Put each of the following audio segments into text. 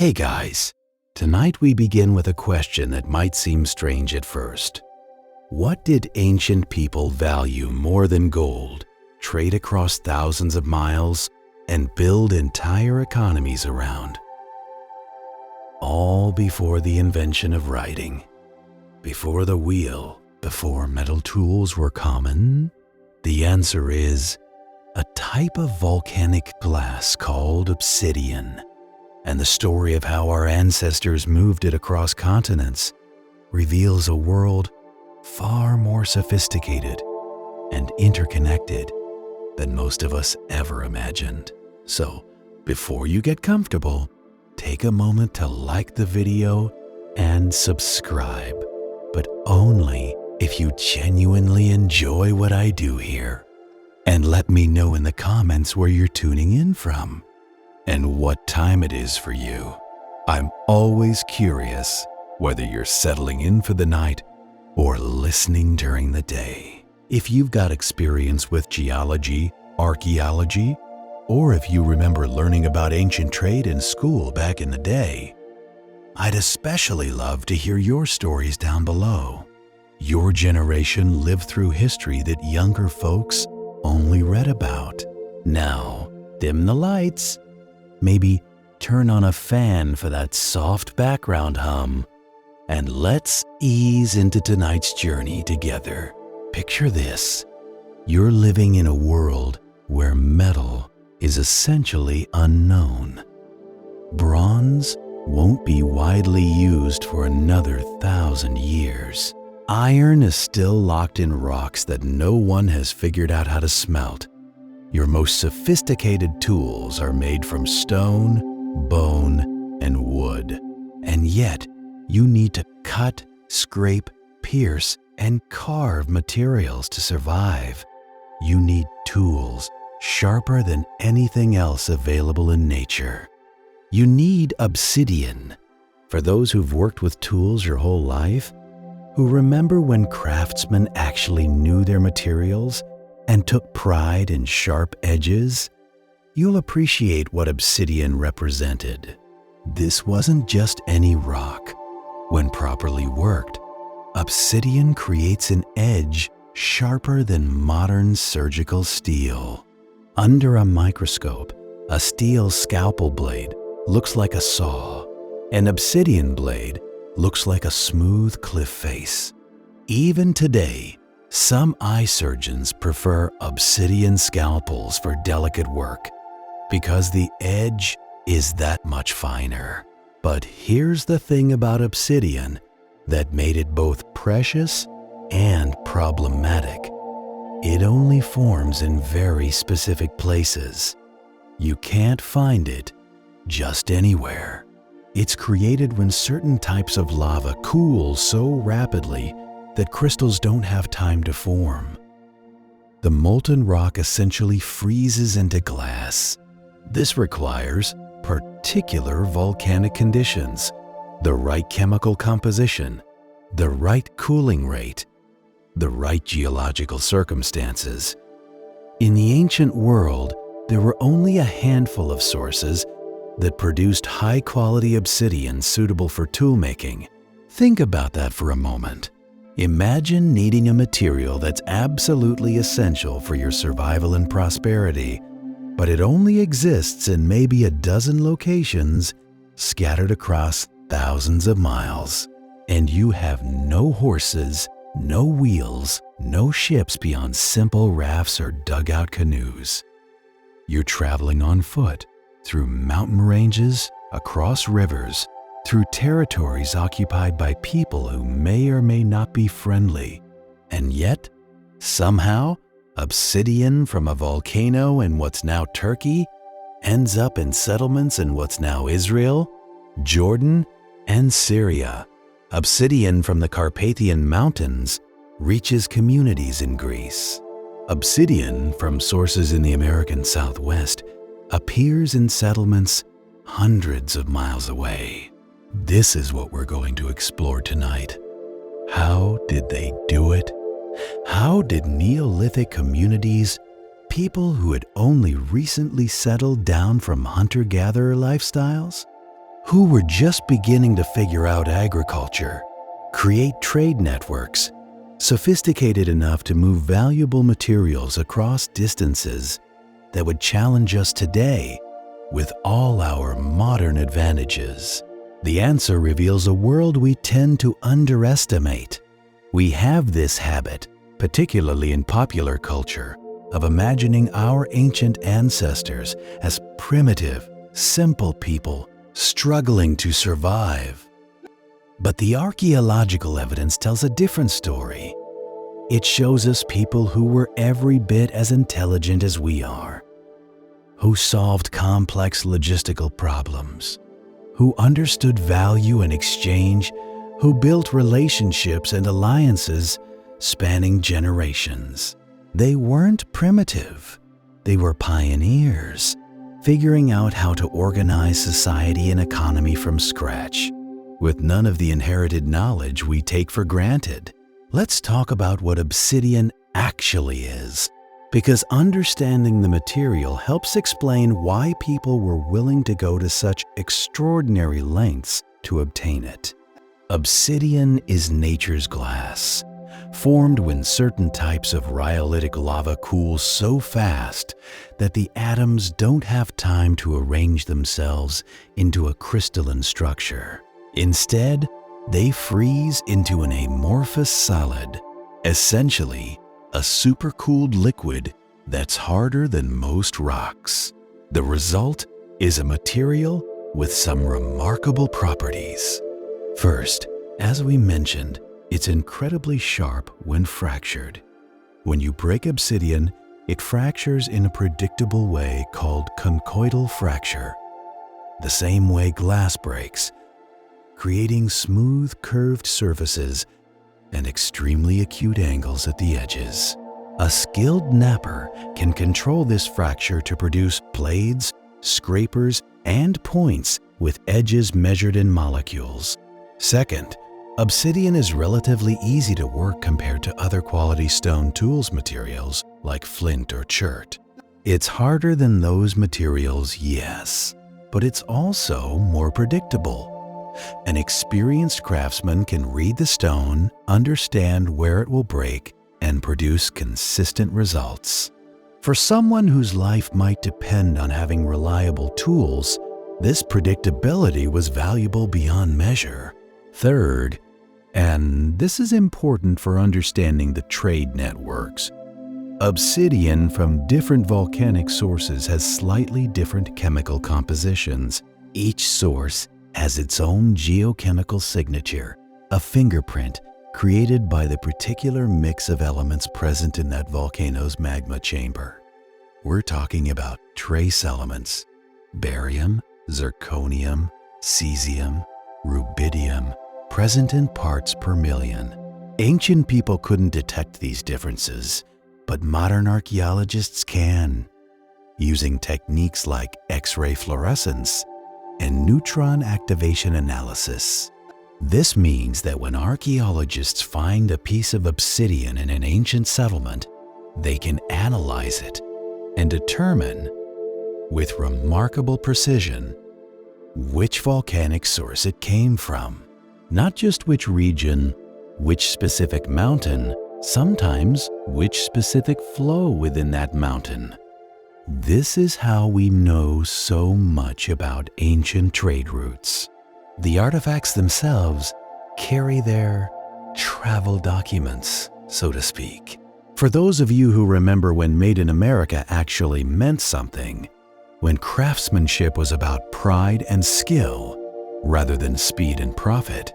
Hey guys, tonight we begin with a question that might seem strange at first. What did ancient people value more than gold, trade across thousands of miles, and build entire economies around? All before the invention of writing, before the wheel, before metal tools were common? The answer is a type of volcanic glass called obsidian. And the story of how our ancestors moved it across continents reveals a world far more sophisticated and interconnected than most of us ever imagined. So, before you get comfortable, take a moment to like the video and subscribe, but only if you genuinely enjoy what I do here. And let me know in the comments where you're tuning in from and what time it is for you. I'm always curious whether you're settling in for the night or listening during the day. If you've got experience with geology, archaeology, or if you remember learning about ancient trade in school back in the day, I'd especially love to hear your stories down below. Your generation lived through history that younger folks only read about. Now, dim the lights. Maybe turn on a fan for that soft background hum, and let's ease into tonight's journey together. Picture this. You're living in a world where metal is essentially unknown. Bronze won't be widely used for another 1,000 years. Iron is still locked in rocks that no one has figured out how to smelt. Your most sophisticated tools are made from stone, bone, and wood. And yet, you need to cut, scrape, pierce, and carve materials to survive. You need tools sharper than anything else available in nature. You need obsidian. For those who've worked with tools your whole life, who remember when craftsmen actually knew their materials and took pride in sharp edges, you'll appreciate what obsidian represented. This wasn't just any rock. When properly worked, obsidian creates an edge sharper than modern surgical steel. Under a microscope, a steel scalpel blade looks like a saw. An obsidian blade looks like a smooth cliff face. Even today, some eye surgeons prefer obsidian scalpels for delicate work because the edge is that much finer. But here's the thing about obsidian that made it both precious and problematic. It only forms in very specific places. You can't find it just anywhere. It's created when certain types of lava cool so rapidly that crystals don't have time to form. The molten rock essentially freezes into glass. This requires particular volcanic conditions, the right chemical composition, the right cooling rate, the right geological circumstances. In the ancient world, there were only a handful of sources that produced high-quality obsidian suitable for toolmaking. Think about that for a moment. Imagine needing a material that's absolutely essential for your survival and prosperity, but it only exists in maybe a dozen locations scattered across thousands of miles. And you have no horses, no wheels, no ships beyond simple rafts or dugout canoes. You're traveling on foot, through mountain ranges, across rivers, through territories occupied by people who may or may not be friendly. And yet, somehow, obsidian from a volcano in what's now Turkey ends up in settlements in what's now Israel, Jordan, and Syria. Obsidian from the Carpathian Mountains reaches communities in Greece. Obsidian from sources in the American Southwest appears in settlements hundreds of miles away. This is what we're going to explore tonight. How did they do it? How did Neolithic communities, people who had only recently settled down from hunter-gatherer lifestyles, who were just beginning to figure out agriculture, create trade networks, sophisticated enough to move valuable materials across distances that would challenge us today with all our modern advantages. The answer reveals a world we tend to underestimate. We have this habit, particularly in popular culture, of imagining our ancient ancestors as primitive, simple people struggling to survive. But the archaeological evidence tells a different story. It shows us people who were every bit as intelligent as we are, who solved complex logistical problems, who understood value and exchange, who built relationships and alliances spanning generations. They weren't primitive. They were pioneers, figuring out how to organize society and economy from scratch, with none of the inherited knowledge we take for granted. Let's talk about what obsidian actually is, because understanding the material helps explain why people were willing to go to such extraordinary lengths to obtain it. Obsidian is nature's glass, formed when certain types of rhyolitic lava cool so fast that the atoms don't have time to arrange themselves into a crystalline structure. Instead, they freeze into an amorphous solid, essentially a supercooled liquid that's harder than most rocks. The result is a material with some remarkable properties. First, as we mentioned, it's incredibly sharp when fractured. When you break obsidian, it fractures in a predictable way called conchoidal fracture, the same way glass breaks, creating smooth, curved surfaces and extremely acute angles at the edges. A skilled knapper can control this fracture to produce blades, scrapers, and points with edges measured in molecules. Second, obsidian is relatively easy to work compared to other quality stone tools materials like flint or chert. It's harder than those materials, yes, but it's also more predictable. An experienced craftsman can read the stone, understand where it will break, and produce consistent results. For someone whose life might depend on having reliable tools, this predictability was valuable beyond measure. Third, and this is important for understanding the trade networks, obsidian from different volcanic sources has slightly different chemical compositions. Each source has its own geochemical signature, a fingerprint created by the particular mix of elements present in that volcano's magma chamber. We're talking about trace elements: barium, zirconium, cesium, rubidium, present in parts per million. Ancient people couldn't detect these differences, but modern archaeologists can, using techniques like X-ray fluorescence and neutron activation analysis. This means that when archaeologists find a piece of obsidian in an ancient settlement, they can analyze it and determine, with remarkable precision, which volcanic source it came from. Not just which region, which specific mountain, sometimes which specific flow within that mountain. This is how we know so much about ancient trade routes. The artifacts themselves carry their travel documents, so to speak. For those of you who remember when Made in America actually meant something, when craftsmanship was about pride and skill rather than speed and profit,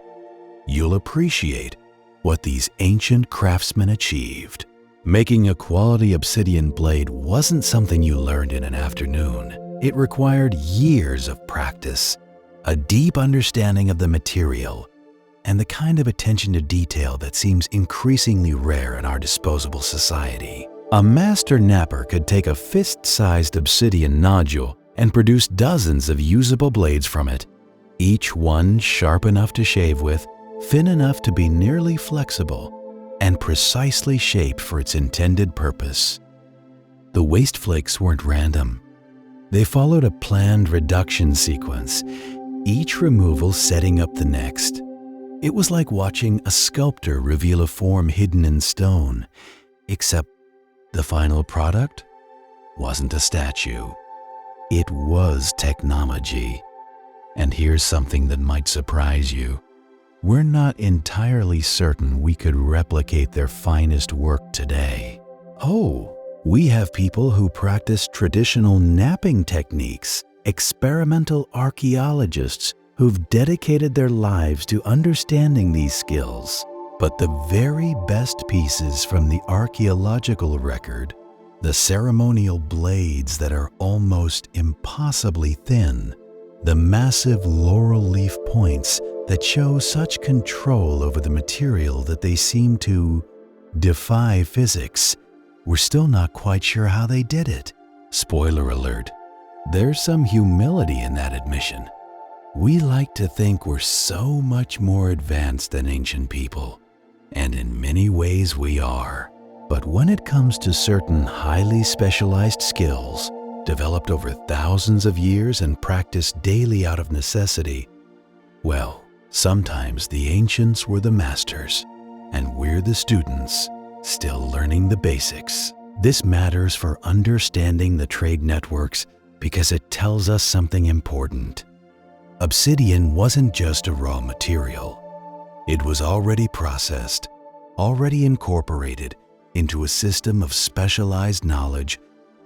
you'll appreciate what these ancient craftsmen achieved. Making a quality obsidian blade wasn't something you learned in an afternoon. It required years of practice, a deep understanding of the material, and the kind of attention to detail that seems increasingly rare in our disposable society. A master knapper could take a fist-sized obsidian nodule and produce dozens of usable blades from it, each one sharp enough to shave with, thin enough to be nearly flexible, and precisely shaped for its intended purpose. The waste flakes weren't random. They followed a planned reduction sequence, each removal setting up the next. It was like watching a sculptor reveal a form hidden in stone, except the final product wasn't a statue. It was technology. And here's something that might surprise you. We're not entirely certain we could replicate their finest work today. Oh, we have people who practice traditional napping techniques, experimental archaeologists who've dedicated their lives to understanding these skills. But the very best pieces from the archaeological record, the ceremonial blades that are almost impossibly thin, the massive laurel leaf points that show such control over the material that they seem to defy physics, we're still not quite sure how they did it. Spoiler alert, there's some humility in that admission. We like to think we're so much more advanced than ancient people, and in many ways we are. But when it comes to certain highly specialized skills, developed over thousands of years and practiced daily out of necessity, well, sometimes the ancients were the masters, and we're the students, still learning the basics. This matters for understanding the trade networks because it tells us something important. Obsidian wasn't just a raw material. It was already processed, already incorporated into a system of specialized knowledge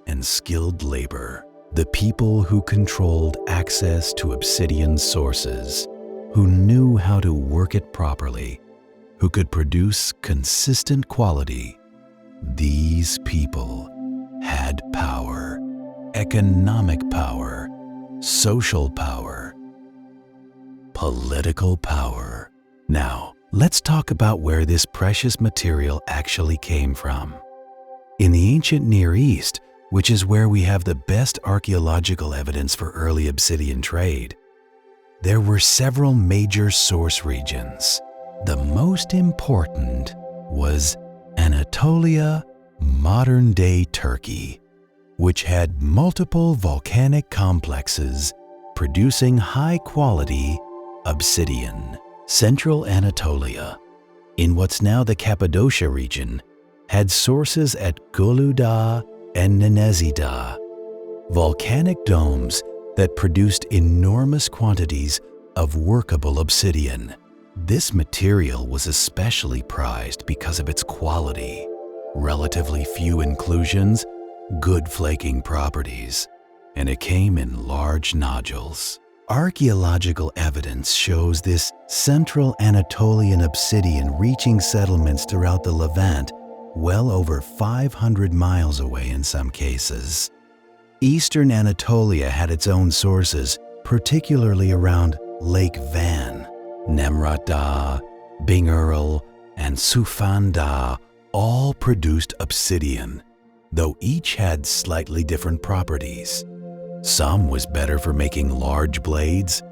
and skilled labor. The people who controlled access to obsidian sources, who knew how to work it properly, who could produce consistent quality, these people had power, economic power, social power, political power. Now, let's talk about where this precious material actually came from. In the ancient Near East, which is where we have the best archaeological evidence for early obsidian trade, there were several major source regions. The most important was Anatolia, modern-day Turkey, which had multiple volcanic complexes producing high-quality obsidian. Central Anatolia, in what's now the Cappadocia region, had sources at Goluda and Nenezi Dağı, volcanic domes that produced enormous quantities of workable obsidian. This material was especially prized because of its quality, relatively few inclusions, good flaking properties, and it came in large nodules. Archaeological evidence shows this central Anatolian obsidian reaching settlements throughout the Levant well over 500 miles away in some cases. Eastern Anatolia had its own sources, particularly around Lake Van. Nemrut Dağı, Bingöl, and Sufan Dağı all produced obsidian, though each had slightly different properties. Some was better for making large blades,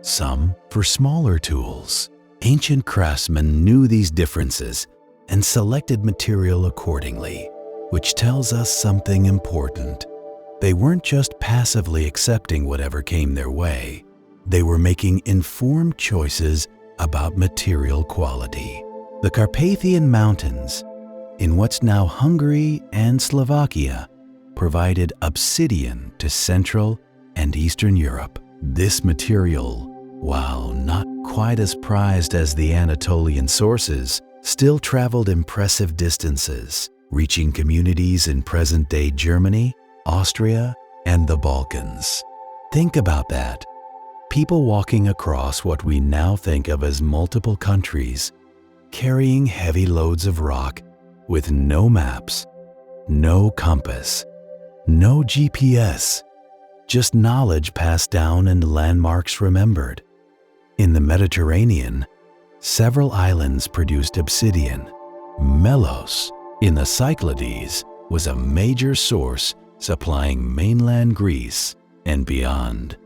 some for smaller tools. Ancient craftsmen knew these differences and selected material accordingly, which tells us something important. They weren't just passively accepting whatever came their way. They were making informed choices about material quality. The Carpathian Mountains, in what's now Hungary and Slovakia, provided obsidian to Central and Eastern Europe. This material, while not quite as prized as the Anatolian sources, still traveled impressive distances, reaching communities in present-day Germany, Austria, and the Balkans. Think about that. People walking across what we now think of as multiple countries, carrying heavy loads of rock with no maps, no compass, no GPS, just knowledge passed down and landmarks remembered. In the Mediterranean, several islands produced obsidian. Melos, in the Cyclades, was a major source supplying mainland Greece and beyond.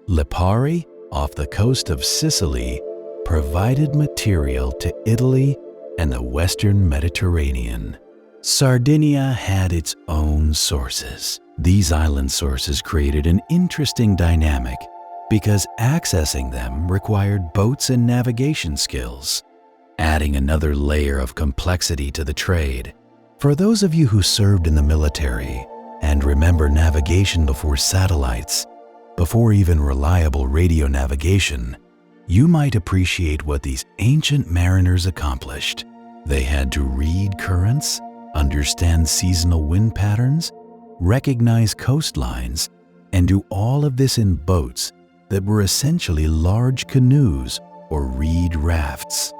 Lipari, off the coast of Sicily, provided material to Italy and the Western Mediterranean. Sardinia had its own sources. These island sources created an interesting dynamic. because accessing them required boats and navigation skills, adding another layer of complexity to the trade. For those of you who served in the military and remember navigation before satellites, before even reliable radio navigation, you might appreciate what these ancient mariners accomplished. They had to read currents, understand seasonal wind patterns, recognize coastlines, and do all of this in boats that were essentially large canoes or reed rafts.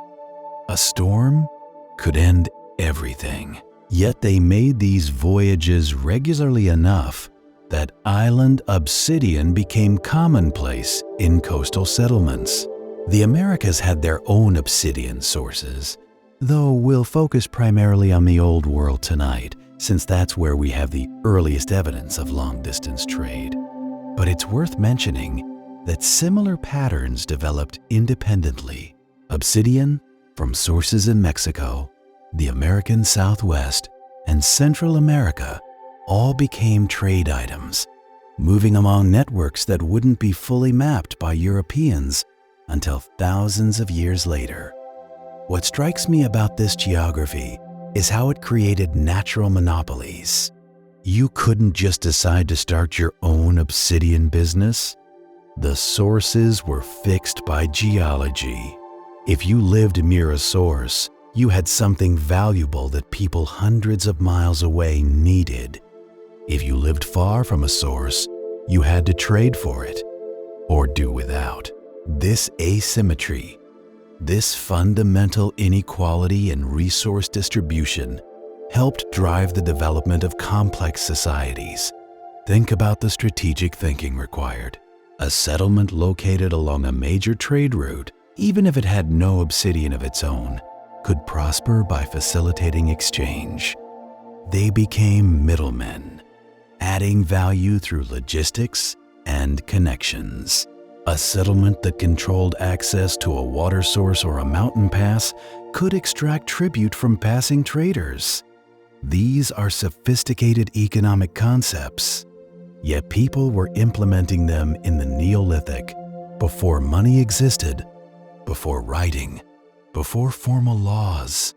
A storm could end everything, yet they made these voyages regularly enough that island Obsidian became commonplace in coastal settlements. The Americas had their own obsidian sources, though we'll focus primarily on the Old World tonight, since that's where we have the earliest evidence of long-distance trade. But it's worth mentioning that similar patterns developed independently. Obsidian from sources in Mexico, the American Southwest, and Central America all became trade items, moving among networks that wouldn't be fully mapped by Europeans until thousands of years later. What strikes me about this geography is how it created natural monopolies. You couldn't just decide to start your own obsidian business. The sources were fixed by geology. If you lived near a source, you had something valuable that people hundreds of miles away needed. If you lived far from a source, you had to trade for it or do without. This asymmetry, this fundamental inequality in resource distribution, helped drive the development of complex societies. Think about the strategic thinking required. A settlement located along a major trade route, even if it had no obsidian of its own, could prosper by facilitating exchange. They became middlemen, adding value through logistics and connections. A settlement that controlled access to a water source or a mountain pass could extract tribute from passing traders. These are sophisticated economic concepts, yet people were implementing them in the Neolithic, before money existed, before writing, before formal laws.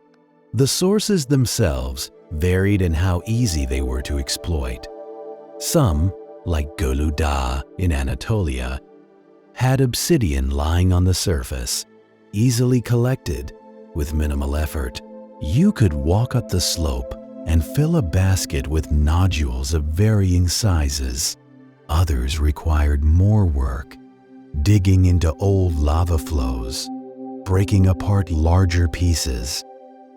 The sources themselves varied in how easy they were to exploit. Some, like Goluda in Anatolia, had obsidian lying on the surface, easily collected with minimal effort. You could walk up the slope and fill a basket with nodules of varying sizes. Others required more work, digging into old lava flows, breaking apart larger pieces,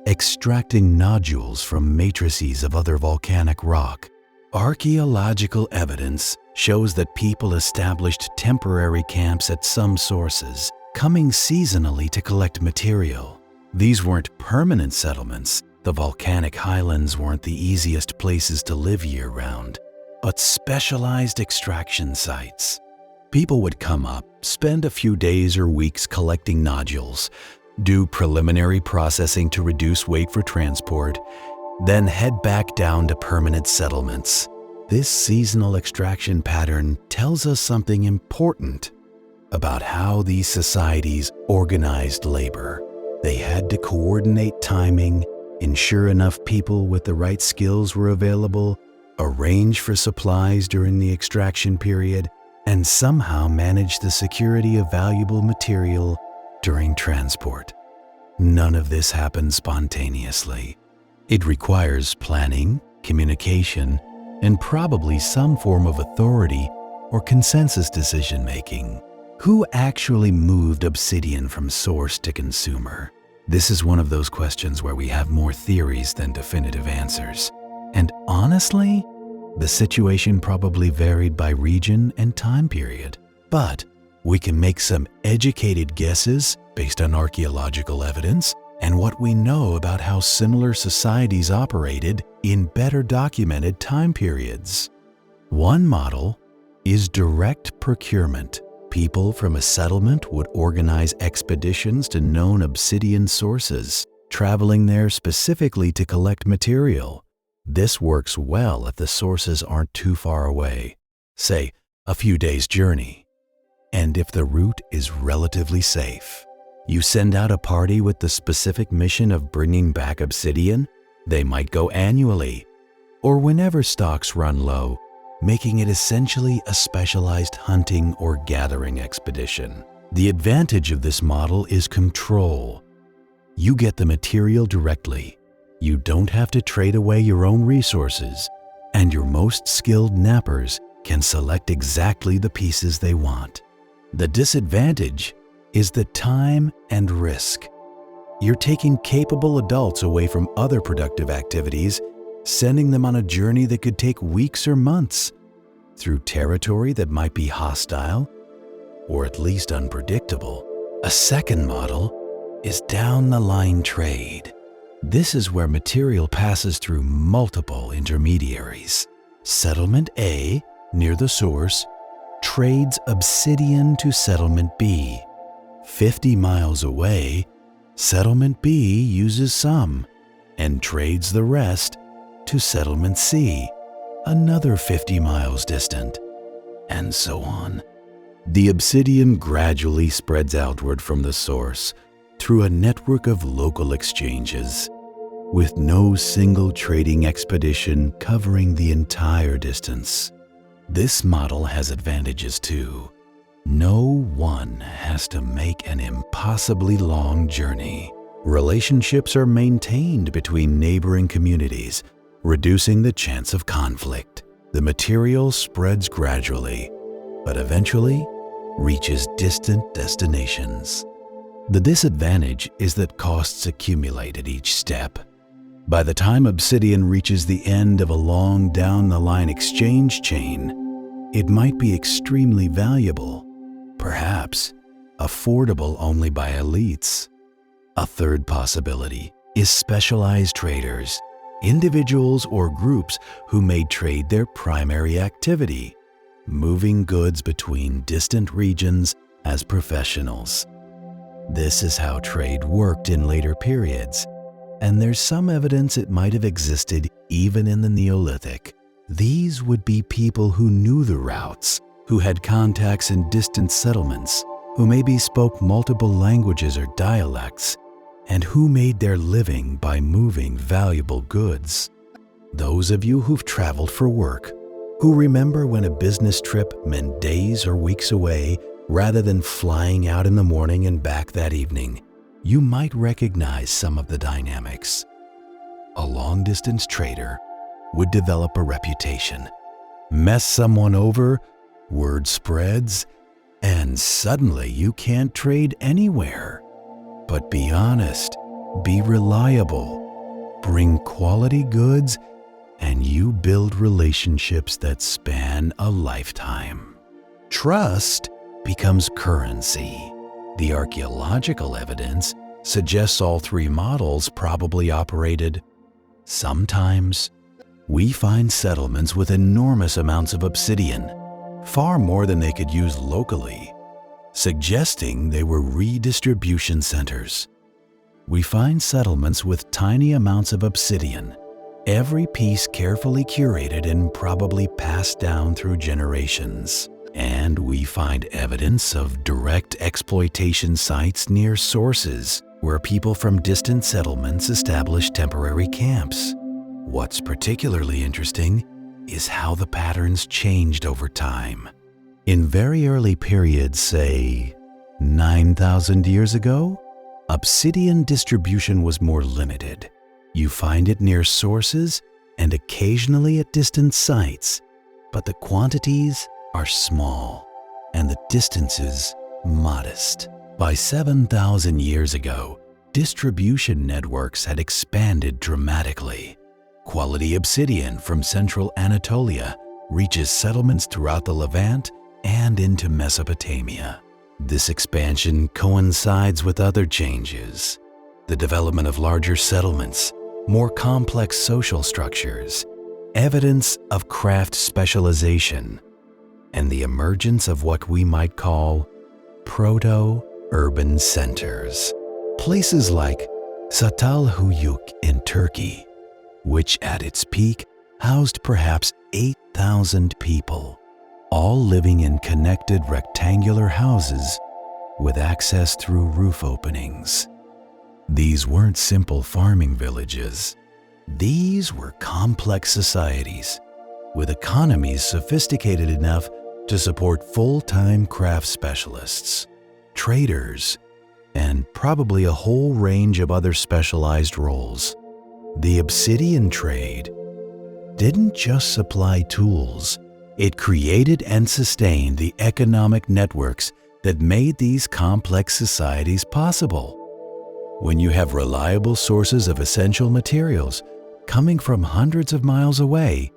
extracting nodules from matrices of other volcanic rock. Archaeological evidence shows that people established temporary camps at some sources, coming seasonally to collect material. These weren't permanent settlements. The volcanic highlands weren't the easiest places to live year-round, but specialized extraction sites. People would come up, spend a few days or weeks collecting nodules, do preliminary processing to reduce weight for transport, then head back down to permanent settlements. This seasonal extraction pattern tells us something important about how these societies organized labor. They had to coordinate timing, ensure enough people with the right skills were available, arrange for supplies during the extraction period, and somehow manage the security of valuable material during transport. None of this happens spontaneously. It requires planning, communication, and probably some form of authority or consensus decision-making. Who actually moved obsidian from source to consumer? This is one of those questions where we have more theories than definitive answers. And honestly, the situation probably varied by region and time period. But we can make some educated guesses based on archaeological evidence and what we know about how similar societies operated in better documented time periods. One model is direct procurement. People from a settlement would organize expeditions to known obsidian sources, traveling there specifically to collect material. This works well if the sources aren't too far away, say a few days' journey. and if the route is relatively safe. You send out a party with the specific mission of bringing back obsidian. They might go annually, or whenever stocks run low, making it essentially a specialized hunting or gathering expedition. The advantage of this model is control. You get the material directly. You don't have to trade away your own resources, and your most skilled knappers can select exactly the pieces they want. The disadvantage is the time and risk. You're taking capable adults away from other productive activities, sending them on a journey that could take weeks or months, through territory that might be hostile or at least unpredictable. A second model is down-the-line trade. This is where material passes through multiple intermediaries. Settlement A, near the source, trades obsidian to Settlement B. 50 miles away, Settlement B uses some and trades the rest to Settlement C, another 50 miles distant, and so on. The obsidian gradually spreads outward from the source through a network of local exchanges, with no single trading expedition covering the entire distance. This model has advantages too. No one has to make an impossibly long journey. Relationships are maintained between neighboring communities, reducing the chance of conflict. The material spreads gradually, but eventually reaches distant destinations. The disadvantage is that costs accumulate at each step. By the time obsidian reaches the end of a long down-the-line exchange chain, it might be extremely valuable, perhaps affordable only by elites. A third possibility is specialized traders, individuals or groups who may trade their primary activity, moving goods between distant regions as professionals. This is how trade worked in later periods, and there's some evidence it might have existed even in the Neolithic. These would be people who knew the routes, who had contacts in distant settlements, who maybe spoke multiple languages or dialects, and who made their living by moving valuable goods. Those of you who've traveled for work, who remember when a business trip meant days or weeks away rather than flying out in the morning and back that evening, you might recognize some of the dynamics. A long-distance trader would develop a reputation. Mess someone over, word spreads, and suddenly you can't trade anywhere. But be honest, be reliable, bring quality goods, and you build relationships that span a lifetime. Trust becomes currency. The archaeological evidence suggests all three models probably operated. Sometimes, we find settlements with enormous amounts of obsidian, far more than they could use locally, suggesting they were redistribution centers. We find settlements with tiny amounts of obsidian, every piece carefully curated and probably passed down through generations. And we find evidence of direct exploitation sites near sources where people from distant settlements established temporary camps. What's particularly interesting is how the patterns changed over time. In very early periods, say 9,000 years ago, obsidian distribution was more limited. You find it near sources and occasionally at distant sites, but the quantities are small and the distances modest. By 7,000 years ago, distribution networks had expanded dramatically. Quality obsidian from central Anatolia reaches settlements throughout the Levant and into Mesopotamia. This expansion coincides with other changes: the development of larger settlements, more complex social structures, evidence of craft specialization, and the emergence of what we might call proto-urban centers. Places like Çatalhöyük in Turkey, which at its peak housed perhaps 8,000 people, all living in connected rectangular houses with access through roof openings. These weren't simple farming villages. These were complex societies with economies sophisticated enough to support full-time craft specialists, traders, and probably a whole range of other specialized roles. The Obsidian trade didn't just supply tools, it created and sustained the economic networks that made these complex societies possible. When you have reliable sources of essential materials coming from hundreds of miles away,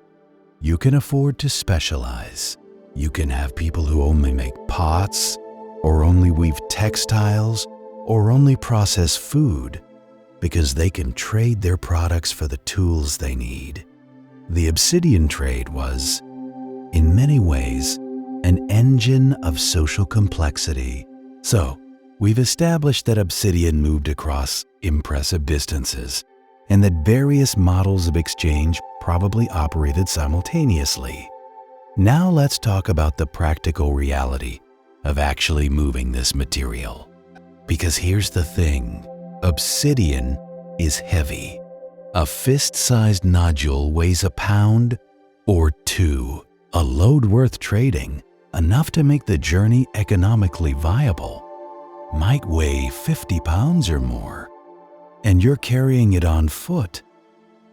you can afford to specialize. You can have people who only make pots, or only weave textiles, or only process food, because they can trade their products for the tools they need. The Obsidian trade was, in many ways, an engine of social complexity. So, we've established that Obsidian moved across impressive distances, and that various models of exchange probably operated simultaneously. Now let's talk about the practical reality of actually moving this material. Because here's the thing, Obsidian is heavy. A fist-sized nodule weighs a pound or two, a load worth trading, enough to make the journey economically viable. Might weigh 50 pounds or more, and you're carrying it on foot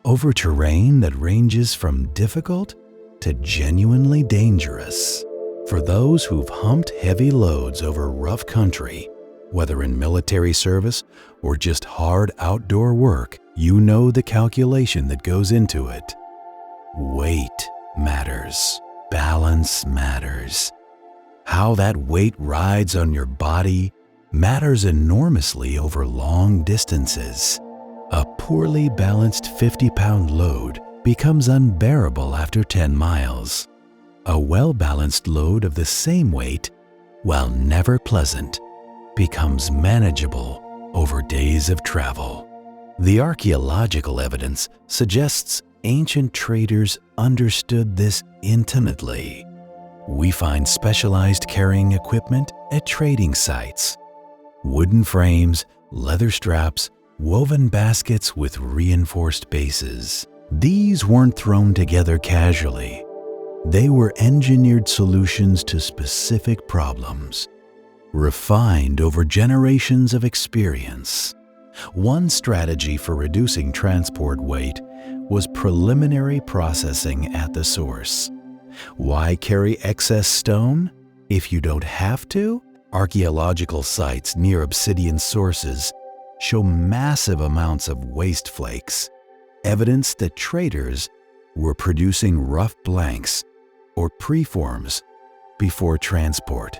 over terrain that ranges from difficult to genuinely dangerous. For those who've humped heavy loads over rough country, whether in military service or just hard outdoor work, you know the calculation that goes into it. Weight matters. Balance matters. How that weight rides on your body matters enormously over long distances. A poorly balanced 50-pound load becomes unbearable after 10 miles. A well-balanced load of the same weight, while never pleasant, becomes manageable over days of travel. The archaeological evidence suggests ancient traders understood this intimately. We find specialized carrying equipment at trading sites. Wooden frames, leather straps, woven baskets with reinforced bases. These weren't thrown together casually. They were engineered solutions to specific problems, refined over generations of experience. One strategy for reducing transport weight was preliminary processing at the source. Why carry excess stone if you don't have to? Archaeological sites near Obsidian sources show massive amounts of waste flakes, evidence that traders were producing rough blanks or preforms before transport.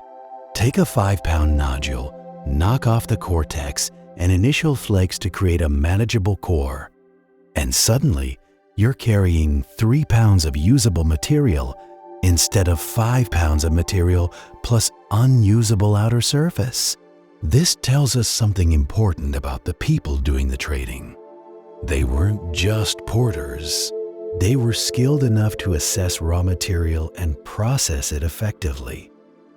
Take a 5-pound nodule, knock off the cortex and initial flakes to create a manageable core, and suddenly you're carrying 3 pounds of usable material instead of 5 pounds of material plus unusable outer surface. This tells us something important about the people doing the trading. They weren't just porters. They were skilled enough to assess raw material and process it effectively.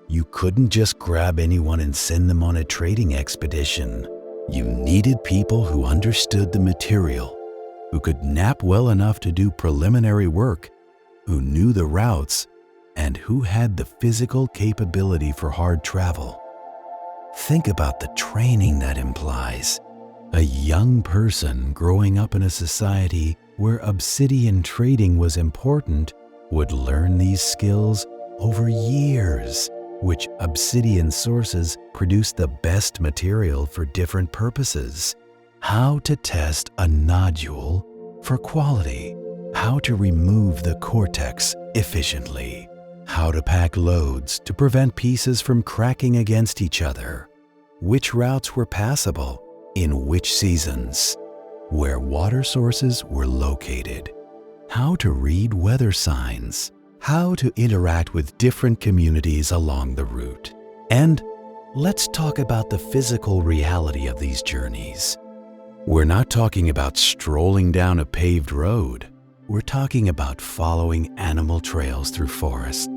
You couldn't just grab anyone and send them on a trading expedition. You needed people who understood the material, who could nap well enough to do preliminary work, who knew the routes, and who had the physical capability for hard travel. Think about the training that implies. A young person growing up in a society where obsidian trading was important would learn these skills over years. Which obsidian sources produce the best material for different purposes. How to test a nodule for quality. How to remove the cortex efficiently. How to pack loads to prevent pieces from cracking against each other. Which routes were passable, in which seasons. Where water sources were located. How to read weather signs. How to interact with different communities along the route. And let's talk about the physical reality of these journeys. We're not talking about strolling down a paved road. We're talking about following animal trails through forests,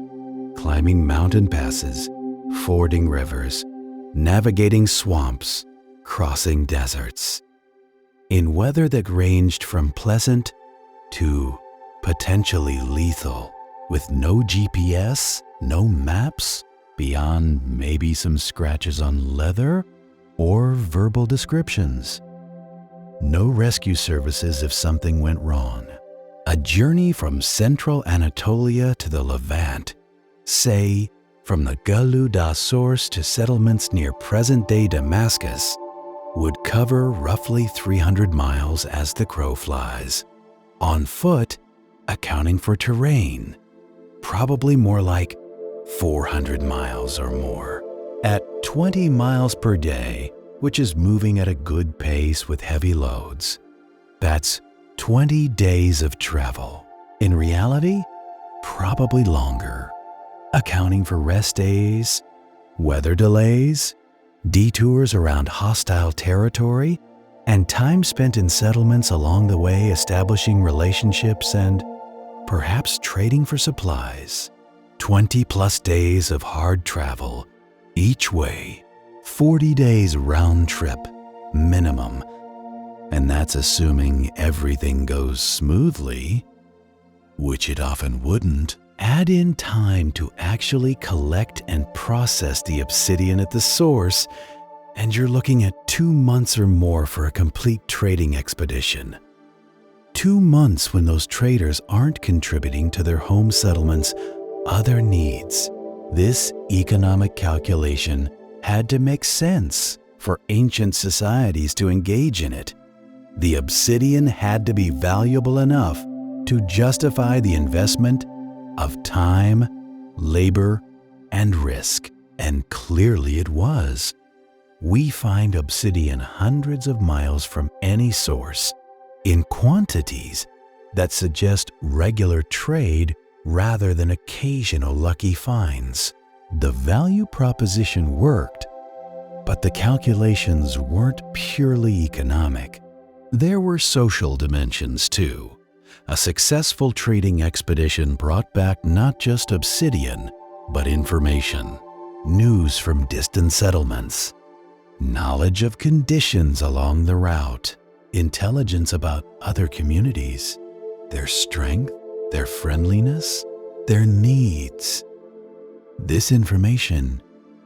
climbing mountain passes, fording rivers, navigating swamps, crossing deserts. In weather that ranged from pleasant to potentially lethal, with no GPS, no maps, beyond maybe some scratches on leather or verbal descriptions. No rescue services if something went wrong. A journey from central Anatolia to the Levant, say from the Galuda source to settlements near present-day Damascus, would cover roughly 300 miles as the crow flies. On foot, accounting for terrain, probably more like 400 miles or more. At 20 miles per day, which is moving at a good pace with heavy loads, that's 20 days of travel. In reality, probably longer, accounting for rest days, weather delays, detours around hostile territory, and time spent in settlements along the way establishing relationships and perhaps trading for supplies. 20+ days of hard travel, each way, 40 days round trip, minimum. And that's assuming everything goes smoothly, which it often wouldn't. Add in time to actually collect and process the obsidian at the source, and you're looking at 2 months or more for a complete trading expedition. 2 months when those traders aren't contributing to their home settlements' other needs. This economic calculation had to make sense for ancient societies to engage in it. The obsidian had to be valuable enough to justify the investment of time, labor, and risk, and clearly it was. We find obsidian hundreds of miles from any source, in quantities that suggest regular trade rather than occasional lucky finds. The value proposition worked, but the calculations weren't purely economic. There were social dimensions too. A successful trading expedition brought back not just obsidian, but information, news from distant settlements, knowledge of conditions along the route, intelligence about other communities, their strength, their friendliness, their needs. This information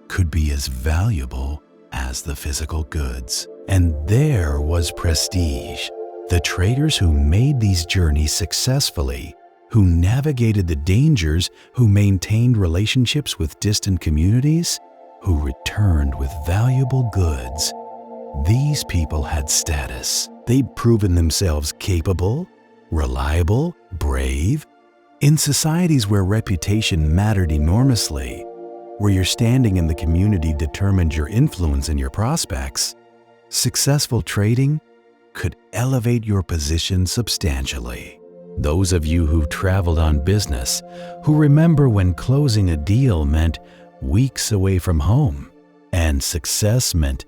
could be as valuable as the physical goods. And there was prestige. The traders who made these journeys successfully, who navigated the dangers, who maintained relationships with distant communities, who returned with valuable goods. These people had status. They'd proven themselves capable, reliable, brave. In societies where reputation mattered enormously, where your standing in the community determined your influence and your prospects, successful trading could elevate your position substantially. Those of you who traveled on business, who remember when closing a deal meant weeks away from home, and success meant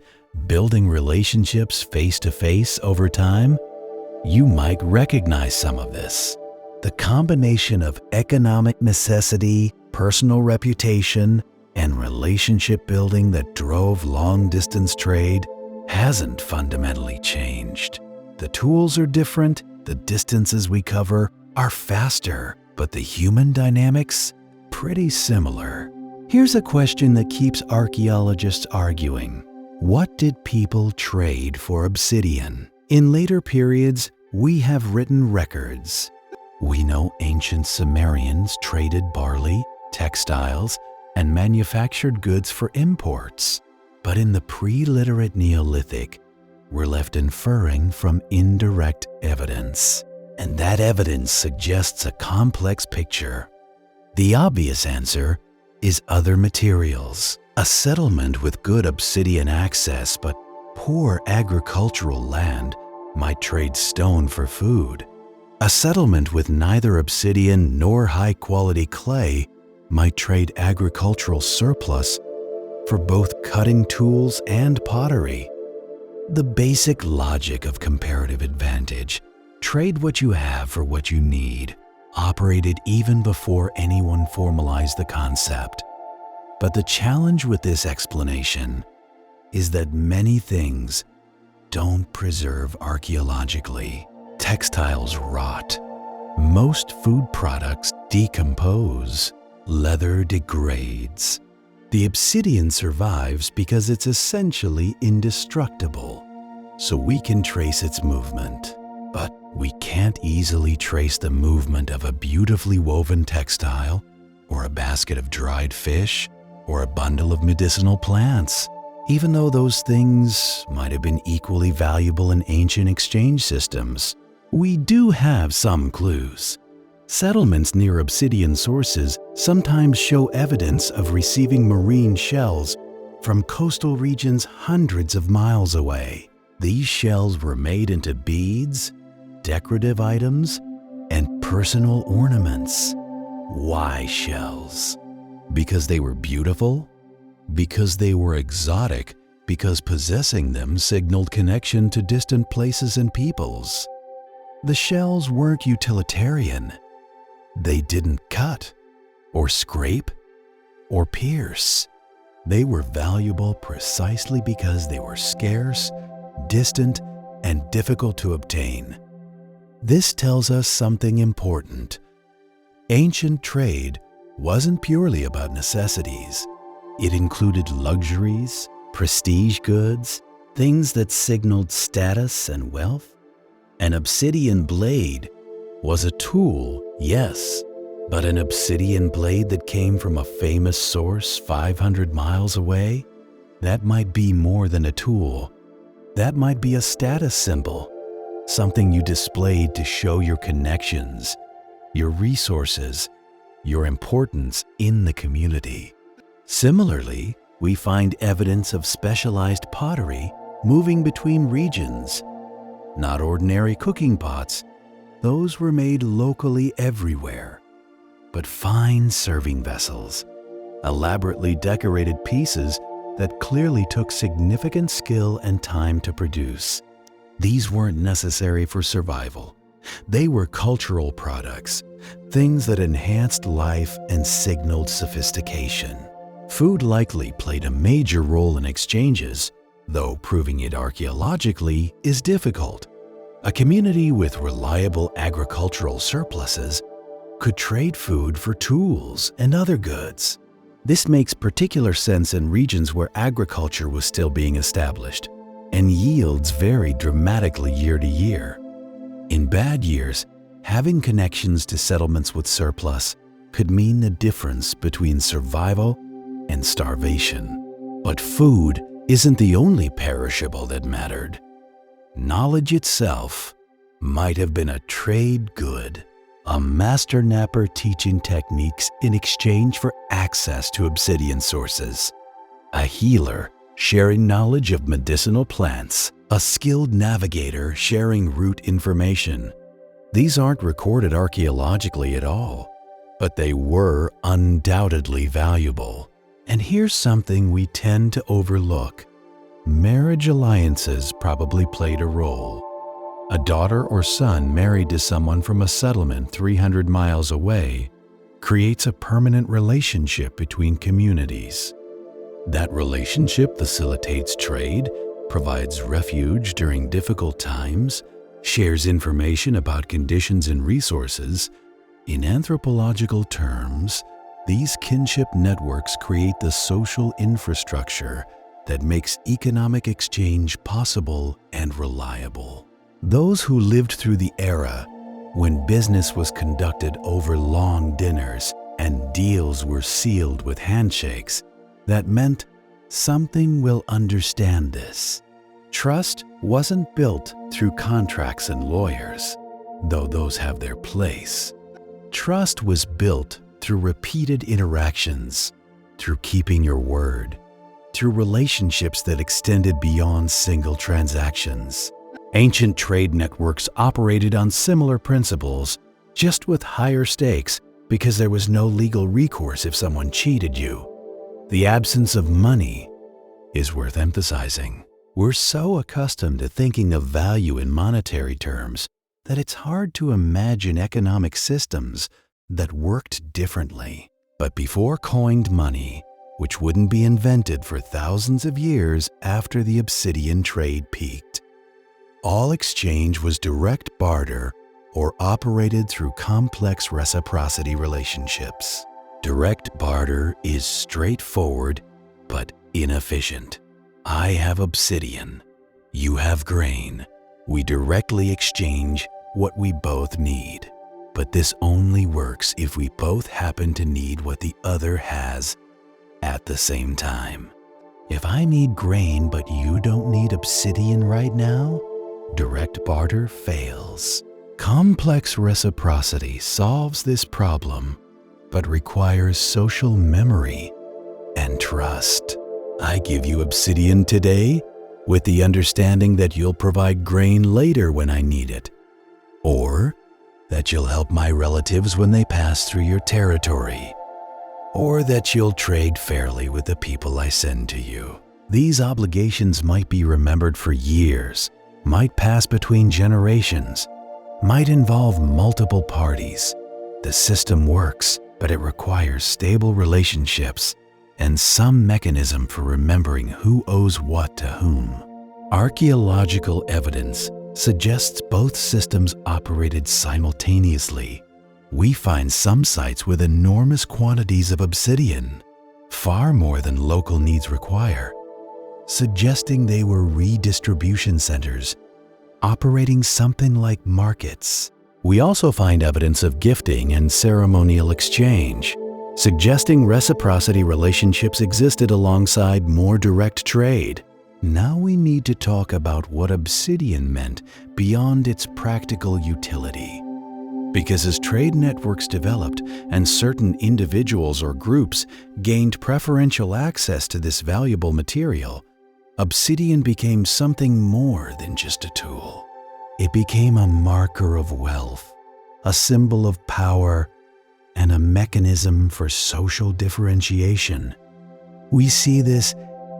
building relationships face-to-face over time, you might recognize some of this. The combination of economic necessity, personal reputation, and relationship building that drove long-distance trade hasn't fundamentally changed. The tools are different, the distances we cover are faster, but the human dynamics, pretty similar. Here's a question that keeps archaeologists arguing. What did people trade for obsidian? In later periods, we have written records. We know ancient Sumerians traded barley, textiles, and manufactured goods for imports. But in the pre-literate Neolithic, we're left inferring from indirect evidence. And that evidence suggests a complex picture. The obvious answer is other materials. A settlement with good obsidian access but poor agricultural land might trade stone for food. A settlement with neither obsidian nor high-quality clay might trade agricultural surplus for both cutting tools and pottery. The basic logic of comparative advantage: trade what you have for what you need, operated even before anyone formalized the concept. But the challenge with this explanation is that many things don't preserve archaeologically. Textiles rot. Most food products decompose. Leather degrades. The obsidian survives because it's essentially indestructible, so we can trace its movement. But we can't easily trace the movement of a beautifully woven textile, or a basket of dried fish, or a bundle of medicinal plants, even though those things might have been equally valuable in ancient exchange systems. We do have some clues. Settlements near obsidian sources sometimes show evidence of receiving marine shells from coastal regions hundreds of miles away. These shells were made into beads, decorative items, and personal ornaments. Why shells? Because they were beautiful? Because they were exotic? Because possessing them signaled connection to distant places and peoples? The shells weren't utilitarian. They didn't cut, or scrape, or pierce. They were valuable precisely because they were scarce, distant, and difficult to obtain. This tells us something important. Ancient trade wasn't purely about necessities. It included luxuries, prestige goods, things that signaled status and wealth. An obsidian blade was a tool, yes, but an obsidian blade that came from a famous source 500 miles away? That might be more than a tool. That might be a status symbol, something you displayed to show your connections, your resources, your importance in the community. Similarly, we find evidence of specialized pottery moving between regions. Not ordinary cooking pots, those were made locally everywhere, but fine serving vessels, elaborately decorated pieces that clearly took significant skill and time to produce. These weren't necessary for survival. They were cultural products, things that enhanced life and signaled sophistication. Food likely played a major role in exchanges, though proving it archaeologically is difficult. A community with reliable agricultural surpluses could trade food for tools and other goods. This makes particular sense in regions where agriculture was still being established, and yields varied dramatically year to year. In bad years, having connections to settlements with surplus could mean the difference between survival and starvation. But food isn't the only perishable that mattered. Knowledge itself might have been a trade good, a master napper teaching techniques in exchange for access to obsidian sources, a healer sharing knowledge of medicinal plants, a skilled navigator sharing route information. These aren't recorded archaeologically at all, but they were undoubtedly valuable. And here's something we tend to overlook. Marriage alliances probably played a role. A daughter or son married to someone from a settlement 300 miles away creates a permanent relationship between communities. That relationship facilitates trade, provides refuge during difficult times, shares information about conditions and resources. In anthropological terms, these kinship networks create the social infrastructure that makes economic exchange possible and reliable. Those who lived through the era when business was conducted over long dinners and deals were sealed with handshakes, that meant something will understand this. Trust wasn't built through contracts and lawyers, though those have their place. Trust was built through repeated interactions, through keeping your word, through relationships that extended beyond single transactions. Ancient trade networks operated on similar principles, just with higher stakes because there was no legal recourse if someone cheated you. The absence of money is worth emphasizing. We're so accustomed to thinking of value in monetary terms that it's hard to imagine economic systems that worked differently. But before coined money, which wouldn't be invented for thousands of years after the Obsidian trade peaked, all exchange was direct barter or operated through complex reciprocity relationships. Direct barter is straightforward but inefficient. I have obsidian, you have grain. We directly exchange what we both need. But this only works if we both happen to need what the other has at the same time. If I need grain but you don't need obsidian right now, direct barter fails. Complex reciprocity solves this problem, but requires social memory and trust. I give you obsidian today with the understanding that you'll provide grain later when I need it, or that you'll help my relatives when they pass through your territory, or that you'll trade fairly with the people I send to you. These obligations might be remembered for years, might pass between generations, might involve multiple parties. The system works, but it requires stable relationships and some mechanism for remembering who owes what to whom. Archaeological evidence suggests both systems operated simultaneously. We find some sites with enormous quantities of obsidian, far more than local needs require, suggesting they were redistribution centers, operating something like markets. We also find evidence of gifting and ceremonial exchange, suggesting reciprocity relationships existed alongside more direct trade. Now we need to talk about what obsidian meant beyond its practical utility. Because as trade networks developed and certain individuals or groups gained preferential access to this valuable material, obsidian became something more than just a tool. It became a marker of wealth, a symbol of power, and a mechanism for social differentiation. We see this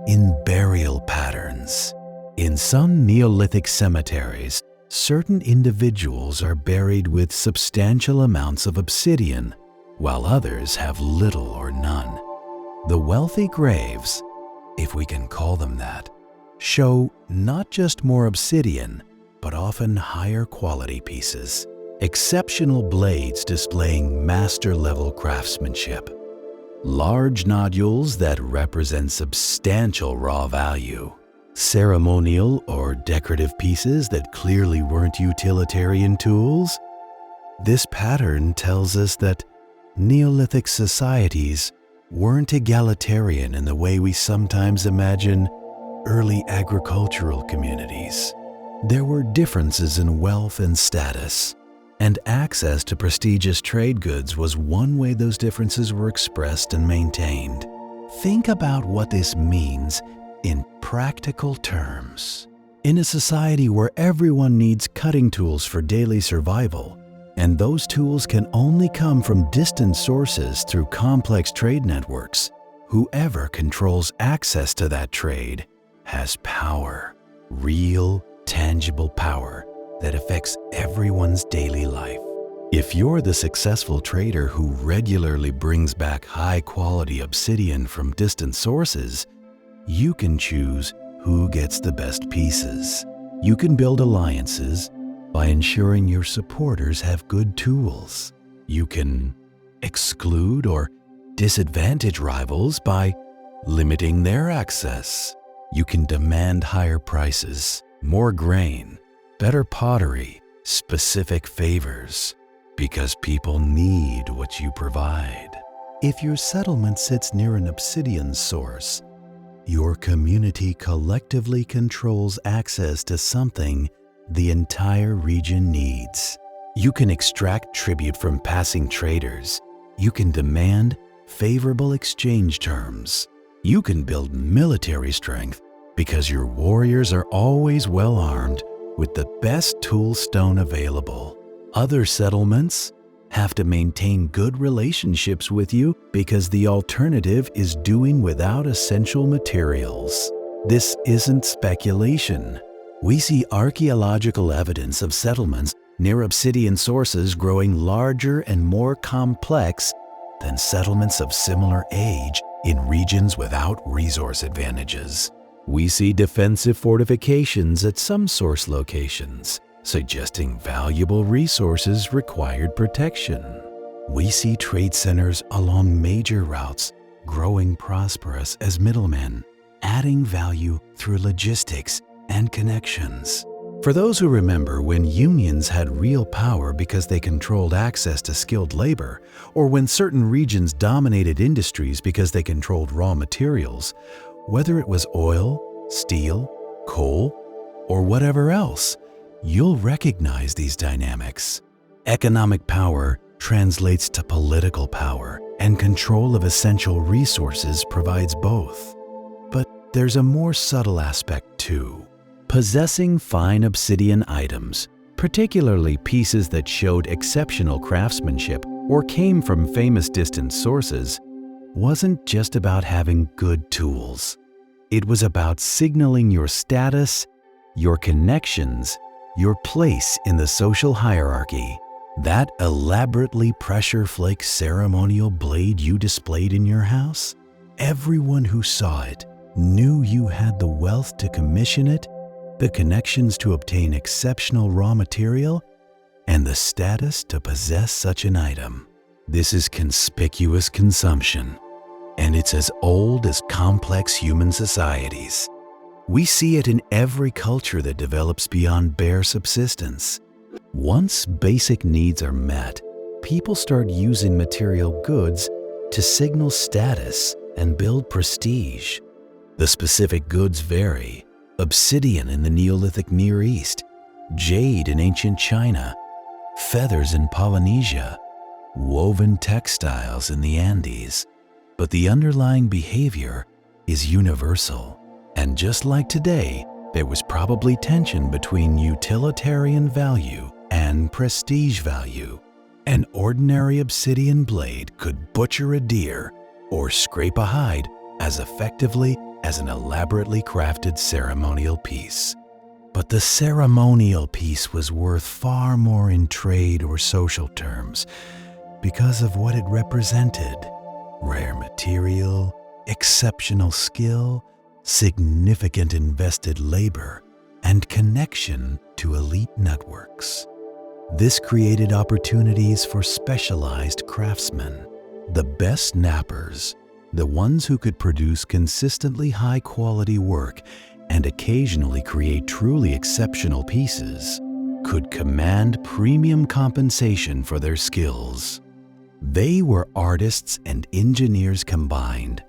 in burial patterns. In some Neolithic cemeteries, certain individuals are buried with substantial amounts of obsidian, while others have little or none. The wealthy graves, if we can call them that, show not just more obsidian, but often higher quality pieces, exceptional blades displaying master-level craftsmanship, large nodules that represent substantial raw value, ceremonial or decorative pieces that clearly weren't utilitarian tools. This pattern tells us that Neolithic societies weren't egalitarian in the way we sometimes imagine early agricultural communities. There were differences in wealth and status, and access to prestigious trade goods was one way those differences were expressed and maintained. Think about what this means in practical terms. In a society where everyone needs cutting tools for daily survival, and those tools can only come from distant sources through complex trade networks, whoever controls access to that trade has power, real, tangible power that affects everyone's daily life. If you're the successful trader who regularly brings back high-quality obsidian from distant sources, you can choose who gets the best pieces. You can build alliances by ensuring your supporters have good tools. You can exclude or disadvantage rivals by limiting their access. You can demand higher prices, more grain, better pottery, specific favors, because people need what you provide. If your settlement sits near an obsidian source, your community collectively controls access to something the entire region needs. You can extract tribute from passing traders. You can demand favorable exchange terms. You can build military strength because your warriors are always well armed with the best tool stone available. Other settlements have to maintain good relationships with you because the alternative is doing without essential materials. This isn't speculation. We see archaeological evidence of settlements near Obsidian sources growing larger and more complex than settlements of similar age in regions without resource advantages. We see defensive fortifications at some source locations, suggesting valuable resources required protection. We see trade centers along major routes growing prosperous as middlemen, adding value through logistics and connections. For those who remember when unions had real power because they controlled access to skilled labor, or when certain regions dominated industries because they controlled raw materials, whether it was oil, steel, coal, or whatever else, you'll recognize these dynamics. Economic power translates to political power, and control of essential resources provides both. But there's a more subtle aspect too. Possessing fine obsidian items, particularly pieces that showed exceptional craftsmanship or came from famous distant sources, wasn't just about having good tools. It was about signaling your status, your connections, your place in the social hierarchy. That elaborately pressure-flake ceremonial blade you displayed in your house? Everyone who saw it knew you had the wealth to commission it, the connections to obtain exceptional raw material, and the status to possess such an item. This is conspicuous consumption, and it's as old as complex human societies. We see it in every culture that develops beyond bare subsistence. Once basic needs are met, people start using material goods to signal status and build prestige. The specific goods vary: obsidian in the Neolithic Near East, jade in ancient China, feathers in Polynesia, woven textiles in the Andes. But the underlying behavior is universal. And just like today, there was probably tension between utilitarian value and prestige value. An ordinary obsidian blade could butcher a deer or scrape a hide as effectively as an elaborately crafted ceremonial piece. But the ceremonial piece was worth far more in trade or social terms because of what it represented: rare material, exceptional skill, significant invested labor, and connection to elite networks. This created opportunities for specialized craftsmen, the best knappers, the ones who could produce consistently high-quality work and occasionally create truly exceptional pieces, could command premium compensation for their skills. They were artists and engineers combined,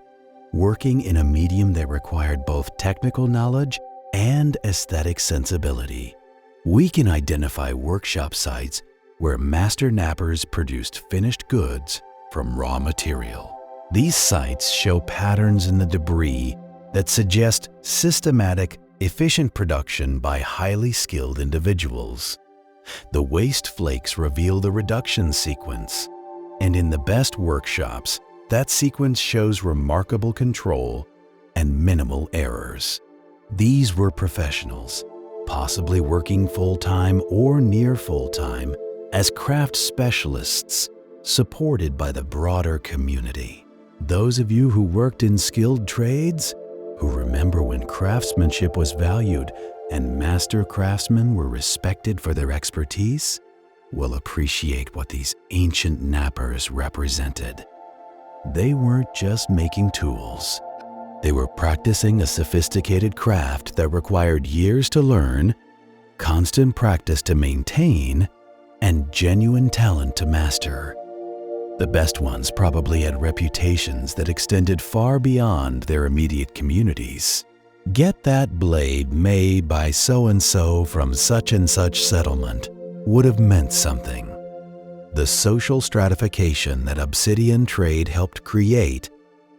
working in a medium that required both technical knowledge and aesthetic sensibility. We can identify workshop sites where master knappers produced finished goods from raw material. These sites show patterns in the debris that suggest systematic, efficient production by highly skilled individuals. The waste flakes reveal the reduction sequence, and in the best workshops, that sequence shows remarkable control and minimal errors. These were professionals, possibly working full-time or near full-time as craft specialists, supported by the broader community. Those of you who worked in skilled trades, who remember when craftsmanship was valued and master craftsmen were respected for their expertise, will appreciate what these ancient knappers represented. They weren't just making tools. They were practicing a sophisticated craft that required years to learn, constant practice to maintain, and genuine talent to master. The best ones probably had reputations that extended far beyond their immediate communities. Get that blade made by so-and-so from such and such settlement would have meant something. The social stratification that obsidian trade helped create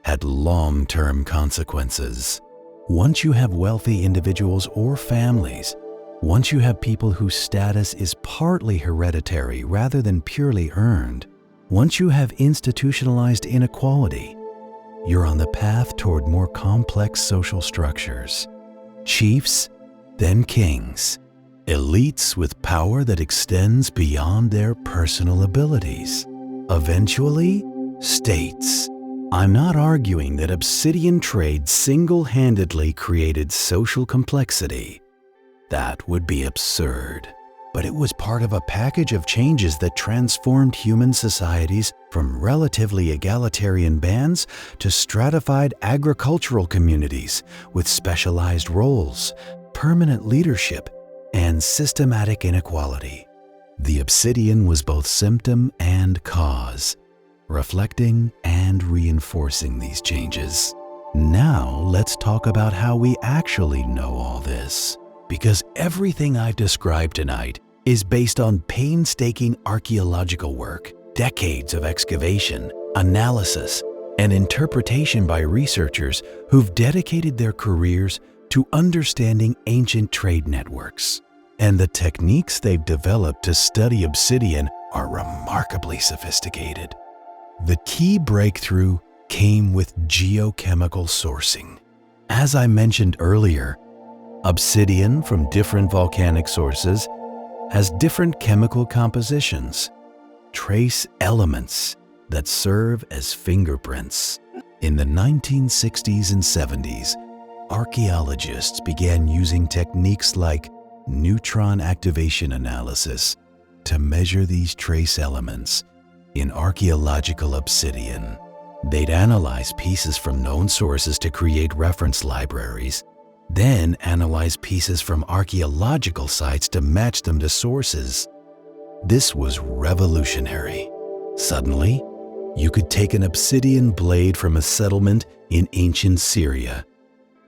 had long-term consequences. Once you have wealthy individuals or families, once you have people whose status is partly hereditary rather than purely earned, once you have institutionalized inequality, you're on the path toward more complex social structures. Chiefs, then kings, elites with power that extends beyond their personal abilities. Eventually, states. I'm not arguing that obsidian trade single-handedly created social complexity. That would be absurd. But it was part of a package of changes that transformed human societies from relatively egalitarian bands to stratified agricultural communities with specialized roles, permanent leadership, and systematic inequality. The obsidian was both symptom and cause, reflecting and reinforcing these changes. Now let's talk about how we actually know all this, because everything I've described tonight is based on painstaking archaeological work, decades of excavation, analysis, and interpretation by researchers who've dedicated their careers to understanding ancient trade networks. And the techniques they've developed to study obsidian are remarkably sophisticated. The key breakthrough came with geochemical sourcing. As I mentioned earlier, obsidian from different volcanic sources has different chemical compositions, trace elements that serve as fingerprints. In the 1960s and 70s, archaeologists began using techniques like neutron activation analysis to measure these trace elements in archaeological obsidian. They'd analyze pieces from known sources to create reference libraries, then analyze pieces from archaeological sites to match them to sources. This was revolutionary. Suddenly, you could take an obsidian blade from a settlement in ancient Syria,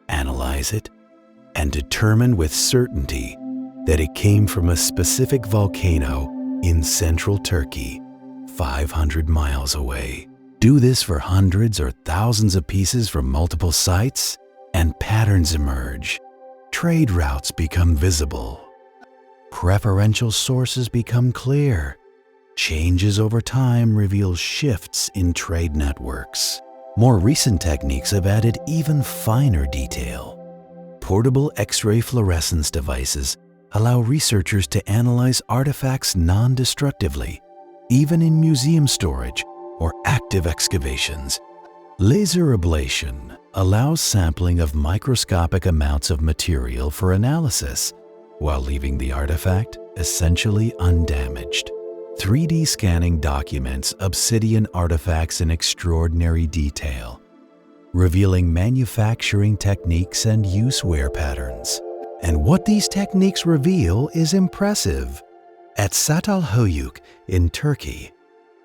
analyze it, and determine with certainty that it came from a specific volcano in central Turkey, 500 miles away. Do this for hundreds or thousands of pieces from multiple sites, and patterns emerge. Trade routes become visible. Preferential sources become clear. Changes over time reveal shifts in trade networks. More recent techniques have added even finer detail. Portable X-ray fluorescence devices allow researchers to analyze artifacts non-destructively, even in museum storage or active excavations. Laser ablation allows sampling of microscopic amounts of material for analysis, while leaving the artifact essentially undamaged. 3D scanning documents obsidian artifacts in extraordinary detail, revealing manufacturing techniques and use wear patterns. And what these techniques reveal is impressive. At Çatalhöyük in Turkey,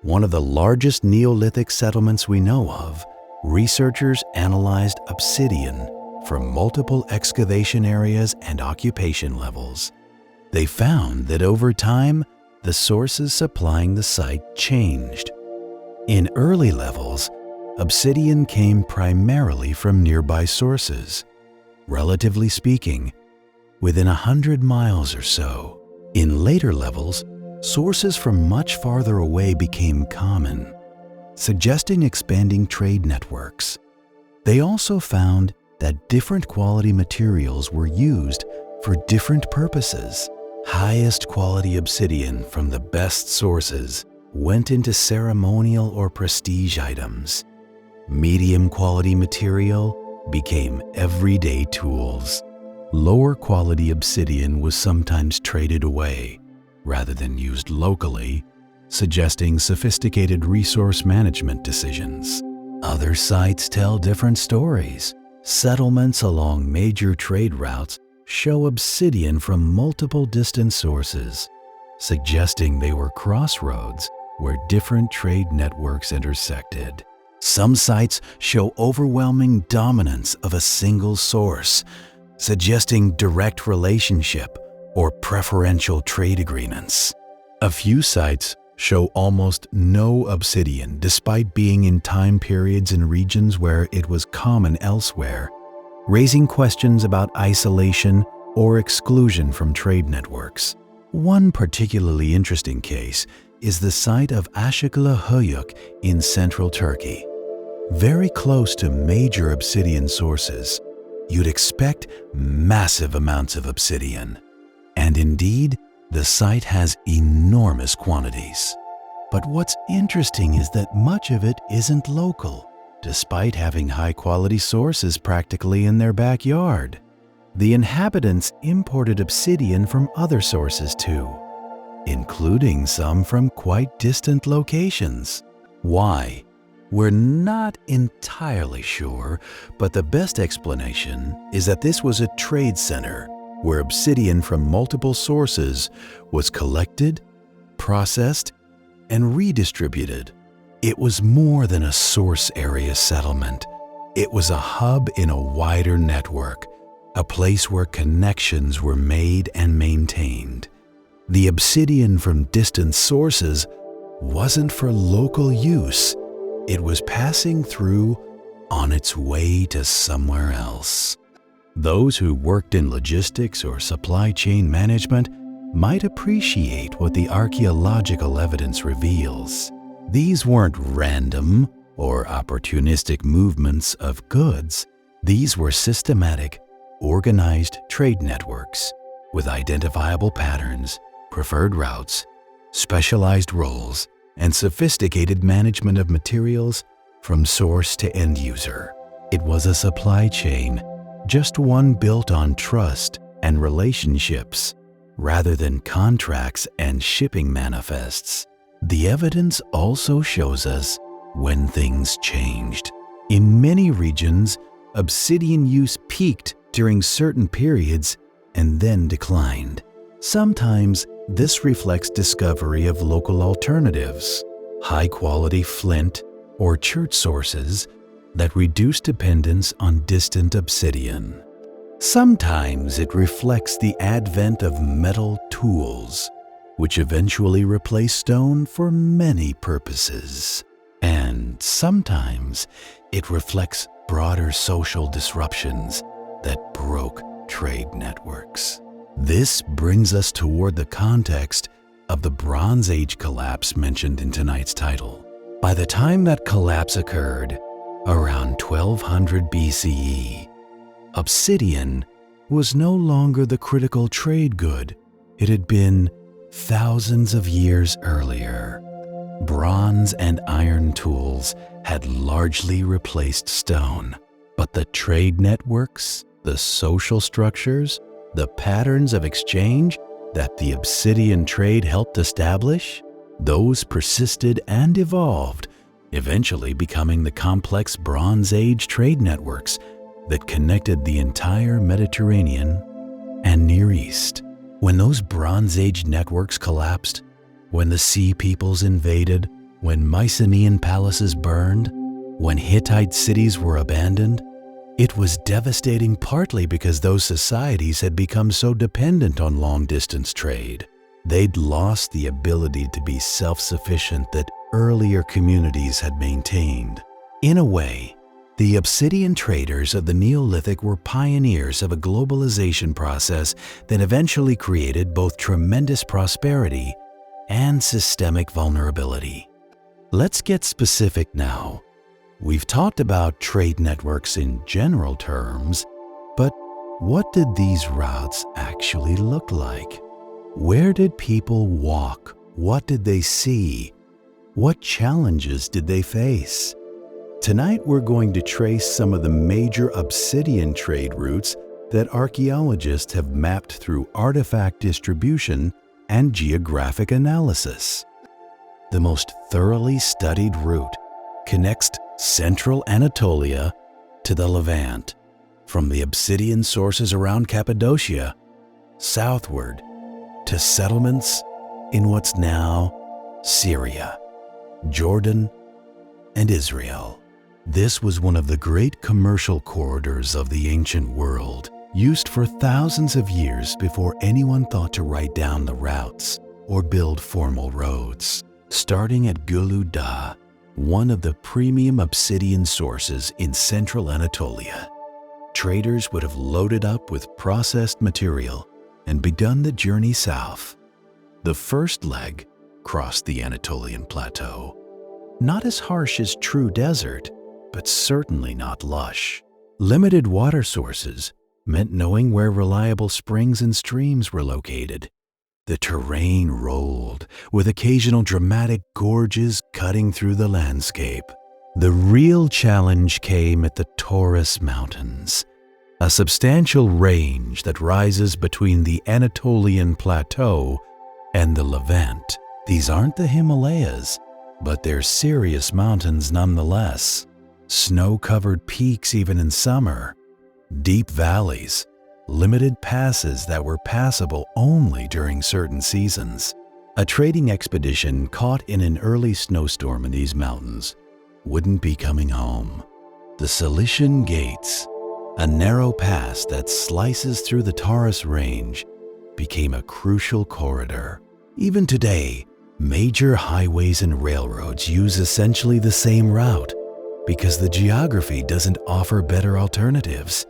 one of the largest Neolithic settlements we know of, researchers analyzed obsidian from multiple excavation areas and occupation levels. They found that over time, the sources supplying the site changed. In early levels, obsidian came primarily from nearby sources. Relatively speaking, within 100 miles or so. In later levels, sources from much farther away became common, suggesting expanding trade networks. They also found that different quality materials were used for different purposes. Highest quality obsidian from the best sources went into ceremonial or prestige items. Medium quality material became everyday tools. Lower quality obsidian was sometimes traded away rather than used locally, suggesting sophisticated resource management decisions. Other sites tell different stories. Settlements along major trade routes show obsidian from multiple distant sources, suggesting they were crossroads where different trade networks intersected. Some sites show overwhelming dominance of a single source, suggesting direct relationship or preferential trade agreements. A few sites show almost no obsidian despite being in time periods and regions where it was common elsewhere, raising questions about isolation or exclusion from trade networks. One particularly interesting case is the site of Çatalhöyük in central Turkey. Very close to major obsidian sources, you'd expect massive amounts of obsidian. and indeed, the site has enormous quantities. But what's interesting is that much of it isn't local, despite having high-quality sources practically in their backyard. The inhabitants imported obsidian from other sources too, including some from quite distant locations. Why? We're not entirely sure, but the best explanation is that this was a trade center where obsidian from multiple sources was collected, processed, and redistributed. It was more than a source area settlement. It was a hub in a wider network, a place where connections were made and maintained. The obsidian from distant sources wasn't for local use. It was passing through on its way to somewhere else. Those who worked in logistics or supply chain management might appreciate what the archaeological evidence reveals. These weren't random or opportunistic movements of goods. These were systematic, organized trade networks with identifiable patterns, preferred routes, specialized roles, and sophisticated management of materials from source to end user. It was a supply chain, just one built on trust and relationships, rather than contracts and shipping manifests. The evidence also shows us when things changed. In many regions, obsidian use peaked during certain periods and then declined. Sometimes this reflects discovery of local alternatives, high-quality flint or chert sources that reduce dependence on distant obsidian. Sometimes it reflects the advent of metal tools, which eventually replace stone for many purposes. And sometimes it reflects broader social disruptions that broke trade networks. This brings us toward the context of the Bronze Age collapse mentioned in tonight's title. By the time that collapse occurred, around 1200 BCE, obsidian was no longer the critical trade good it had been thousands of years earlier. Bronze and iron tools had largely replaced stone, but the trade networks, the social structures, the patterns of exchange that the obsidian trade helped establish, those persisted and evolved, eventually becoming the complex Bronze Age trade networks that connected the entire Mediterranean and Near East. When those Bronze Age networks collapsed, when the Sea Peoples invaded, when Mycenaean palaces burned, when Hittite cities were abandoned, it was devastating partly because those societies had become so dependent on long-distance trade. They'd lost the ability to be self-sufficient that earlier communities had maintained. In a way, the obsidian traders of the Neolithic were pioneers of a globalization process that eventually created both tremendous prosperity and systemic vulnerability. Let's get specific now. We've talked about trade networks in general terms, but what did these routes actually look like? Where did people walk? What did they see? What challenges did they face? Tonight we're going to trace some of the major obsidian trade routes that archaeologists have mapped through artifact distribution and geographic analysis. The most thoroughly studied route connects central Anatolia to the Levant, from the obsidian sources around Cappadocia, southward to settlements in what's now Syria, Jordan, and Israel. This was one of the great commercial corridors of the ancient world, used for thousands of years before anyone thought to write down the routes or build formal roads. Starting at Gulu Dağ, one of the premium obsidian sources in central Anatolia, traders would have loaded up with processed material and begun the journey south. The first leg crossed the Anatolian plateau. Not as harsh as true desert, but certainly not lush. Limited water sources meant knowing where reliable springs and streams were located. The terrain rolled, with occasional dramatic gorges cutting through the landscape. The real challenge came at the Taurus Mountains, a substantial range that rises between the Anatolian Plateau and the Levant. These aren't the Himalayas, but they're serious mountains nonetheless. Snow-covered peaks even in summer, deep valleys, limited passes that were passable only during certain seasons. A trading expedition caught in an early snowstorm in these mountains wouldn't be coming home. The Cilician Gates, a narrow pass that slices through the Taurus Range, became a crucial corridor. Even today, major highways and railroads use essentially the same route because the geography doesn't offer better alternatives.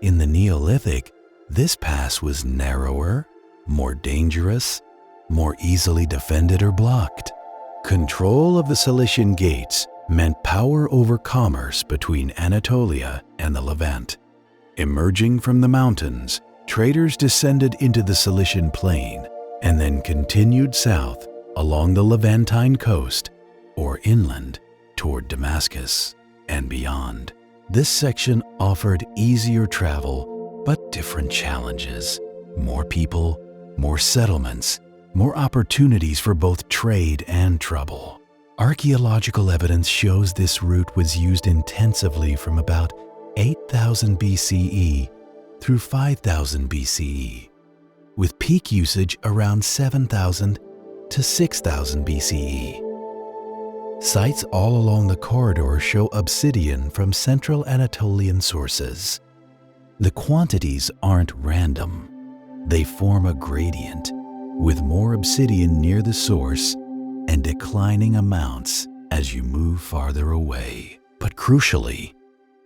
In the Neolithic, this pass was narrower, more dangerous, more easily defended or blocked. Control of the Cilician Gates meant power over commerce between Anatolia and the Levant. Emerging from the mountains, traders descended into the Cilician Plain and then continued south along the Levantine coast or inland toward Damascus and beyond. This section offered easier travel but different challenges. More people, more settlements, more opportunities for both trade and trouble. Archaeological evidence shows this route was used intensively from about 8,000 BCE through 5,000 BCE, with peak usage around 7,000 to 6,000 BCE. Sites all along the corridor show obsidian from central Anatolian sources. The quantities aren't random. They form a gradient, with more obsidian near the source and declining amounts as you move farther away. But crucially,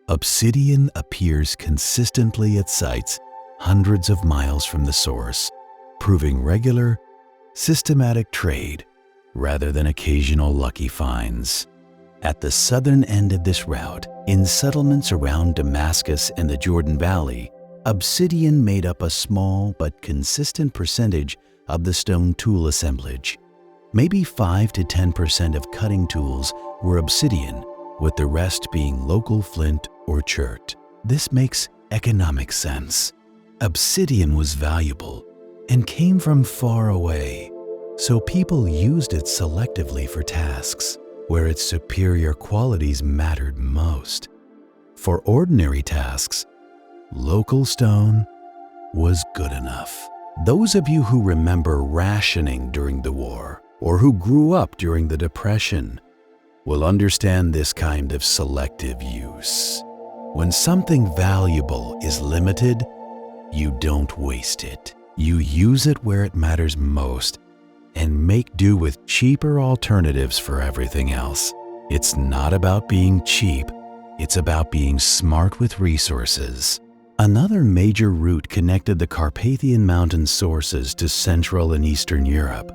obsidian appears consistently at sites hundreds of miles from the source, proving regular, systematic trade rather than occasional lucky finds. At the southern end of this route, in settlements around Damascus and the Jordan Valley, obsidian made up a small but consistent percentage of the stone tool assemblage. Maybe 5 to 10% of cutting tools were obsidian, with the rest being local flint or chert. This makes economic sense. Obsidian was valuable and came from far away, so people used it selectively for tasks where its superior qualities mattered most. For ordinary tasks, local stone was good enough. Those of you who remember rationing during the war or who grew up during the Depression will understand this kind of selective use. When something valuable is limited, you don't waste it. You use it where it matters most and make do with cheaper alternatives for everything else. It's not about being cheap, it's about being smart with resources. Another major route connected the Carpathian Mountain sources to Central and Eastern Europe.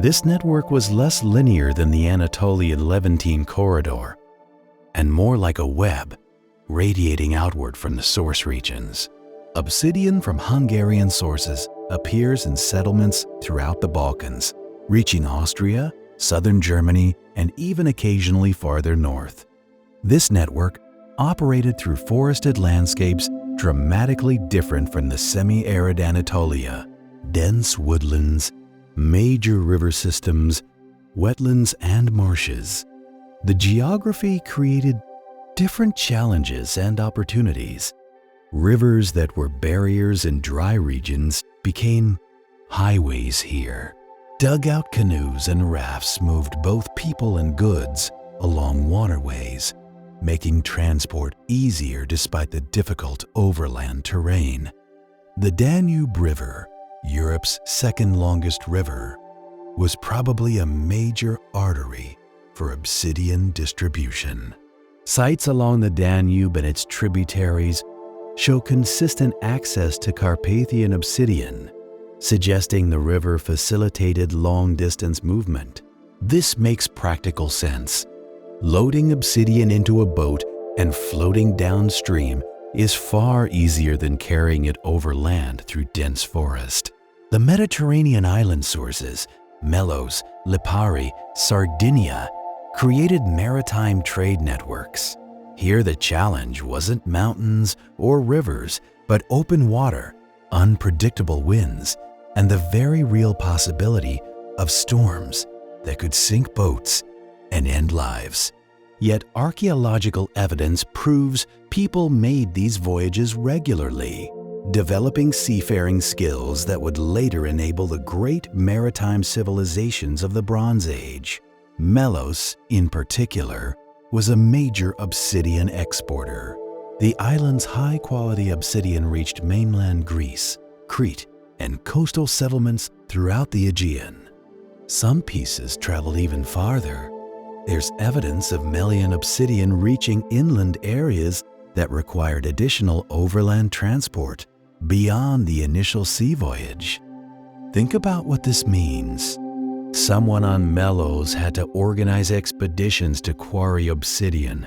This network was less linear than the Anatolian Levantine corridor, and more like a web, radiating outward from the source regions. Obsidian from Hungarian sources appears in settlements throughout the Balkans, reaching Austria, southern Germany, and even occasionally farther north. This network operated through forested landscapes dramatically different from the semi-arid Anatolia. Dense woodlands, major river systems, wetlands, and marshes. The geography created different challenges and opportunities. Rivers that were barriers in dry regions became highways here. Dugout canoes and rafts moved both people and goods along waterways, making transport easier despite the difficult overland terrain. The Danube River, Europe's second longest river, was probably a major artery for obsidian distribution. Sites along the Danube and its tributaries show consistent access to Carpathian obsidian, suggesting the river facilitated long-distance movement. This makes practical sense. Loading obsidian into a boat and floating downstream is far easier than carrying it over land through dense forest. The Mediterranean island sources, Melos, Lipari, Sardinia, created maritime trade networks. Here the challenge wasn't mountains or rivers, but open water, unpredictable winds, and the very real possibility of storms that could sink boats and end lives. Yet archaeological evidence proves people made these voyages regularly, developing seafaring skills that would later enable the great maritime civilizations of the Bronze Age. Melos, in particular, was a major obsidian exporter. The island's high-quality obsidian reached mainland Greece, Crete, and coastal settlements throughout the Aegean. Some pieces traveled even farther. There's evidence of Melian obsidian reaching inland areas that required additional overland transport beyond the initial sea voyage. Think about what this means. Someone on Melos had to organize expeditions to quarry obsidian.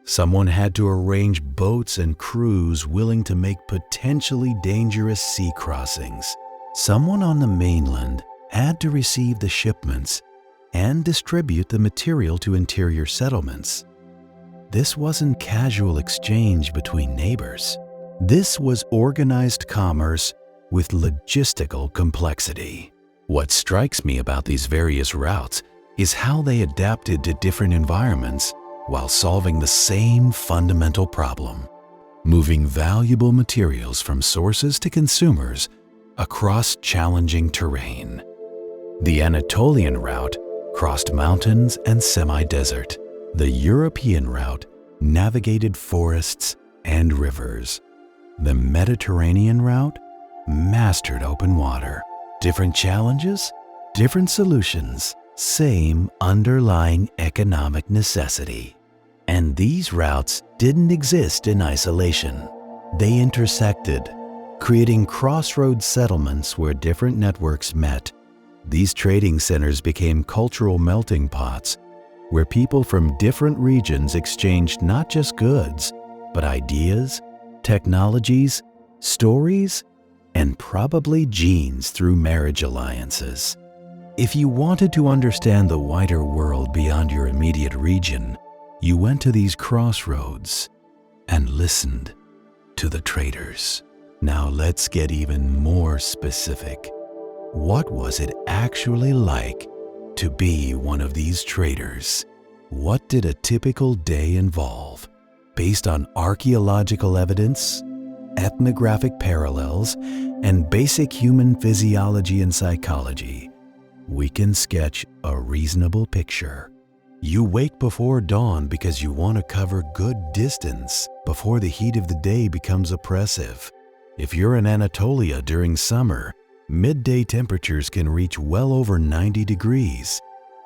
Someone had to arrange boats and crews willing to make potentially dangerous sea crossings. Someone on the mainland had to receive the shipments and distribute the material to interior settlements. This wasn't casual exchange between neighbors. This was organized commerce with logistical complexity. What strikes me about these various routes is how they adapted to different environments while solving the same fundamental problem: moving valuable materials from sources to consumers across challenging terrain. The Anatolian route crossed mountains and semi-desert. The European route navigated forests and rivers. The Mediterranean route mastered open water. Different challenges, different solutions, same underlying economic necessity. And these routes didn't exist in isolation. They intersected, creating crossroads settlements where different networks met. These trading centers became cultural melting pots where people from different regions exchanged not just goods, but ideas, technologies, stories, and probably genes through marriage alliances. If you wanted to understand the wider world beyond your immediate region, you went to these crossroads and listened to the traders. Now let's get even more specific. What was it actually like to be one of these traders? What did a typical day involve? Based on archaeological evidence, ethnographic parallels, and basic human physiology and psychology, we can sketch a reasonable picture. You wake before dawn because you want to cover good distance before the heat of the day becomes oppressive. If you're in Anatolia during summer, midday temperatures can reach well over 90 degrees,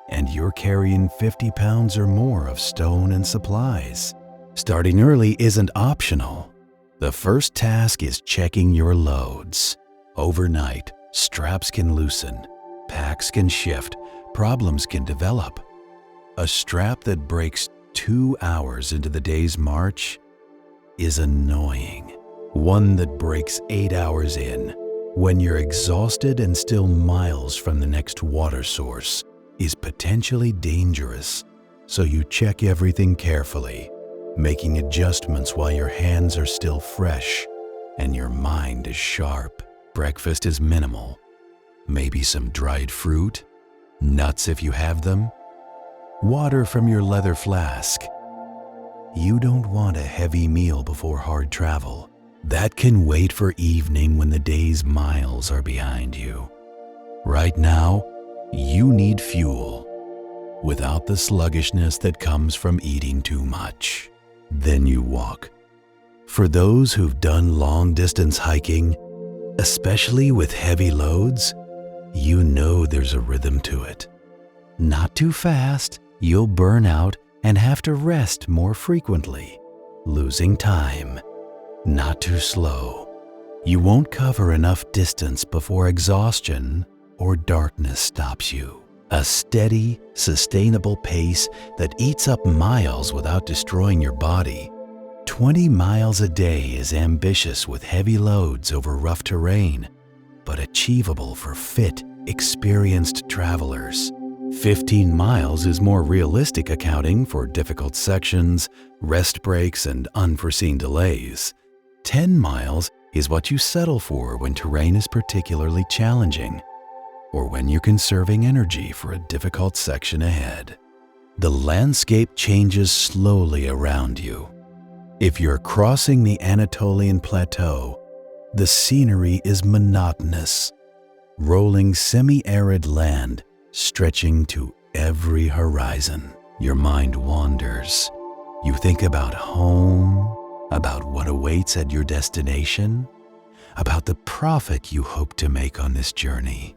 and you're carrying 50 pounds or more of stone and supplies. Starting early isn't optional. The first task is checking your loads. Overnight, straps can loosen, packs can shift, problems can develop. A strap that breaks 2 hours into the day's march is annoying. One that breaks 8 hours in, when you're exhausted and still miles from the next water source, is potentially dangerous. So you check everything carefully, making adjustments while your hands are still fresh and your mind is sharp. Breakfast is minimal. Maybe some dried fruit, nuts if you have them, water from your leather flask. You don't want a heavy meal before hard travel. That can wait for evening when the day's miles are behind you. Right now, you need fuel without the sluggishness that comes from eating too much. Then you walk. For those who've done long-distance hiking, especially with heavy loads, you know there's a rhythm to it. Not too fast, you'll burn out and have to rest more frequently, losing time. Not too slow. You won't cover enough distance before exhaustion or darkness stops you. A steady, sustainable pace that eats up miles without destroying your body. 20 miles a day is ambitious with heavy loads over rough terrain, but achievable for fit, experienced travelers. 15 miles is more realistic, accounting for difficult sections, rest breaks, and unforeseen delays. 10 miles is what you settle for when terrain is particularly challenging, or when you're conserving energy for a difficult section ahead. The landscape changes slowly around you. If you're crossing the Anatolian Plateau, the scenery is monotonous. Rolling semi-arid land stretching to every horizon. Your mind wanders. You think about home, about what awaits at your destination, about the profit you hope to make on this journey.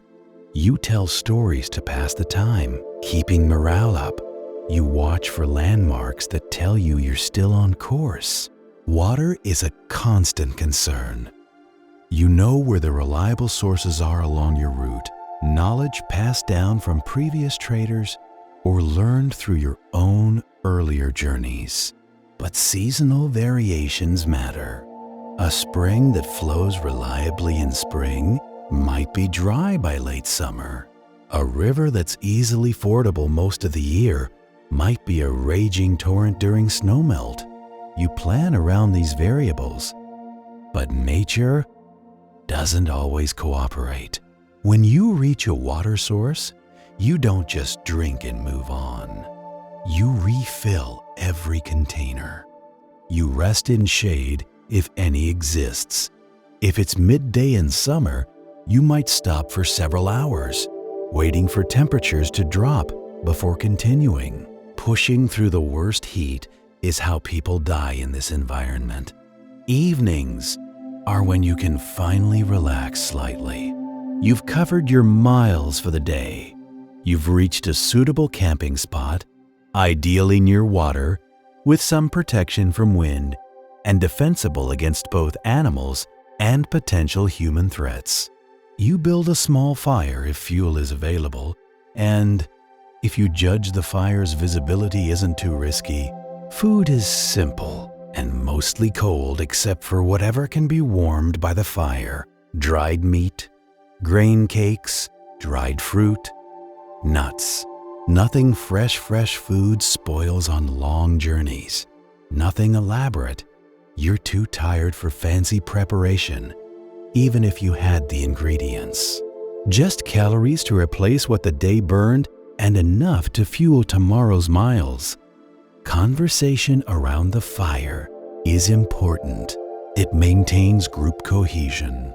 You tell stories to pass the time, keeping morale up. You watch for landmarks that tell you you're still on course. Water is a constant concern. You know where the reliable sources are along your route, knowledge passed down from previous traders or learned through your own earlier journeys. But seasonal variations matter. A spring that flows reliably in spring might be dry by late summer. A river that's easily fordable most of the year might be a raging torrent during snowmelt. You plan around these variables, but nature doesn't always cooperate. When you reach a water source, you don't just drink and move on. You refill every container. You rest in shade if any exists. If it's midday in summer, you might stop for several hours, waiting for temperatures to drop before continuing. Pushing through the worst heat is how people die in this environment. Evenings are when you can finally relax slightly. You've covered your miles for the day. You've reached a suitable camping spot, ideally near water, with some protection from wind and defensible against both animals and potential human threats. You build a small fire if fuel is available, and if you judge the fire's visibility isn't too risky, food is simple and mostly cold except for whatever can be warmed by the fire. Dried meat, grain cakes, dried fruit, nuts. Nothing fresh food spoils on long journeys. Nothing elaborate. You're too tired for fancy preparation, even if you had the ingredients. Just calories to replace what the day burned and enough to fuel tomorrow's miles. Conversation around the fire is important. It maintains group cohesion,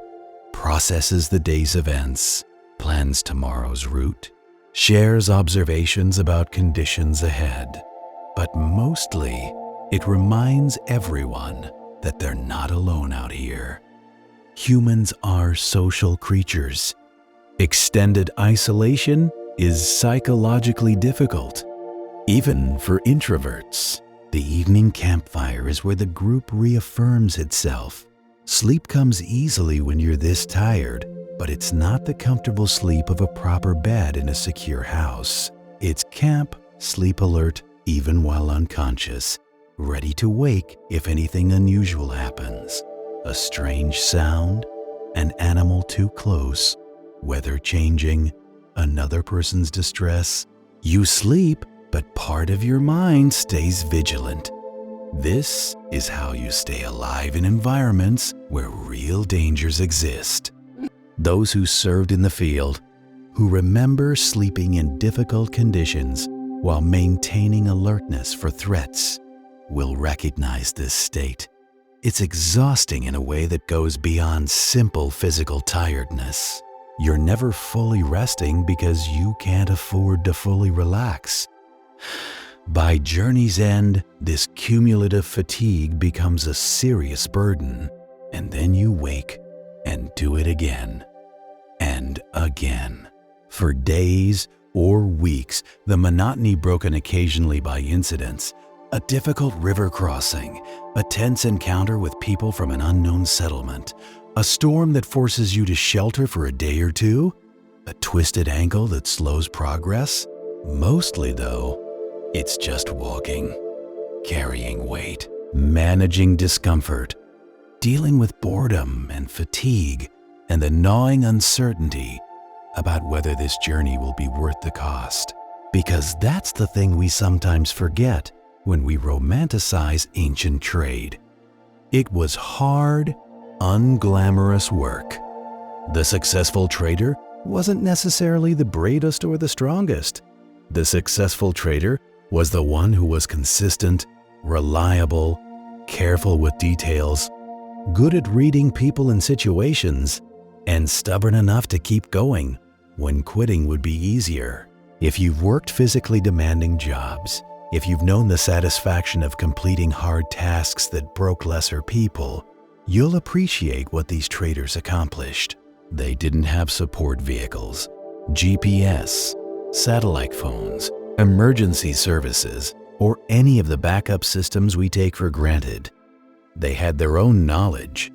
processes the day's events, plans tomorrow's route, shares observations about conditions ahead. But mostly, it reminds everyone that they're not alone out here. Humans are social creatures. Extended isolation is psychologically difficult, even for introverts. The evening campfire is where the group reaffirms itself. Sleep comes easily when you're this tired, but it's not the comfortable sleep of a proper bed in a secure house. It's camp, sleep alert, even while unconscious, ready to wake if anything unusual happens. A strange sound, an animal too close, weather changing, another person's distress. You sleep, but part of your mind stays vigilant. This is how you stay alive in environments where real dangers exist. Those who served in the field, who remember sleeping in difficult conditions while maintaining alertness for threats, will recognize this state. It's exhausting in a way that goes beyond simple physical tiredness. You're never fully resting because you can't afford to fully relax. By journey's end, this cumulative fatigue becomes a serious burden, and then you wake and do it again and again. For days or weeks, the monotony broken occasionally by incidents, a difficult river crossing, a tense encounter with people from an unknown settlement, a storm that forces you to shelter for a day or two, a twisted ankle that slows progress. Mostly, though, it's just walking, carrying weight, managing discomfort, dealing with boredom and fatigue, and the gnawing uncertainty about whether this journey will be worth the cost. Because that's the thing we sometimes forget when we romanticize ancient trade. It was hard, unglamorous work. The successful trader wasn't necessarily the bravest or the strongest. The successful trader was the one who was consistent, reliable, careful with details, good at reading people and situations, and stubborn enough to keep going when quitting would be easier. If you've worked physically demanding jobs, if you've known the satisfaction of completing hard tasks that broke lesser people, you'll appreciate what these traders accomplished. They didn't have support vehicles, GPS, satellite phones, emergency services, or any of the backup systems we take for granted. They had their own knowledge,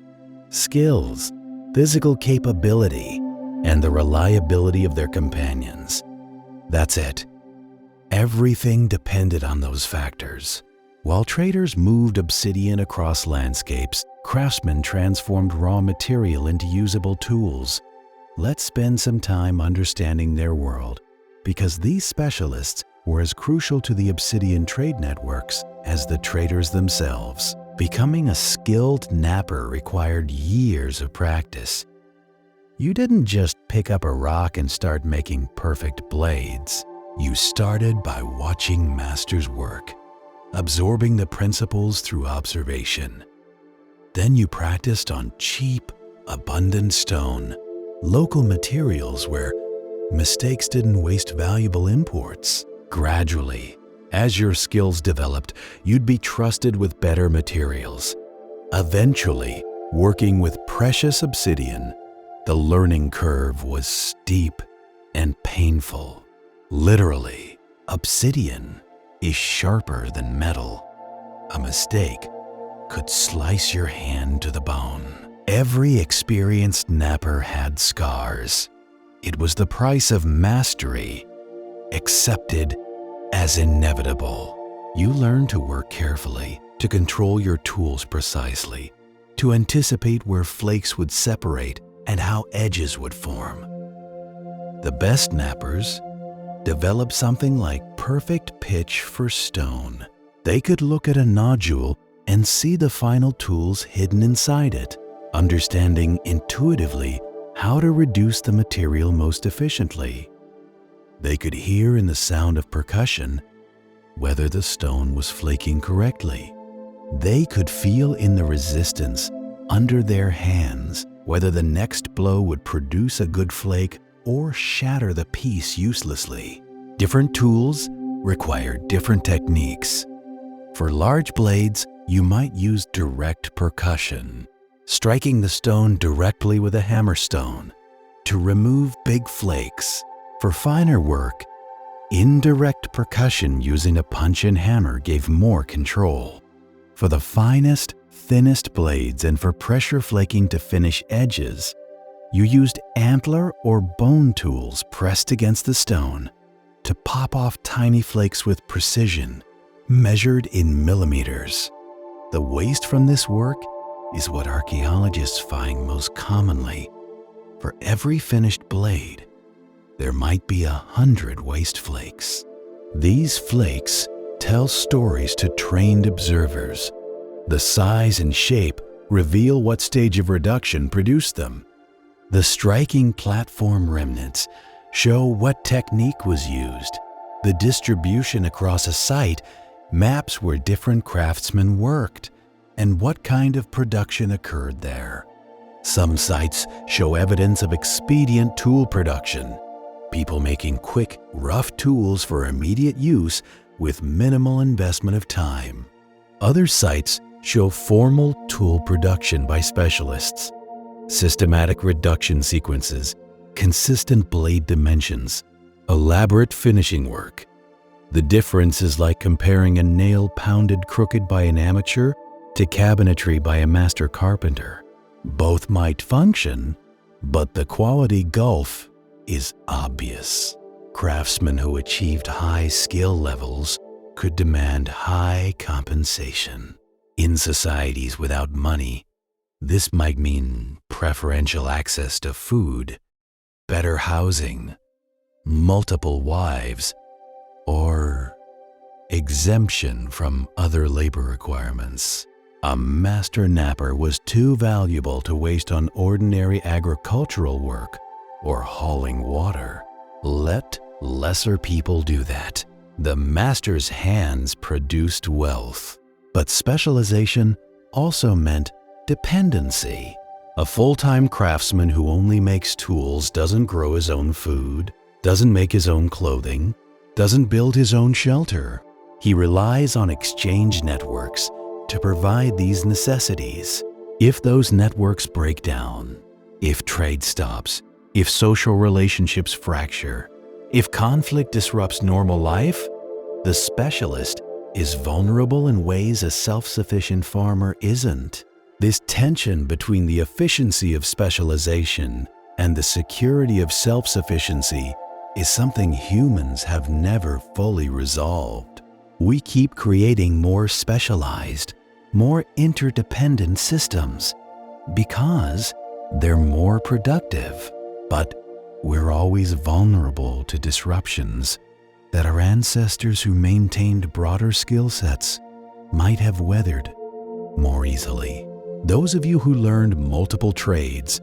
skills, physical capability, and the reliability of their companions. That's it. Everything depended on those factors. While traders moved obsidian across landscapes, craftsmen transformed raw material into usable tools. Let's spend some time understanding their world, because these specialists were as crucial to the obsidian trade networks as the traders themselves. Becoming a skilled napper required years of practice. You didn't just pick up a rock and start making perfect blades. You started by watching masters work, absorbing the principles through observation. Then you practiced on cheap, abundant stone, local materials where mistakes didn't waste valuable imports. Gradually, as your skills developed, you'd be trusted with better materials. Eventually, working with precious obsidian, the learning curve was steep and painful. Literally, obsidian is sharper than metal. A mistake could slice your hand to the bone. Every experienced napper had scars. It was the price of mastery, accepted as inevitable. You learn to work carefully, to control your tools precisely, to anticipate where flakes would separate and how edges would form. The best nappers developed something like perfect pitch for stone. They could look at a nodule and see the final tools hidden inside it, understanding intuitively how to reduce the material most efficiently. They could hear in the sound of percussion whether the stone was flaking correctly. They could feel in the resistance under their hands whether the next blow would produce a good flake or shatter the piece uselessly. Different tools require different techniques. For large blades, you might use direct percussion, striking the stone directly with a hammerstone to remove big flakes. For finer work, indirect percussion using a punch and hammer gave more control. For the finest, thinnest blades and for pressure flaking to finish edges, you used antler or bone tools pressed against the stone to pop off tiny flakes with precision, measured in millimeters. The waste from this work is what archaeologists find most commonly. For every finished blade, there might be 100 waste flakes. These flakes tell stories to trained observers. The size and shape reveal what stage of reduction produced them. The striking platform remnants show what technique was used. The distribution across a site maps where different craftsmen worked and what kind of production occurred there. Some sites show evidence of expedient tool production, people making quick, rough tools for immediate use with minimal investment of time. Other sites show formal tool production by specialists, systematic reduction sequences, consistent blade dimensions, elaborate finishing work. The difference is like comparing a nail pounded crooked by an amateur to cabinetry by a master carpenter. Both might function, but the quality gulf is obvious. Craftsmen who achieved high skill levels could demand high compensation. In societies without money, this might mean preferential access to food, better housing, multiple wives, or exemption from other labor requirements. A master napper was too valuable to waste on ordinary agricultural work or hauling water. Let lesser people do that. The master's hands produced wealth. But specialization also meant dependency. A full-time craftsman who only makes tools doesn't grow his own food, doesn't make his own clothing, doesn't build his own shelter. He relies on exchange networks to provide these necessities. If those networks break down, if trade stops, if social relationships fracture, if conflict disrupts normal life, the specialist is vulnerable in ways a self-sufficient farmer isn't. This tension between the efficiency of specialization and the security of self-sufficiency is something humans have never fully resolved. We keep creating more specialized, more interdependent systems because they're more productive, but we're always vulnerable to disruptions that our ancestors who maintained broader skill sets might have weathered more easily. Those of you who learned multiple trades,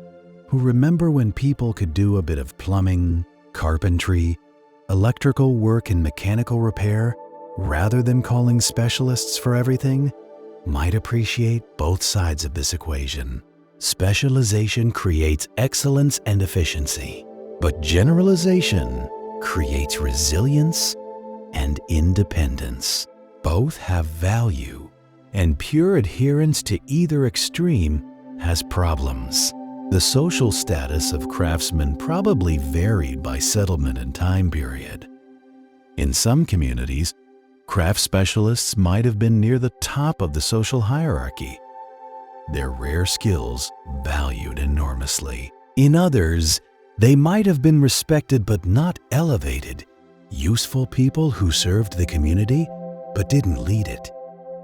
who remember when people could do a bit of plumbing, carpentry, electrical work and mechanical repair rather than calling specialists for everything, might appreciate both sides of this equation. Specialization creates excellence and efficiency, but generalization creates resilience and independence. Both have value, and pure adherence to either extreme has problems. The social status of craftsmen probably varied by settlement and time period. In some communities, craft specialists might have been near the top of the social hierarchy, their rare skills valued enormously. In others, they might have been respected but not elevated, useful people who served the community but didn't lead it.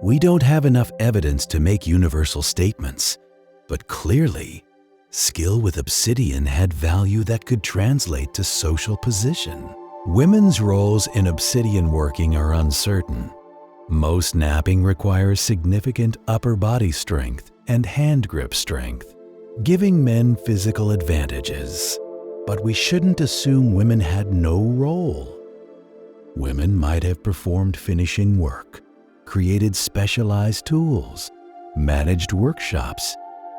We don't have enough evidence to make universal statements, but clearly, skill with Obsidian had value that could translate to social position. Women's roles in Obsidian working are uncertain. Most napping requires significant upper body strength and hand grip strength, giving men physical advantages. But we shouldn't assume women had no role. Women might have performed finishing work, created specialized tools, managed workshops,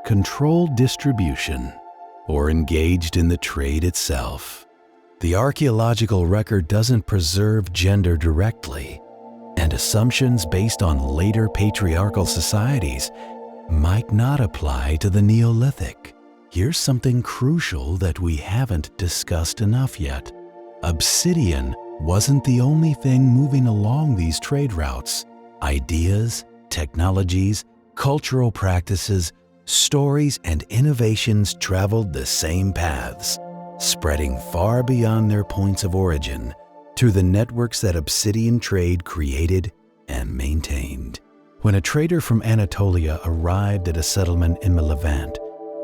controlled distribution, or engaged in the trade itself. The archaeological record doesn't preserve gender directly, and assumptions based on later patriarchal societies might not apply to the Neolithic. Here's something crucial that we haven't discussed enough yet. Obsidian wasn't the only thing moving along these trade routes. Ideas, technologies, cultural practices, stories, and innovations traveled the same paths, spreading far beyond their points of origin through the networks that Obsidian trade created and maintained. When a trader from Anatolia arrived at a settlement in the Levant,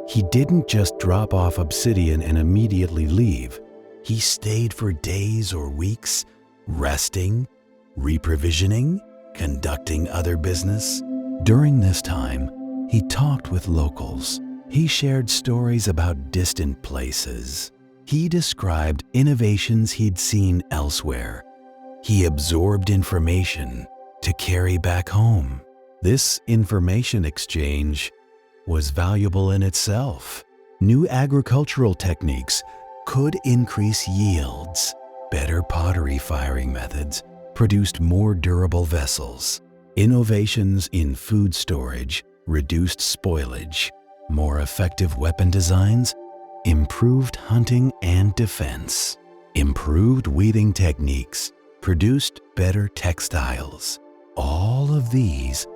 he didn't just drop off Obsidian and immediately leave. He stayed for days or weeks, resting, reprovisioning, conducting other business. During this time, he talked with locals. He shared stories about distant places. He described innovations he'd seen elsewhere. He absorbed information to carry back home. This information exchange was valuable in itself. New agricultural techniques could increase yields. Better pottery firing methods produced more durable vessels. Innovations in food storage reduced spoilage. More effective weapon designs improved hunting and defense. Improved weaving techniques produced better textiles. All of these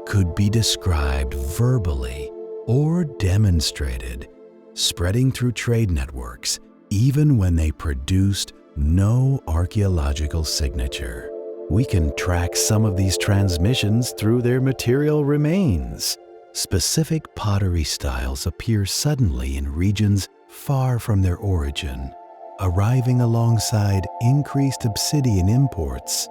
could be described verbally or demonstrated, spreading through trade networks even when they produced no archaeological signature. We can track some of these transmissions through their material remains. Specific pottery styles appear suddenly in regions far from their origin, arriving alongside increased obsidian imports.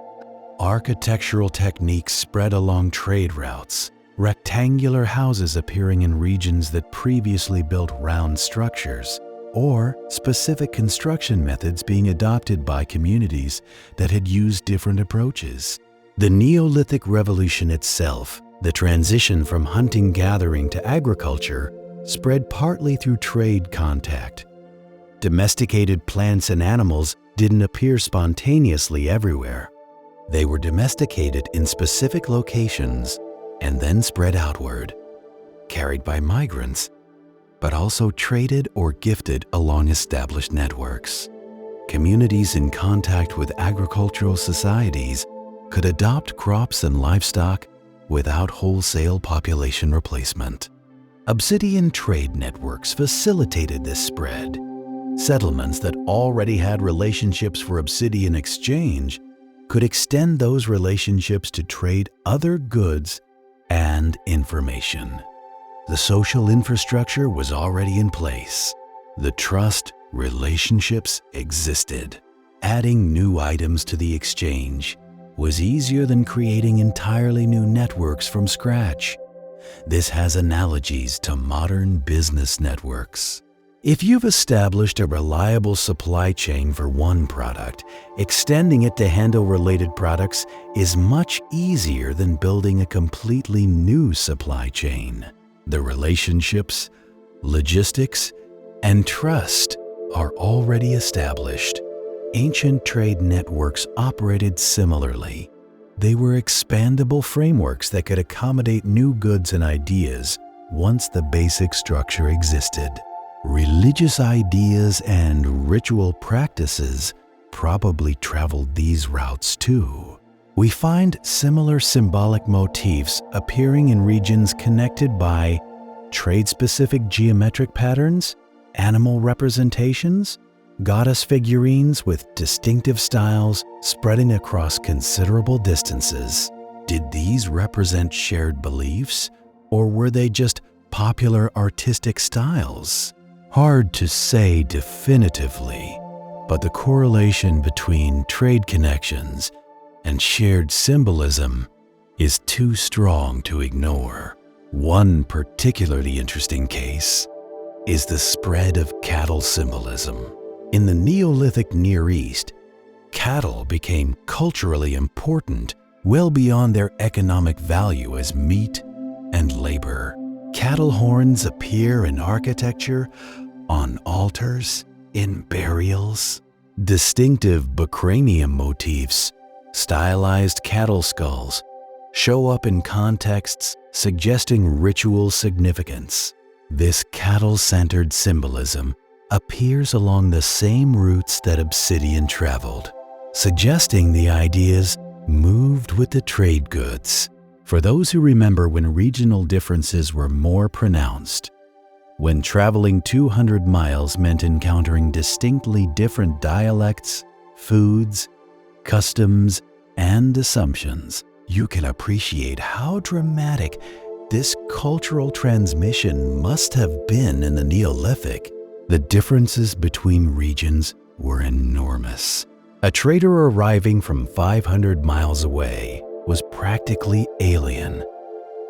Architectural techniques spread along trade routes, rectangular houses appearing in regions that previously built round structures, or specific construction methods being adopted by communities that had used different approaches. The Neolithic revolution itself, the transition from hunting-gathering to agriculture, spread partly through trade contact. Domesticated plants and animals didn't appear spontaneously everywhere. They were domesticated in specific locations and then spread outward, carried by migrants, but also traded or gifted along established networks. Communities in contact with agricultural societies could adopt crops and livestock without wholesale population replacement. Obsidian trade networks facilitated this spread. Settlements that already had relationships for obsidian exchange could extend those relationships to trade other goods and information. The social infrastructure was already in place. The trust relationships existed. Adding new items to the exchange was easier than creating entirely new networks from scratch. This has analogies to modern business networks. If you've established a reliable supply chain for one product, extending it to handle related products is much easier than building a completely new supply chain. The relationships, logistics, and trust are already established. Ancient trade networks operated similarly. They were expandable frameworks that could accommodate new goods and ideas once the basic structure existed. Religious ideas and ritual practices probably traveled these routes too. We find similar symbolic motifs appearing in regions connected by trade-specific geometric patterns, animal representations, goddess figurines with distinctive styles spreading across considerable distances. Did these represent shared beliefs, or were they just popular artistic styles? Hard to say definitively, but the correlation between trade connections and shared symbolism is too strong to ignore. One particularly interesting case is the spread of cattle symbolism. In the Neolithic Near East, cattle became culturally important well beyond their economic value as meat and labor. Cattle horns appear in architecture, on altars, in burials. Distinctive bucranium motifs, stylized cattle skulls, show up in contexts suggesting ritual significance. This cattle-centered symbolism appears along the same routes that Obsidian traveled, suggesting the ideas moved with the trade goods. For those who remember when regional differences were more pronounced, when traveling 200 miles meant encountering distinctly different dialects, foods, customs, and assumptions, you can appreciate how dramatic this cultural transmission must have been in the Neolithic. The differences between regions were enormous. A trader arriving from 500 miles away was practically alien.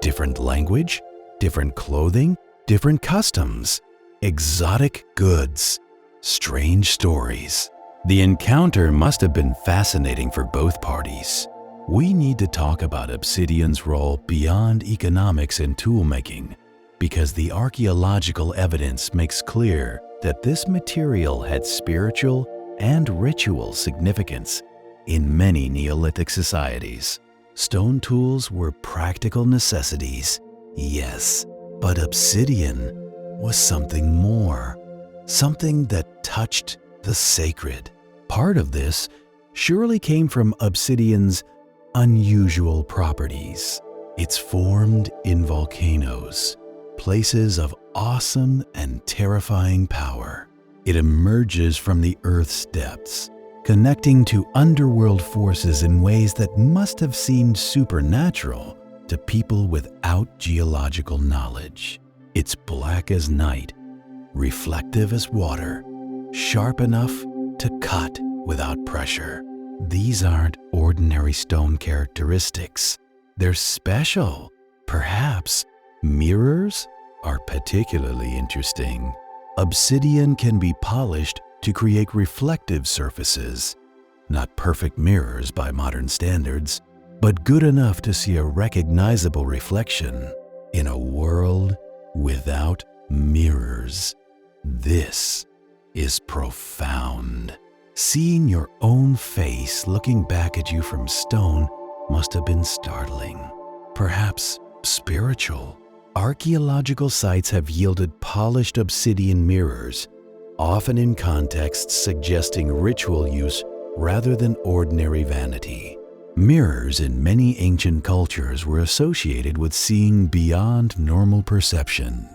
Different language, different clothing, different customs, exotic goods, strange stories. The encounter must have been fascinating for both parties. We need to talk about Obsidian's role beyond economics and toolmaking, because the archaeological evidence makes clear that this material had spiritual and ritual significance in many Neolithic societies. Stone tools were practical necessities, yes, but obsidian was something more, something that touched the sacred. Part of this surely came from obsidian's unusual properties. It's formed in volcanoes, places of awesome and terrifying power. It emerges from the Earth's depths, connecting to underworld forces in ways that must have seemed supernatural to people without geological knowledge. It's black as night, reflective as water, sharp enough to cut without pressure. These aren't ordinary stone characteristics. They're special. Perhaps mirrors are particularly interesting. Obsidian can be polished to create reflective surfaces, not perfect mirrors by modern standards, but good enough to see a recognizable reflection in a world without mirrors. This is profound. Seeing your own face looking back at you from stone must have been startling, perhaps spiritual. Archaeological sites have yielded polished obsidian mirrors, often in contexts suggesting ritual use rather than ordinary vanity. Mirrors in many ancient cultures were associated with seeing beyond normal perception,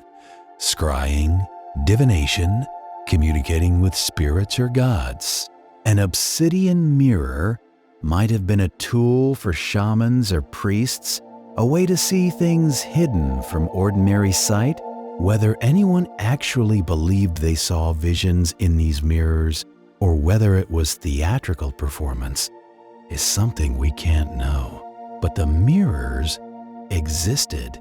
scrying, divination, communicating with spirits or gods. An obsidian mirror might have been a tool for shamans or priests, a way to see things hidden from ordinary sight. Whether anyone actually believed they saw visions in these mirrors or whether it was theatrical performance is something we can't know. But the mirrors existed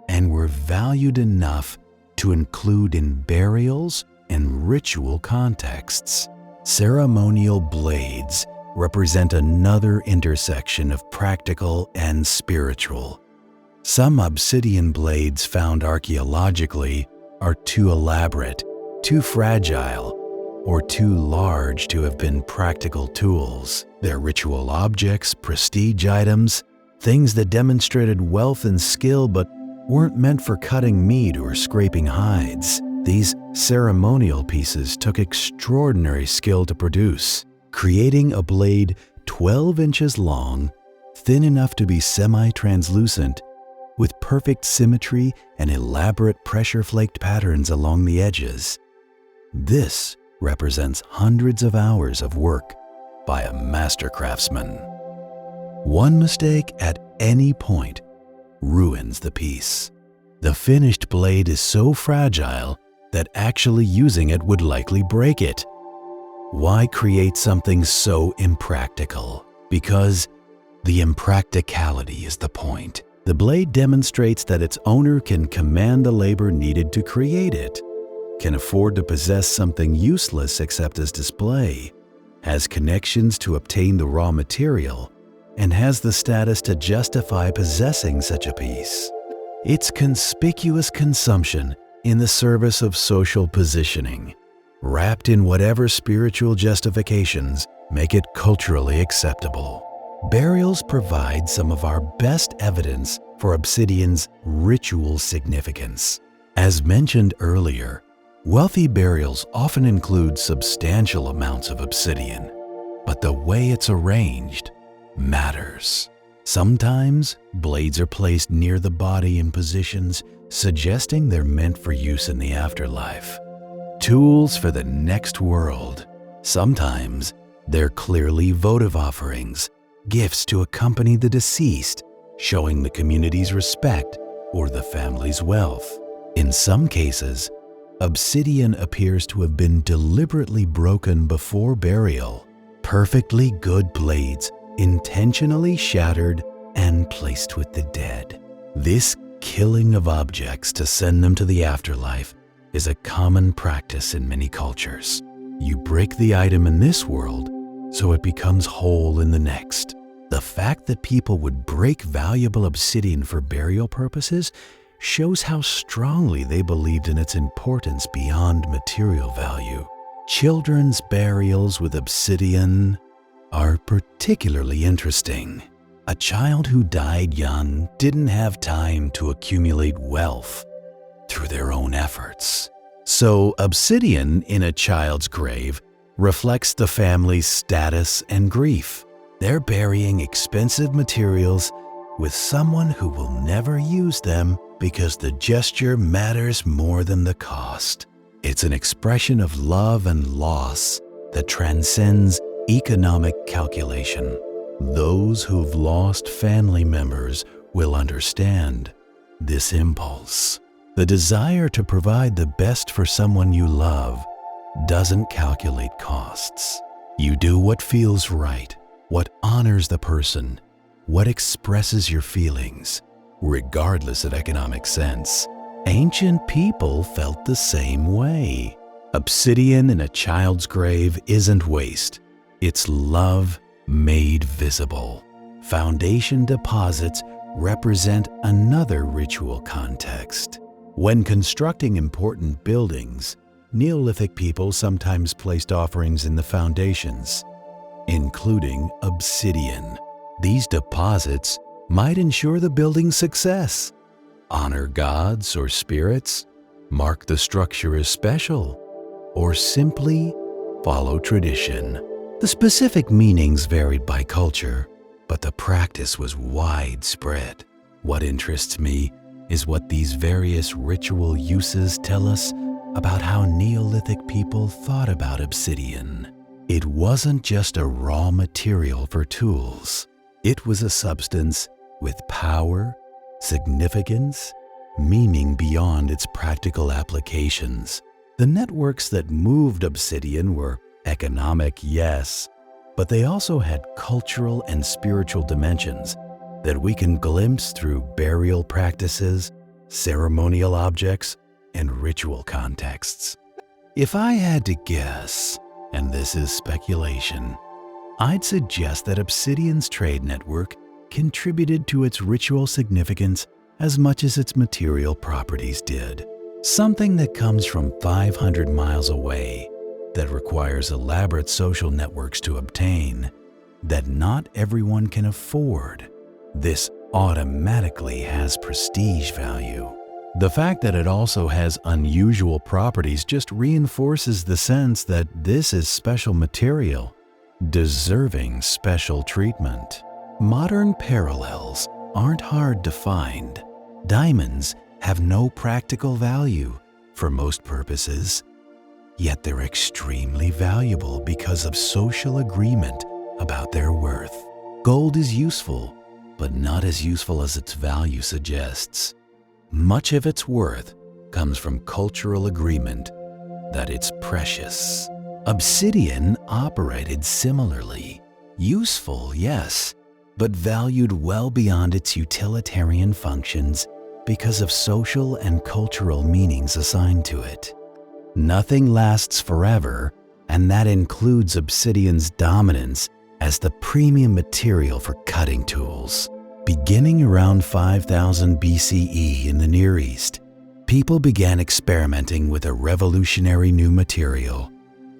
and were valued enough to include in burials and ritual contexts. Ceremonial blades represent another intersection of practical and spiritual. Some obsidian blades found archaeologically are too elaborate, too fragile, or too large to have been practical tools. They're ritual objects, prestige items, things that demonstrated wealth and skill but weren't meant for cutting meat or scraping hides. These ceremonial pieces took extraordinary skill to produce, creating a blade 12 inches long, thin enough to be semi-translucent, with perfect symmetry and elaborate pressure-flaked patterns along the edges. This represents hundreds of hours of work by a master craftsman. One mistake at any point ruins the piece. The finished blade is so fragile that actually using it would likely break it. Why create something so impractical? Because the impracticality is the point. The blade demonstrates that its owner can command the labor needed to create it, can afford to possess something useless except as display, has connections to obtain the raw material, and has the status to justify possessing such a piece. It's conspicuous consumption in the service of social positioning, wrapped in whatever spiritual justifications make it culturally acceptable. Burials provide some of our best evidence for obsidian's ritual significance. As mentioned earlier, wealthy burials often include substantial amounts of obsidian, but the way it's arranged matters. Sometimes blades are placed near the body in positions suggesting they're meant for use in the afterlife. Tools for the next world. Sometimes they're clearly votive offerings, gifts to accompany the deceased, showing the community's respect or the family's wealth. In some cases, obsidian appears to have been deliberately broken before burial. Perfectly good blades intentionally shattered and placed with the dead. This killing of objects to send them to the afterlife is a common practice in many cultures. You break the item in this world, so it becomes whole in the next. The fact that people would break valuable obsidian for burial purposes shows how strongly they believed in its importance beyond material value. Children's burials with obsidian are particularly interesting. A child who died young didn't have time to accumulate wealth through their own efforts. So obsidian in a child's grave reflects the family's status and grief. They're burying expensive materials with someone who will never use them because the gesture matters more than the cost. It's an expression of love and loss that transcends Economic calculation. Those who've lost family members will understand this impulse. The desire to provide the best for someone you love doesn't calculate costs. You do what feels right, what honors the person, what expresses your feelings, regardless of economic sense. Ancient people felt the same way. Obsidian in a child's grave isn't waste. It's love made visible. Foundation deposits represent another ritual context. When constructing important buildings, Neolithic people sometimes placed offerings in the foundations, including obsidian. These deposits might ensure the building's success, honor gods or spirits, mark the structure as special, or simply follow tradition. The specific meanings varied by culture, but the practice was widespread. What interests me is what these various ritual uses tell us about how Neolithic people thought about obsidian. It wasn't just a raw material for tools. It was a substance with power, significance, meaning beyond its practical applications. The networks that moved obsidian were economic, yes, but they also had cultural and spiritual dimensions that we can glimpse through burial practices, ceremonial objects, and ritual contexts. If I had to guess, and this is speculation, I'd suggest that obsidian's trade network contributed to its ritual significance as much as its material properties did. Something that comes from 500 miles away, that requires elaborate social networks to obtain, that not everyone can afford. This automatically has prestige value. The fact that it also has unusual properties just reinforces the sense that this is special material, deserving special treatment. Modern parallels aren't hard to find. Diamonds have no practical value for most purposes, yet they're extremely valuable because of social agreement about their worth. Gold is useful, but not as useful as its value suggests. Much of its worth comes from cultural agreement that it's precious. Obsidian operated similarly. Useful, yes, but valued well beyond its utilitarian functions because of social and cultural meanings assigned to it. Nothing lasts forever, and that includes obsidian's dominance as the premium material for cutting tools. Beginning around 5000 BCE in the Near East, people began experimenting with a revolutionary new material,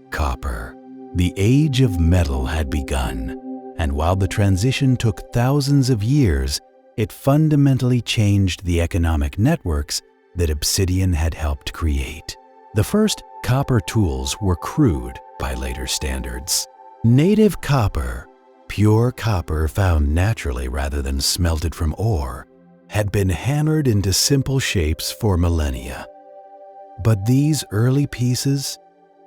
copper. The age of metal had begun, and while the transition took thousands of years, it fundamentally changed the economic networks that obsidian had helped create. The first copper tools were crude by later standards. Native copper, pure copper found naturally rather than smelted from ore, had been hammered into simple shapes for millennia. But these early pieces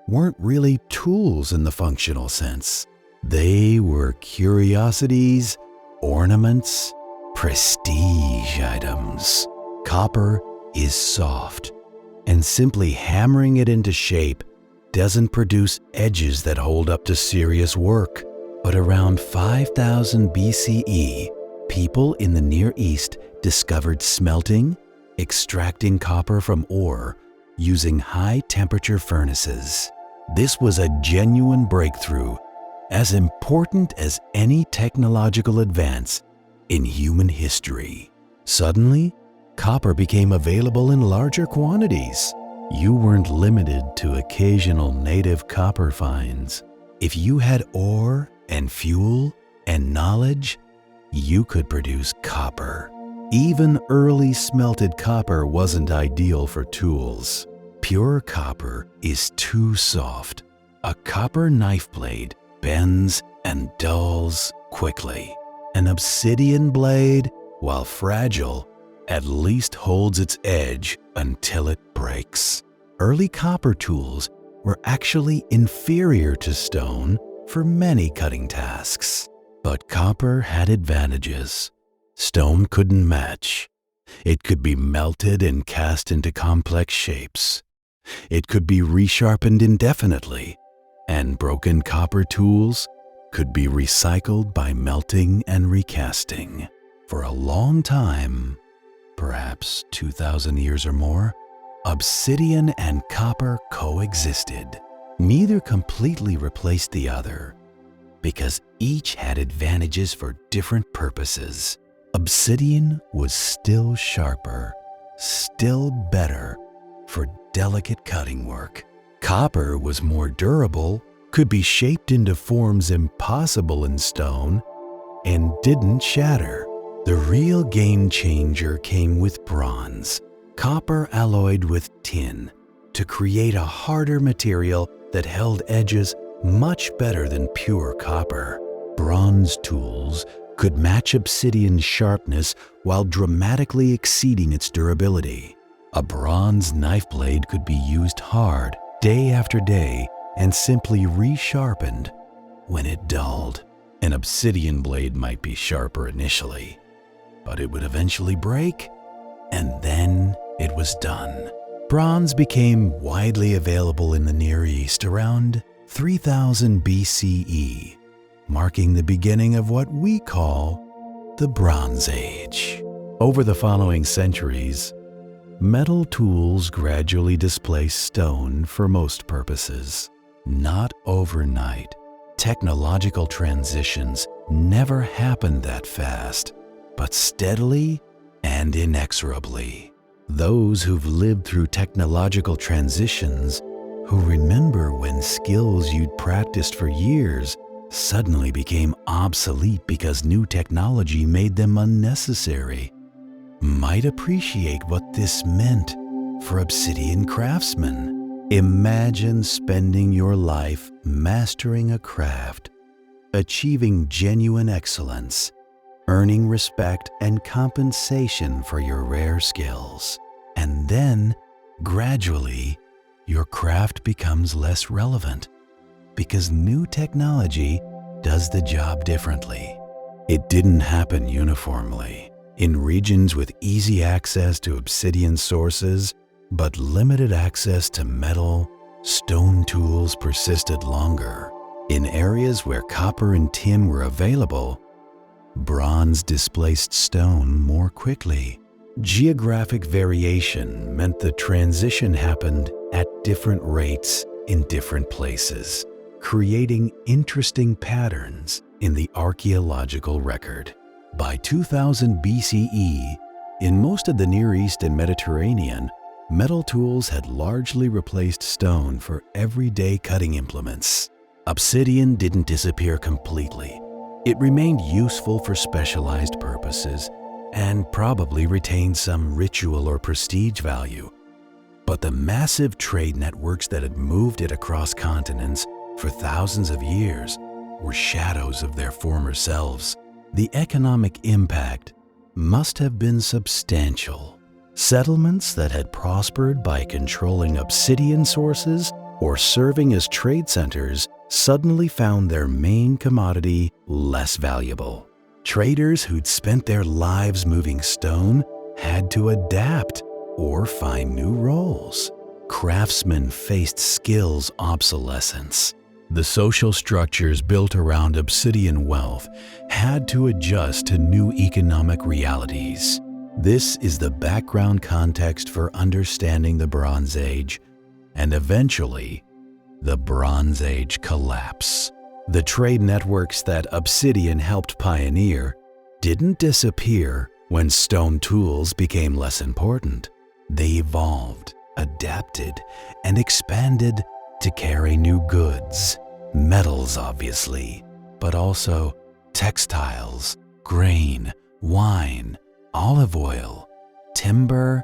weren't really tools in the functional sense. They were curiosities, ornaments, prestige items. Copper is soft, and simply hammering it into shape doesn't produce edges that hold up to serious work. But around 5000 BCE, people in the Near East discovered smelting, extracting copper from ore using high-temperature furnaces. This was a genuine breakthrough, as important as any technological advance in human history. Suddenly, copper became available in larger quantities. You weren't limited to occasional native copper finds. If you had ore and fuel and knowledge, you could produce copper. Even early smelted copper wasn't ideal for tools. Pure copper is too soft. A copper knife blade bends and dulls quickly. An obsidian blade, while fragile, at least holds its edge until it breaks. Early copper tools were actually inferior to stone for many cutting tasks. But copper had advantages stone couldn't match. It could be melted and cast into complex shapes. It could be resharpened indefinitely, and broken copper tools could be recycled by melting and recasting. For a long time, perhaps 2,000 years or more, obsidian and copper coexisted. Neither completely replaced the other, because each had advantages for different purposes. Obsidian was still sharper, still better for delicate cutting work. Copper was more durable, could be shaped into forms impossible in stone, and didn't shatter. The real game changer came with bronze, copper alloyed with tin, to create a harder material that held edges much better than pure copper. Bronze tools could match obsidian's sharpness while dramatically exceeding its durability. A bronze knife blade could be used hard, day after day, and simply resharpened when it dulled. An obsidian blade might be sharper initially, but it would eventually break, and then it was done. Bronze became widely available in the Near East around 3000 BCE, marking the beginning of what we call the Bronze Age. Over the following centuries, metal tools gradually displaced stone for most purposes. Not overnight. Technological transitions never happened that fast, but steadily and inexorably. Those who've lived through technological transitions, who remember when skills you'd practiced for years suddenly became obsolete because new technology made them unnecessary, might appreciate what this meant for obsidian craftsmen. Imagine spending your life mastering a craft, achieving genuine excellence, earning respect and compensation for your rare skills. And then, gradually, your craft becomes less relevant because new technology does the job differently. It didn't happen uniformly. In regions with easy access to obsidian sources, but limited access to metal, stone tools persisted longer. In areas where copper and tin were available, bronze displaced stone more quickly. Geographic variation meant the transition happened at different rates in different places, creating interesting patterns in the archaeological record. By 2000 BCE, in most of the Near East and Mediterranean, metal tools had largely replaced stone for everyday cutting implements. Obsidian didn't disappear completely. It remained useful for specialized purposes and probably retained some ritual or prestige value. But the massive trade networks that had moved it across continents for thousands of years were shadows of their former selves. The economic impact must have been substantial. Settlements that had prospered by controlling obsidian sources or serving as trade centers suddenly found their main commodity less valuable. Traders who'd spent their lives moving stone had to adapt or find new roles. Craftsmen faced skills obsolescence. The social structures built around obsidian wealth had to adjust to new economic realities. This is the background context for understanding the Bronze Age and eventually the Bronze Age collapse. The trade networks that obsidian helped pioneer didn't disappear when stone tools became less important. They evolved, adapted, and expanded to carry new goods, metals obviously, but also textiles, grain, wine, olive oil, timber,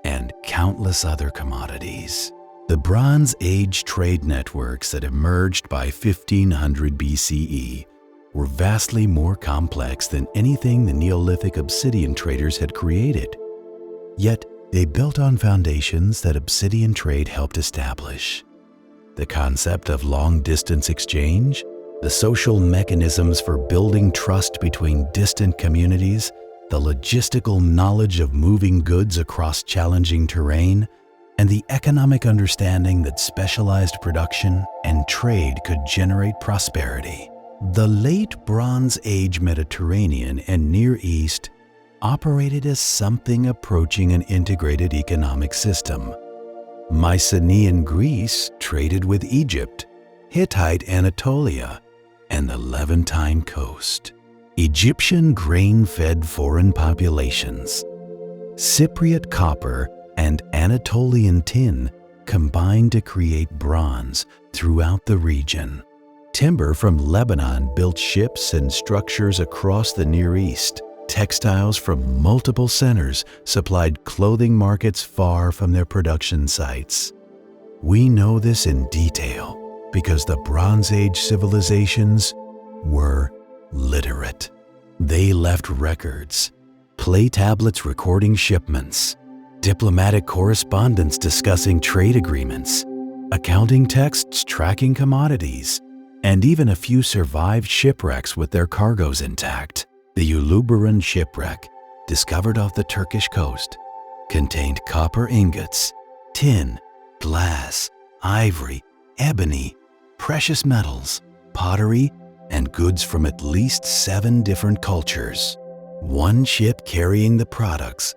and countless other commodities. The Bronze Age trade networks that emerged by 1500 BCE were vastly more complex than anything the Neolithic obsidian traders had created. Yet, they built on foundations that obsidian trade helped establish. The concept of long-distance exchange, The social mechanisms for building trust between distant communities, the logistical knowledge of moving goods across challenging terrain, and the economic understanding that specialized production and trade could generate prosperity. The late Bronze Age Mediterranean and Near East operated as something approaching an integrated economic system. Mycenaean Greece traded with Egypt, Hittite Anatolia, and the Levantine coast. Egyptian grain-fed foreign populations. Cypriot copper and Anatolian tin combined to create bronze throughout the region. Timber from Lebanon built ships and structures across the Near East. Textiles from multiple centers supplied clothing markets far from their production sites. We know this in detail because the Bronze Age civilizations were literate. They left records, clay tablets recording shipments, diplomatic correspondence discussing trade agreements, accounting texts tracking commodities, and even a few survived shipwrecks with their cargoes intact. The Uluburun shipwreck, discovered off the Turkish coast, contained copper ingots, tin, glass, ivory, ebony, precious metals, pottery, and goods from at least 7 different cultures. One ship carrying the products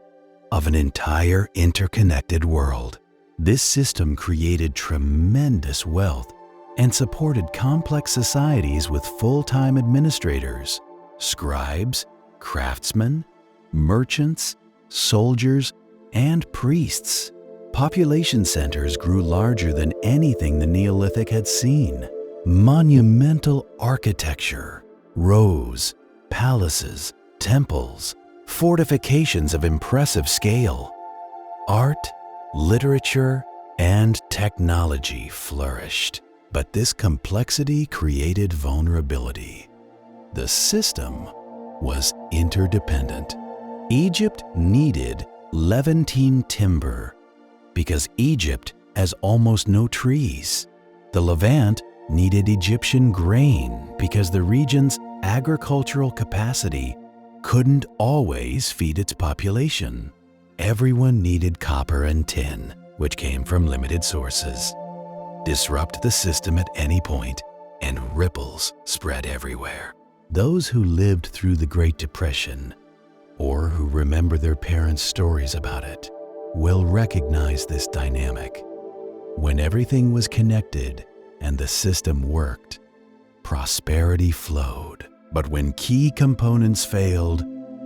of an entire interconnected world. This system created tremendous wealth and supported complex societies with full-time administrators, scribes, craftsmen, merchants, soldiers, and priests. Population centers grew larger than anything the Neolithic had seen. Monumental architecture, rows, palaces, temples, fortifications of impressive scale. Art, literature, and technology flourished. But this complexity created vulnerability. The system was interdependent. Egypt needed Levantine timber because Egypt has almost no trees. The Levant needed Egyptian grain because the region's agricultural capacity couldn't always feed its population. Everyone needed copper and tin, which came from limited sources. Disrupt the system at any point, and ripples spread everywhere. Those who lived through the Great Depression, or who remember their parents' stories about it, will recognize this dynamic. When everything was connected and the system worked, prosperity flowed. But when key components failed,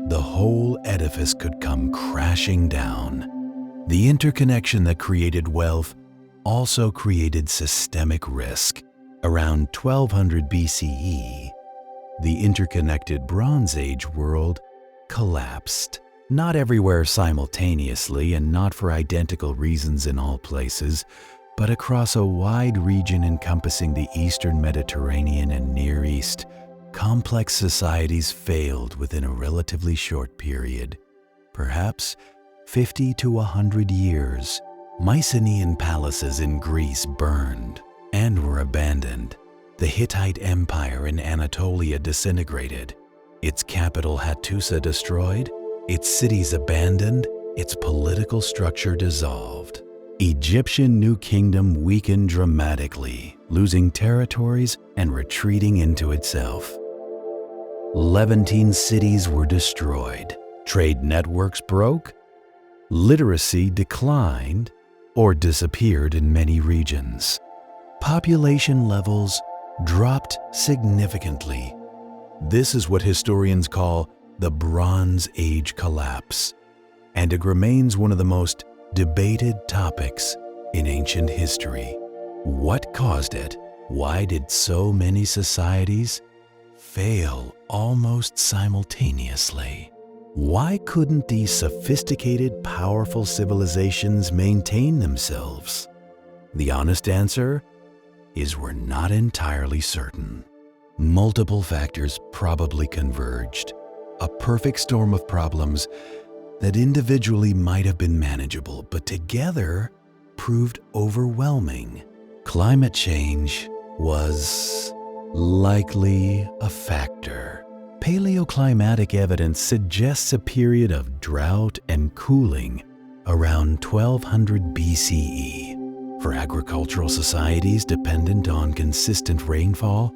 the whole edifice could come crashing down. The interconnection that created wealth also created systemic risk. Around 1200 BCE, the interconnected Bronze Age world collapsed. Not everywhere simultaneously and not for identical reasons in all places, but across a wide region encompassing the Eastern Mediterranean and Near East, complex societies failed within a relatively short period, perhaps 50 to 100 years. Mycenaean palaces in Greece burned and were abandoned. The Hittite Empire in Anatolia disintegrated, its capital Hattusa destroyed, its cities abandoned, its political structure dissolved. Egyptian New Kingdom weakened dramatically, losing territories and retreating into itself. Levantine cities were destroyed, trade networks broke, literacy declined or disappeared in many regions. Population levels dropped significantly. This is what historians call the Bronze Age collapse, and it remains one of the most debated topics in ancient history. What caused it? Why did so many societies fail almost simultaneously? Why couldn't these sophisticated, powerful civilizations maintain themselves? The honest answer is we're not entirely certain. Multiple factors probably converged, a perfect storm of problems that individually might have been manageable, but together proved overwhelming. Climate change was Likely a factor. Paleoclimatic evidence suggests a period of drought and cooling around 1200 BCE. For agricultural societies dependent on consistent rainfall,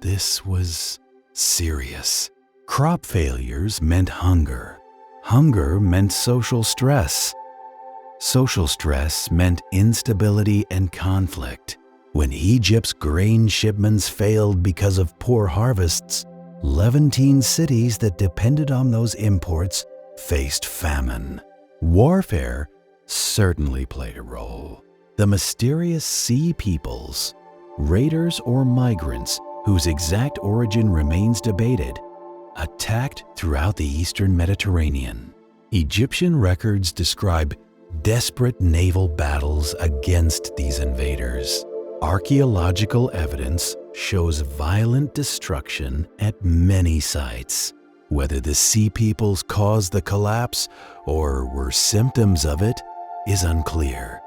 this was serious. Crop failures meant hunger. Hunger meant social stress. Social stress meant instability and conflict. When Egypt's grain shipments failed because of poor harvests, Levantine cities that depended on those imports faced famine. Warfare certainly played a role. The mysterious sea peoples, raiders or migrants whose exact origin remains debated, attacked throughout the eastern Mediterranean. Egyptian records describe desperate naval battles against these invaders. Archaeological evidence shows violent destruction at many sites. Whether the sea peoples caused the collapse or were symptoms of it is unclear,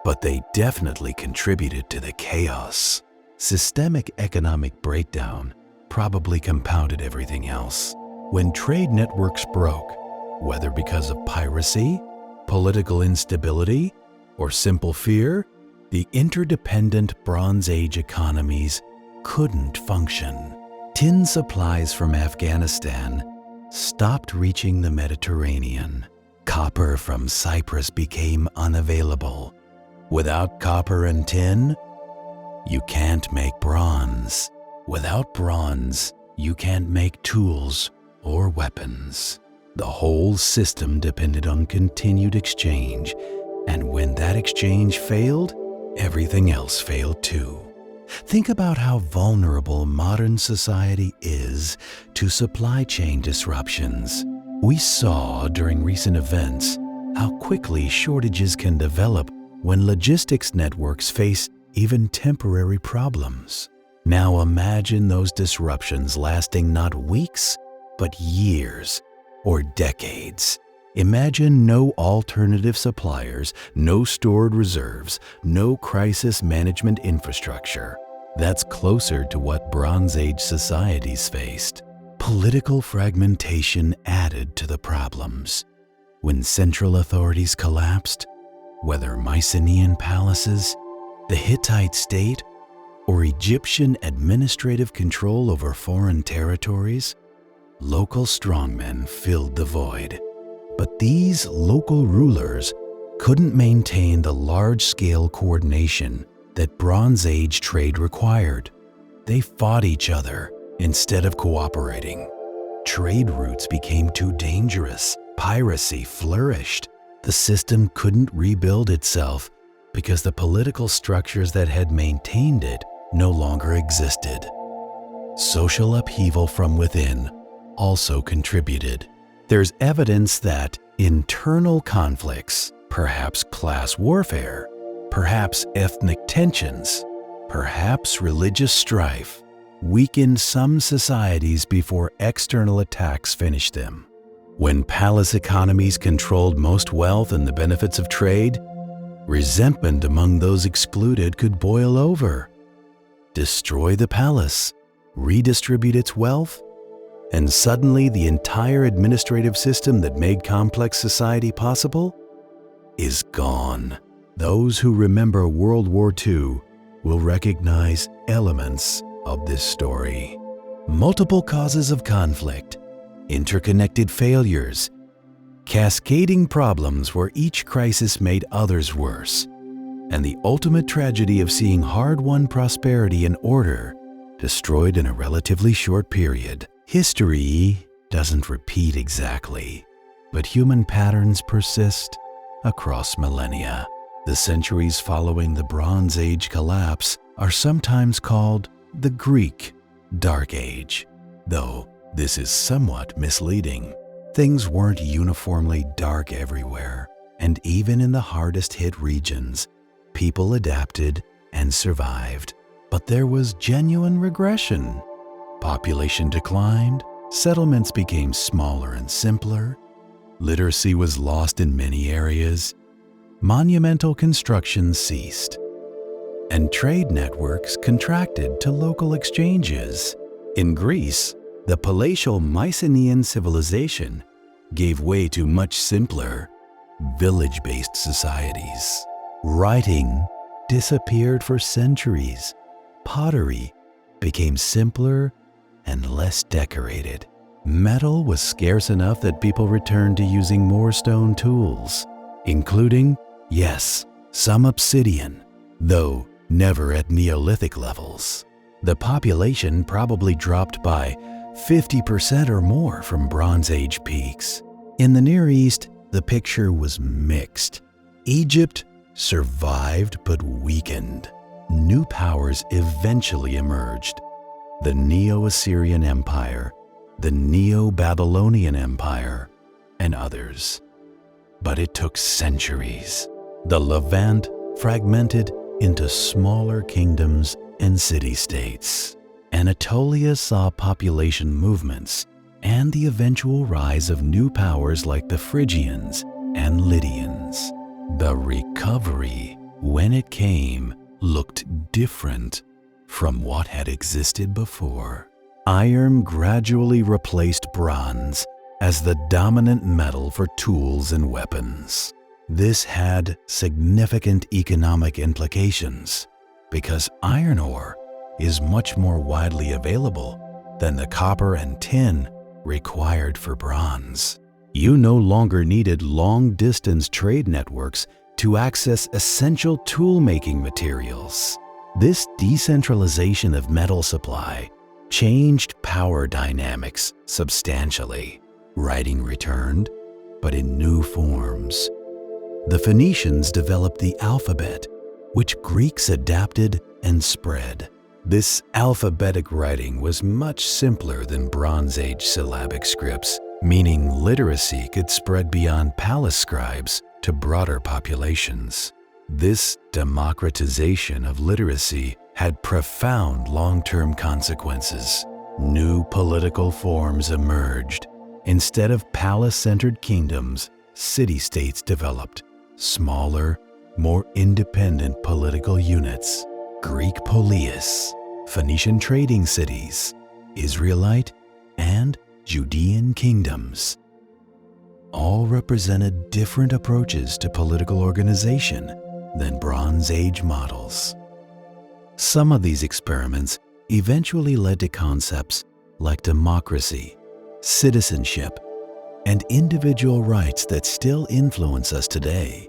but they definitely contributed to the chaos. Systemic economic breakdown probably compounded everything else. When trade networks broke, whether because of piracy, political instability, or simple fear, the interdependent Bronze Age economies couldn't function. Tin supplies from Afghanistan stopped reaching the Mediterranean. Copper from Cyprus became unavailable. Without copper and tin, you can't make bronze. Without bronze, you can't make tools or weapons. The whole system depended on continued exchange, and when that exchange failed, everything else failed too. Think about how vulnerable modern society is to supply chain disruptions. We saw during recent events how quickly shortages can develop when logistics networks face even temporary problems. Now imagine those disruptions lasting not weeks, but years or decades. Imagine no alternative suppliers, no stored reserves, no crisis management infrastructure. That's closer to what Bronze Age societies faced. Political fragmentation added to the problems. When central authorities collapsed, whether Mycenaean palaces, the Hittite state, or Egyptian administrative control over foreign territories, local strongmen filled the void. But these local rulers couldn't maintain the large-scale coordination that Bronze Age trade required. They fought each other instead of cooperating. Trade routes became too dangerous. Piracy flourished. The system couldn't rebuild itself because the political structures that had maintained it no longer existed. Social upheaval from within also contributed. There's evidence that internal conflicts, perhaps class warfare, perhaps ethnic tensions, perhaps religious strife, weakened some societies before external attacks finished them. When palace economies controlled most wealth and the benefits of trade, resentment among those excluded could boil over. Destroy the palace, redistribute its wealth, and suddenly the entire administrative system that made complex society possible is gone. Those who remember World War II will recognize elements of this story. Multiple causes of conflict, interconnected failures, cascading problems where each crisis made others worse, and the ultimate tragedy of seeing hard-won prosperity and order destroyed in a relatively short period. History doesn't repeat exactly, but human patterns persist across millennia. The centuries following the Bronze Age collapse are sometimes called the Greek Dark Age, though this is somewhat misleading. Things weren't uniformly dark everywhere, and even in the hardest-hit regions, people adapted and survived. But there was genuine regression. Population declined, settlements became smaller and simpler, literacy was lost in many areas, monumental construction ceased. and trade networks contracted to local exchanges. In Greece, the palatial Mycenaean civilization gave way to much simpler, village-based societies. Writing disappeared for centuries. Pottery became simpler and less decorated. Metal was scarce enough that people returned to using more stone tools, including, yes, some obsidian, though never at Neolithic levels. The population probably dropped by 50% or more from Bronze Age peaks. In the Near East, the picture was mixed. Egypt survived but weakened. New powers eventually emerged: the Neo-Assyrian Empire, the Neo-Babylonian Empire, and others. But it took centuries. The Levant fragmented into smaller kingdoms and city-states. Anatolia saw population movements and the eventual rise of new powers like the Phrygians and Lydians. The recovery, when it came, looked different from what had existed before. Iron gradually replaced bronze as the dominant metal for tools and weapons. This had significant economic implications because iron ore is much more widely available than the copper and tin required for bronze. You no longer needed long-distance trade networks to access essential tool-making materials. This decentralization of metal supply changed power dynamics substantially. Writing returned, but in new forms. The Phoenicians developed the alphabet, which Greeks adapted and spread. This alphabetic writing was much simpler than Bronze Age syllabic scripts, meaning literacy could spread beyond palace scribes to broader populations. This democratization of literacy had profound long-term consequences. New political forms emerged. Instead of palace-centered kingdoms, city-states developed. Smaller, more independent political units. Greek polis, Phoenician trading cities, Israelite and Judean kingdoms. All represented different approaches to political organization than Bronze Age models. Some of these experiments eventually led to concepts like democracy, citizenship, and individual rights that still influence us today.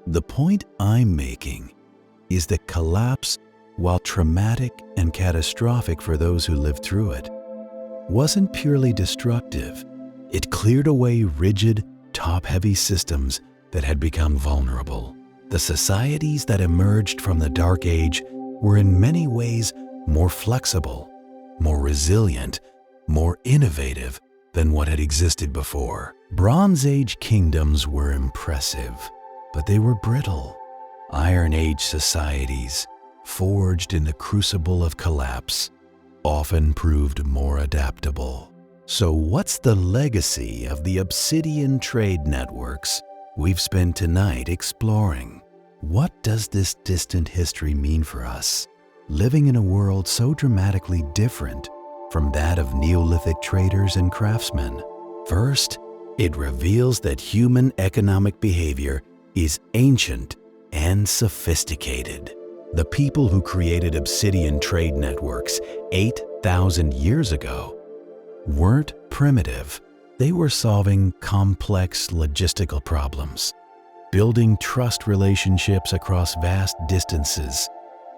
The point I'm making is that collapse, while traumatic and catastrophic for those who lived through it, wasn't purely destructive. It cleared away rigid, top-heavy systems that had become vulnerable. The societies that emerged from the Dark Age were in many ways more flexible, more resilient, more innovative than what had existed before. Bronze Age kingdoms were impressive, but they were brittle. Iron Age societies, forged in the crucible of collapse, often proved more adaptable. So what's the legacy of the Obsidian trade networks we've spent tonight exploring? What does this distant history mean for us, living in a world so dramatically different from that of Neolithic traders and craftsmen? First, it reveals that human economic behavior is ancient and sophisticated. The people who created Obsidian trade networks 8,000 years ago weren't primitive. They were solving complex logistical problems, building trust relationships across vast distances,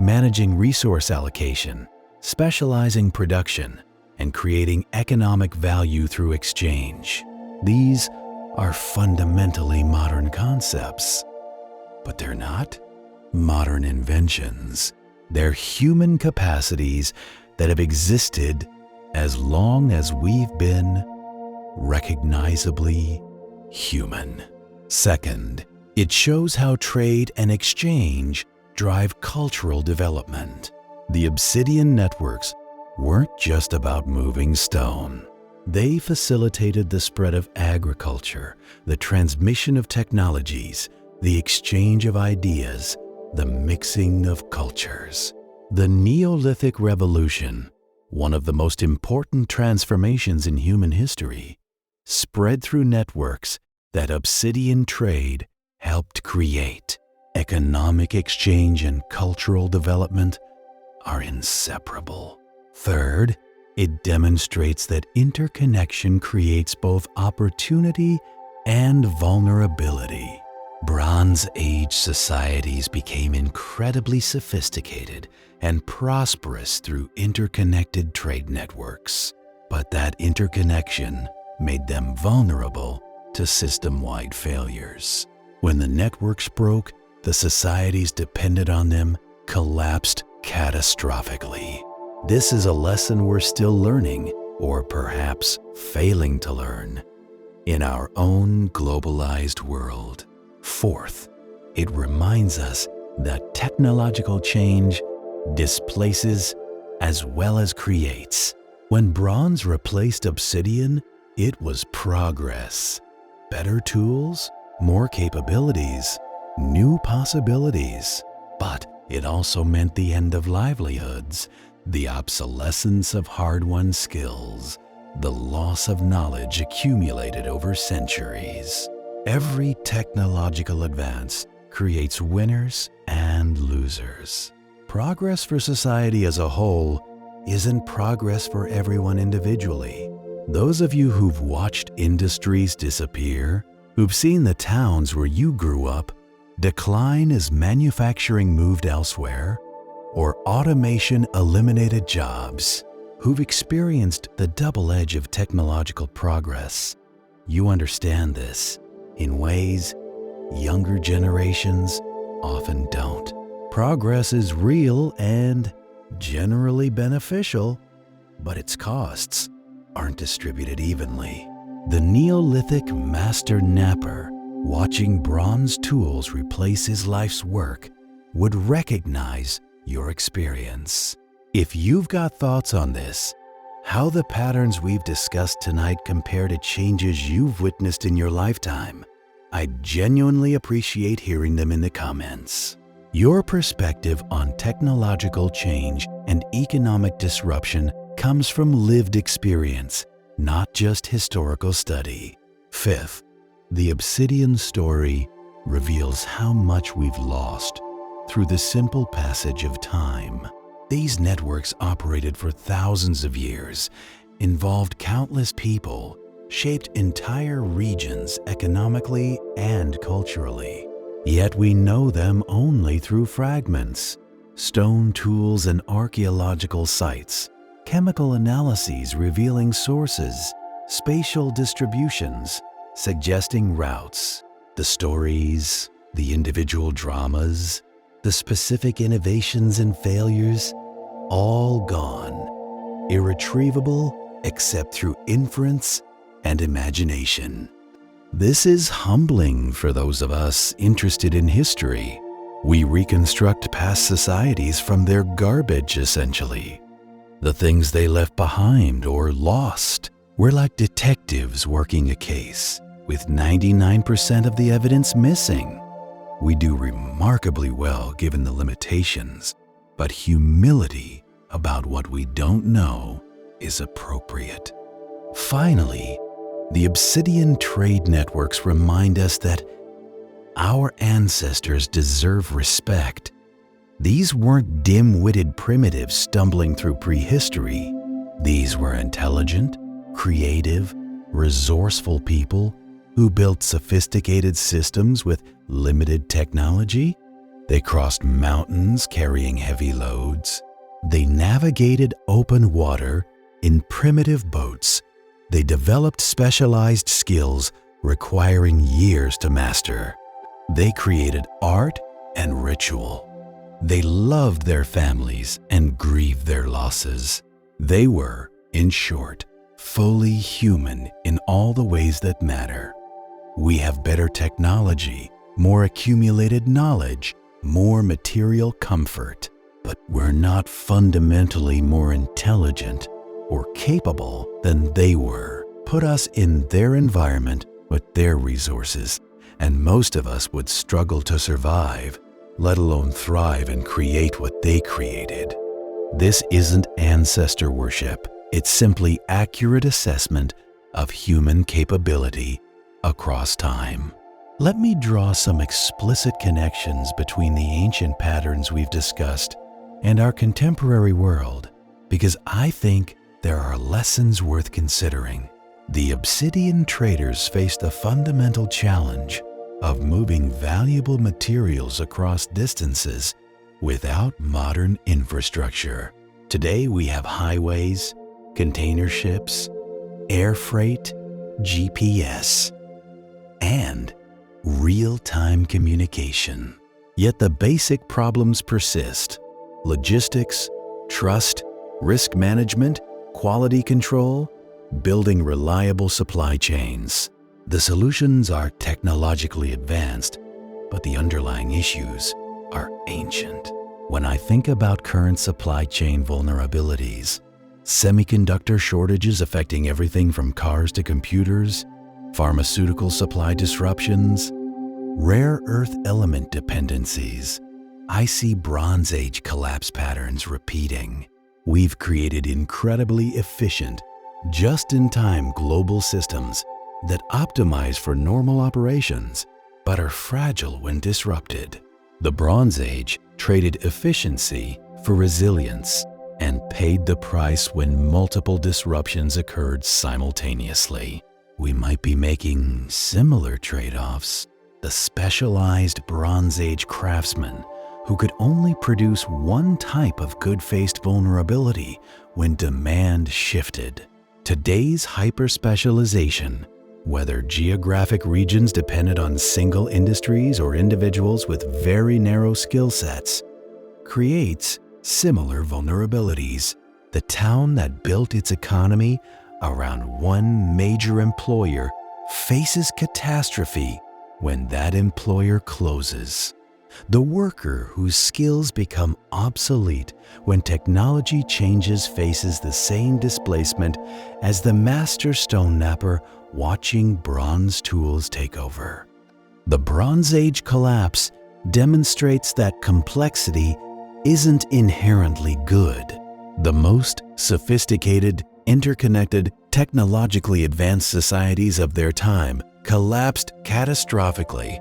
managing resource allocation, specializing production, and creating economic value through exchange. These are fundamentally modern concepts, but they're not modern inventions. They're human capacities that have existed as long as we've been recognizably human. Second, it shows how trade and exchange drive cultural development. The Obsidian networks weren't just about moving stone. They facilitated the spread of agriculture, the transmission of technologies, the exchange of ideas, the mixing of cultures. The Neolithic Revolution, one of the most important transformations in human history, spread through networks that Obsidian trade helped create. Economic exchange and cultural development are inseparable. Third, it demonstrates that interconnection creates both opportunity and vulnerability. Bronze Age societies became incredibly sophisticated and prosperous through interconnected trade networks. But that interconnection made them vulnerable to system-wide failures. When the networks broke, the societies dependent on them collapsed catastrophically. This is a lesson we're still learning, or perhaps failing to learn, in our own globalized world. Fourth, it reminds us that technological change displaces as well as creates. When bronze replaced obsidian, it was progress. Better tools, more capabilities, new possibilities. But it also meant the end of livelihoods, the obsolescence of hard-won skills, the loss of knowledge accumulated over centuries. Every technological advance creates winners and losers. Progress for society as a whole isn't progress for everyone individually. Those of you who've watched industries disappear, who've seen the towns where you grew up decline as manufacturing moved elsewhere, or automation eliminated jobs, who've experienced the double edge of technological progress, you understand this in ways younger generations often don't. Progress is real and generally beneficial, but its costs aren't distributed evenly. The Neolithic master napper, watching bronze tools replace his life's work, would recognize your experience. If you've got thoughts on this, how the patterns we've discussed tonight compare to changes you've witnessed in your lifetime, I'd genuinely appreciate hearing them in the comments. Your perspective on technological change and economic disruption comes from lived experience, not just historical study. Fifth, the Obsidian story reveals how much we've lost through the simple passage of time. These networks operated for thousands of years, involved countless people, shaped entire regions economically and culturally. Yet we know them only through fragments, stone tools and archaeological sites, chemical analyses revealing sources, spatial distributions suggesting routes. The stories, the individual dramas, the specific innovations and failures, all gone, irretrievable except through inference and imagination. This is humbling for those of us interested in history. We reconstruct past societies from their garbage, essentially. The things they left behind or lost. We're like detectives working a case, with 99% of the evidence missing. We do remarkably well given the limitations, but humility about what we don't know is appropriate. Finally, the Obsidian trade networks remind us that our ancestors deserve respect. These weren't dim-witted primitives stumbling through prehistory. These were intelligent, creative, resourceful people who built sophisticated systems with limited technology. They crossed mountains carrying heavy loads. They navigated open water in primitive boats. They developed specialized skills requiring years to master. They created art and ritual. They loved their families and grieved their losses. They were, in short, fully human in all the ways that matter. We have better technology, more accumulated knowledge, more material comfort, but we're not fundamentally more intelligent or capable than they were. Put us in their environment with their resources, and most of us would struggle to survive let alone thrive and create what they created. This isn't ancestor worship. It's simply accurate assessment of human capability across time. Let me draw some explicit connections between the ancient patterns we've discussed and our contemporary world, because I think there are lessons worth considering. The Obsidian traders faced a fundamental challenge of moving valuable materials across distances without modern infrastructure. Today we have highways, container ships, air freight, GPS, and real-time communication. Yet the basic problems persist: logistics, trust, risk management, quality control, building reliable supply chains. The solutions are technologically advanced, but the underlying issues are ancient. When I think about current supply chain vulnerabilities, semiconductor shortages affecting everything from cars to computers, pharmaceutical supply disruptions, rare earth element dependencies, I see Bronze Age collapse patterns repeating. We've created incredibly efficient, just-in-time global systems that optimize for normal operations, but are fragile when disrupted. The Bronze Age traded efficiency for resilience and paid the price when multiple disruptions occurred simultaneously. We might be making similar trade-offs. The specialized Bronze Age craftsman who could only produce one type of good-faced vulnerability when demand shifted. Today's hyper-specialization, whether geographic regions dependent on single industries or individuals with very narrow skill sets, creates similar vulnerabilities. The town that built its economy around one major employer faces catastrophe when that employer closes. The worker whose skills become obsolete when technology changes faces the same displacement as the master stone knapper watching bronze tools take over. The Bronze Age collapse demonstrates that complexity isn't inherently good. The most sophisticated, interconnected, technologically advanced societies of their time collapsed catastrophically,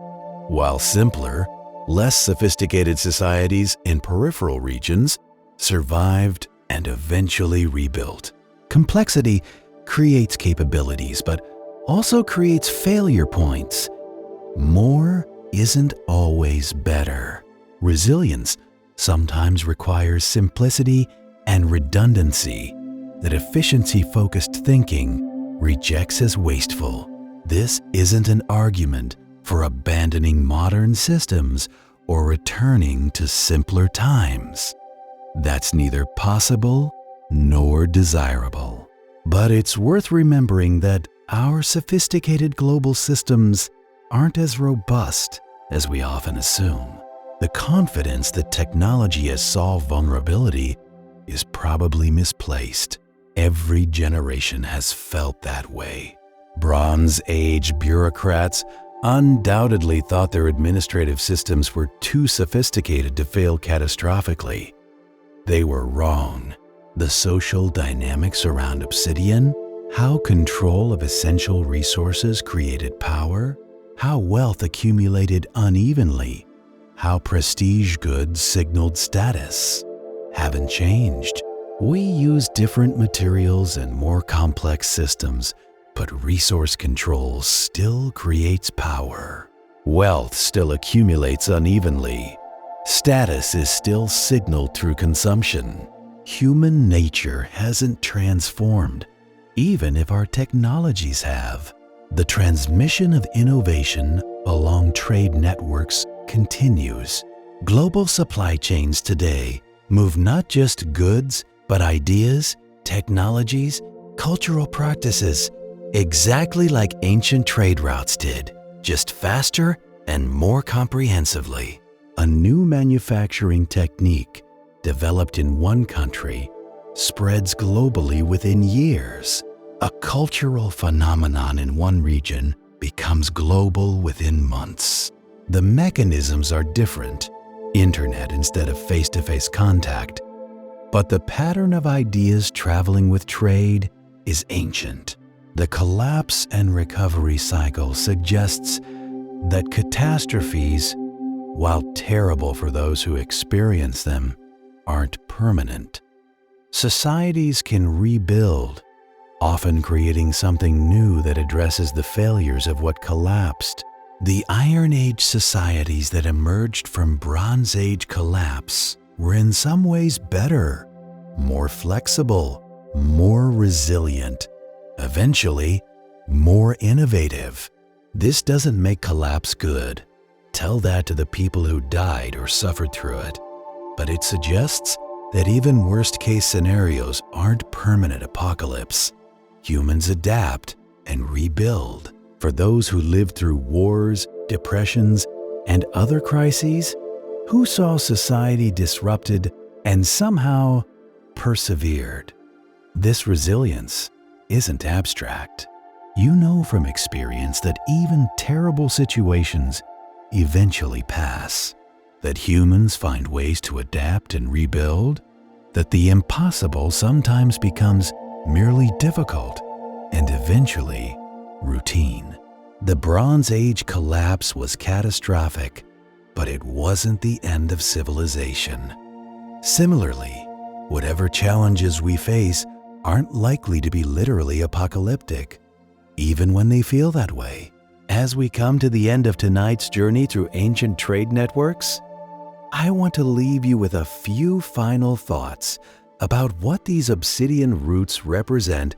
while simpler, less sophisticated societies in peripheral regions survived and eventually rebuilt. Complexity creates capabilities, but also creates failure points. More isn't always better. Resilience sometimes requires simplicity and redundancy that efficiency-focused thinking rejects as wasteful. This isn't an argument for abandoning modern systems or returning to simpler times. That's neither possible nor desirable. But it's worth remembering that our sophisticated global systems aren't as robust as we often assume. The confidence that technology has solved vulnerability is probably misplaced. Every generation has felt that way. Bronze Age bureaucrats undoubtedly thought their administrative systems were too sophisticated to fail catastrophically. They were wrong. The social dynamics around Obsidian, how control of essential resources created power, how wealth accumulated unevenly, how prestige goods signaled status, haven't changed. We use different materials and more complex systems, but resource control still creates power. Wealth still accumulates unevenly. Status is still signaled through consumption. Human nature hasn't transformed, even if our technologies have. The transmission of innovation along trade networks continues. Global supply chains today move not just goods, but ideas, technologies, cultural practices, exactly like ancient trade routes did, just faster and more comprehensively. A new manufacturing technique developed in one country spreads globally within years. A cultural phenomenon in one region becomes global within months. The mechanisms are different, internet instead of face-to-face contact. But the pattern of ideas traveling with trade is ancient. The collapse and recovery cycle suggests that catastrophes, while terrible for those who experience them, aren't permanent. Societies can rebuild, often creating something new that addresses the failures of what collapsed. The Iron Age societies that emerged from Bronze Age collapse were in some ways better, more flexible, more resilient, eventually more innovative. This doesn't make collapse good. Tell that to the people who died or suffered through it. But it suggests that even worst-case scenarios aren't permanent apocalypse. Humans adapt and rebuild. For those who lived through wars, depressions, and other crises, who saw society disrupted and somehow persevered. This resilience isn't abstract. You know from experience that even terrible situations eventually pass, that humans find ways to adapt and rebuild, that the impossible sometimes becomes merely difficult and eventually routine. The Bronze Age collapse was catastrophic, but it wasn't the end of civilization. Similarly, whatever challenges we face aren't likely to be literally apocalyptic, even when they feel that way. As we come to the end of tonight's journey through ancient trade networks, I want to leave you with a few final thoughts about what these obsidian roots represent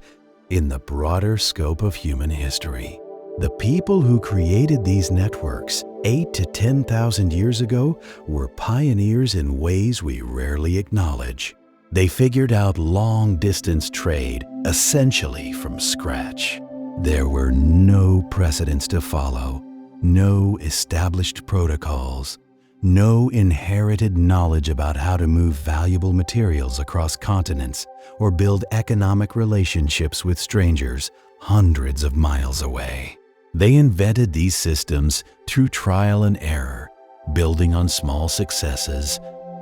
in the broader scope of human history. The people who created these networks 8,000 to 10,000 years ago were pioneers in ways we rarely acknowledge. They figured out long-distance trade essentially from scratch. There were no precedents to follow, no established protocols, no inherited knowledge about how to move valuable materials across continents or build economic relationships with strangers hundreds of miles away. They invented these systems through trial and error, building on small successes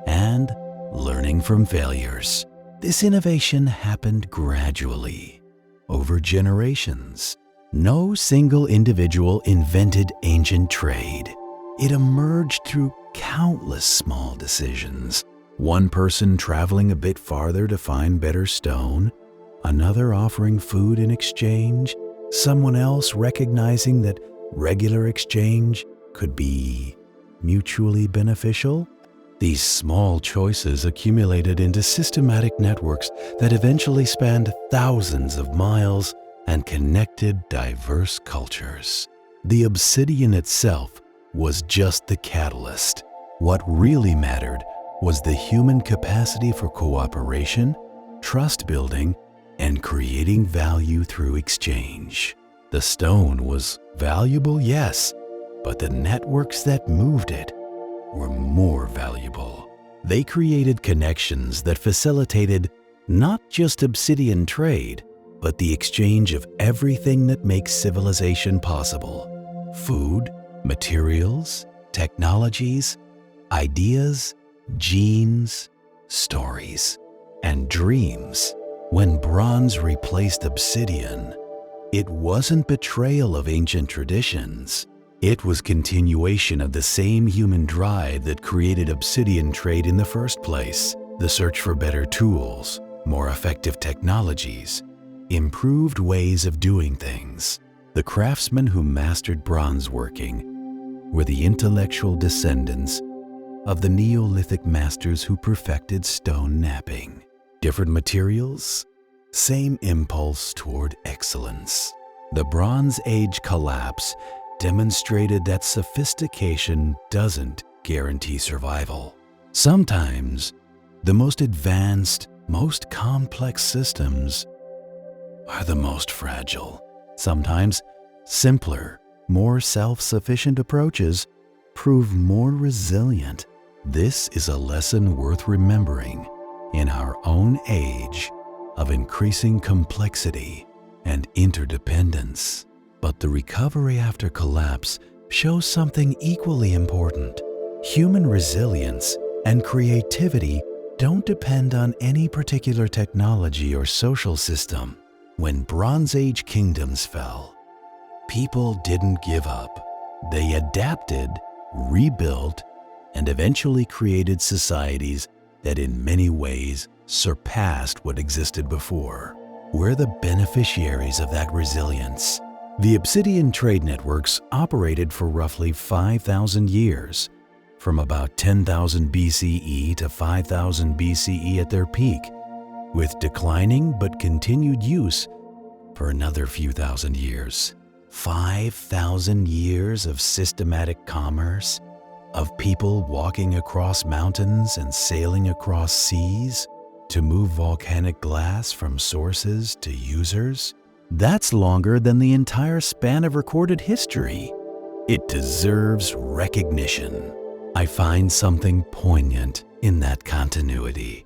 and learning from failures. This innovation happened gradually, over generations. No single individual invented ancient trade. It emerged through countless small decisions. One person traveling a bit farther to find better stone, another offering food in exchange, someone else recognizing that regular exchange could be mutually beneficial. These small choices accumulated into systematic networks that eventually spanned thousands of miles and connected diverse cultures. The obsidian itself was just the catalyst. What really mattered was the human capacity for cooperation, trust building, and creating value through exchange. The stone was valuable, yes, but the networks that moved it were more valuable. They created connections that facilitated not just obsidian trade, but the exchange of everything that makes civilization possible: food, materials, technologies, ideas, genes, stories, and dreams. When bronze replaced obsidian, it wasn't betrayal of ancient traditions. It was continuation of the same human drive that created obsidian trade in the first place: the search for better tools, more effective technologies, improved ways of doing things. The craftsmen who mastered bronze working were the intellectual descendants of the Neolithic masters who perfected stone knapping. Different materials, same impulse toward excellence. The Bronze Age collapse demonstrated that sophistication doesn't guarantee survival. Sometimes, the most advanced, most complex systems are the most fragile. Sometimes, simpler, more self-sufficient approaches prove more resilient. This is a lesson worth remembering in our own age of increasing complexity and interdependence. But the recovery after collapse shows something equally important. Human resilience and creativity don't depend on any particular technology or social system. When Bronze Age kingdoms fell, people didn't give up. They adapted, rebuilt, and eventually created societies that in many ways surpassed what existed before. We're the beneficiaries of that resilience. The Obsidian trade networks operated for roughly 5,000 years, from about 10,000 BCE to 5,000 BCE at their peak, with declining but continued use for another few thousand years. 5,000 years of systematic commerce, of people walking across mountains and sailing across seas to move volcanic glass from sources to users. That's longer than the entire span of recorded history. It deserves recognition. I find something poignant in that continuity.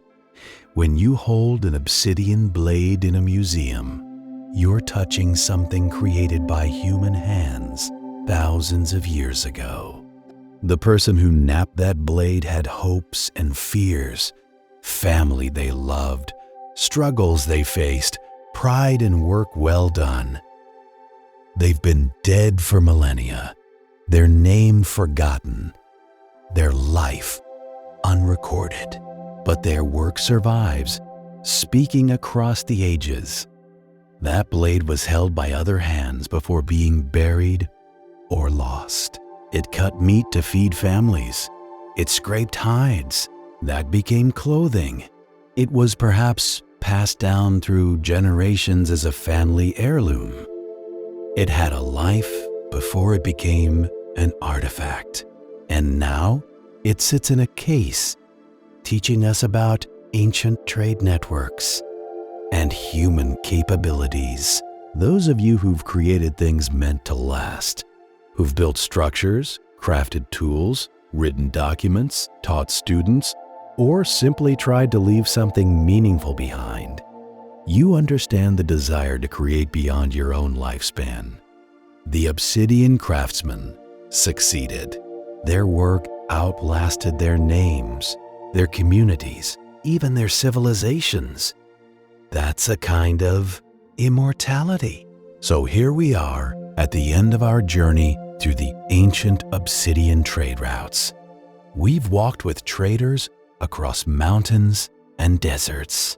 When you hold an obsidian blade in a museum, you're touching something created by human hands thousands of years ago. The person who knapped that blade had hopes and fears, family they loved, struggles they faced, pride in work well done. They've been dead for millennia, their name forgotten, their life unrecorded, but their work survives, speaking across the ages. That blade was held by other hands before being buried or lost. It cut meat to feed families. It scraped hides. That became clothing. It was perhaps passed down through generations as a family heirloom. It had a life before it became an artifact. And now it sits in a case, teaching us about ancient trade networks and human capabilities. Those of you who've created things meant to last, who've built structures, crafted tools, written documents, taught students, or simply tried to leave something meaningful behind, you understand the desire to create beyond your own lifespan. The Obsidian craftsmen succeeded. Their work outlasted their names, their communities, even their civilizations. That's a kind of immortality. So here we are at the end of our journey through the ancient obsidian trade routes. We've walked with traders across mountains and deserts.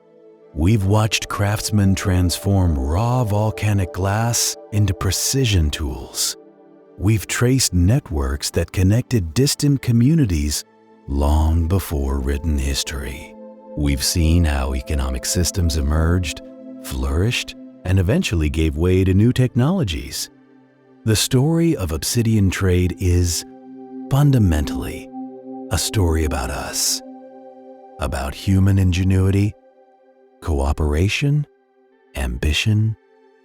We've watched craftsmen transform raw volcanic glass into precision tools. We've traced networks that connected distant communities long before written history. We've seen how economic systems emerged, flourished, and eventually gave way to new technologies. The story of obsidian trade is fundamentally a story about us, about human ingenuity, cooperation, ambition,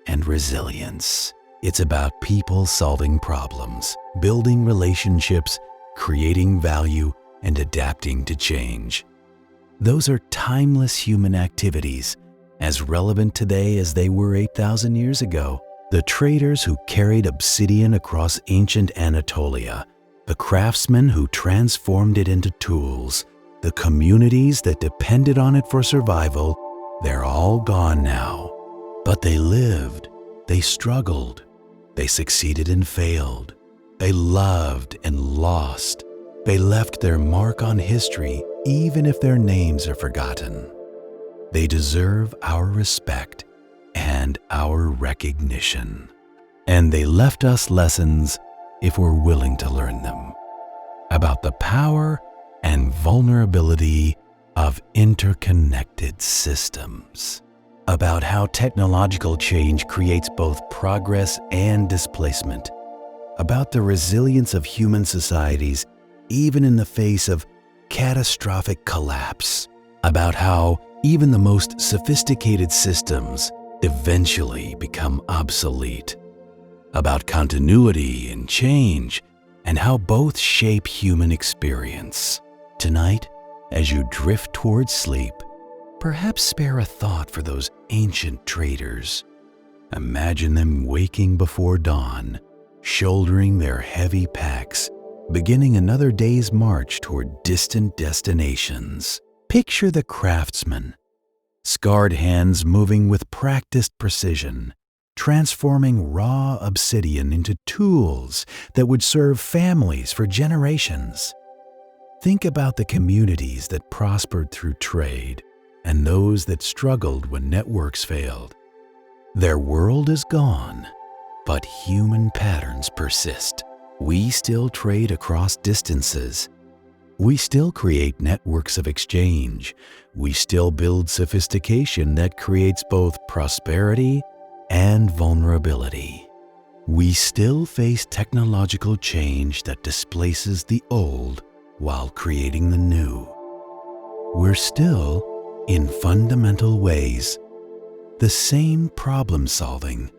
and resilience. It's about people solving problems, building relationships, creating value, and adapting to change. Those are timeless human activities, as relevant today as they were 8,000 years ago. The traders who carried obsidian across ancient Anatolia, the craftsmen who transformed it into tools, the communities that depended on it for survival, they're all gone now. But they lived, they struggled, they succeeded and failed, they loved and lost, they left their mark on history even if their names are forgotten. They deserve our respect and our recognition. And they left us lessons if we're willing to learn them, about the power and vulnerability of interconnected systems, about how technological change creates both progress and displacement, about the resilience of human societies even in the face of catastrophic collapse, about how even the most sophisticated systems eventually become obsolete, about continuity and change, and how both shape human experience. Tonight, as you drift towards sleep, perhaps spare a thought for those ancient traders. Imagine them waking before dawn, shouldering their heavy packs, beginning another day's march toward distant destinations. Picture the craftsman, scarred hands moving with practiced precision, transforming raw obsidian into tools that would serve families for generations. Think about the communities that prospered through trade and those that struggled when networks failed. Their world is gone, but human patterns persist. We still trade across distances. We still create networks of exchange. We still build sophistication that creates both prosperity and vulnerability. We still face technological change that displaces the old while creating the new. We're still, in fundamental ways, the same problem-solving,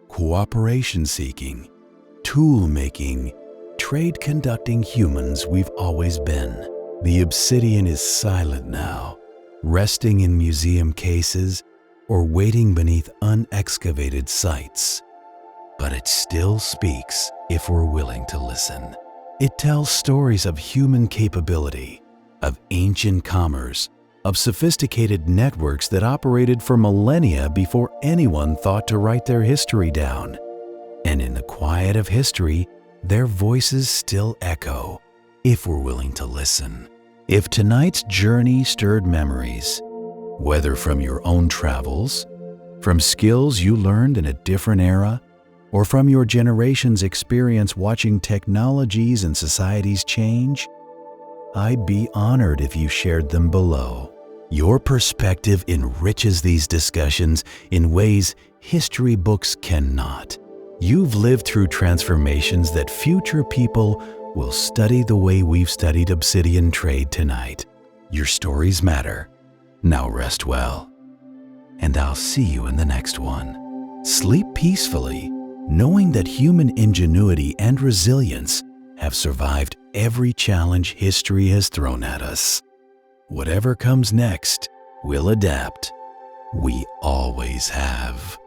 cooperation-seeking, tool-making, trade-conducting humans we've always been. The obsidian is silent now, resting in museum cases or waiting beneath unexcavated sites. But it still speaks if we're willing to listen. It tells stories of human capability, of ancient commerce, of sophisticated networks that operated for millennia before anyone thought to write their history down. And in the quiet of history, their voices still echo, if we're willing to listen. If tonight's journey stirred memories, whether from your own travels, from skills you learned in a different era, or from your generation's experience watching technologies and societies change, I'd be honored if you shared them below. Your perspective enriches these discussions in ways history books cannot. You've lived through transformations that future people will study the way we've studied obsidian trade tonight. Your stories matter. Now rest well, and I'll see you in the next one. Sleep peacefully, knowing that human ingenuity and resilience have survived every challenge history has thrown at us. Whatever comes next, we'll adapt. We always have.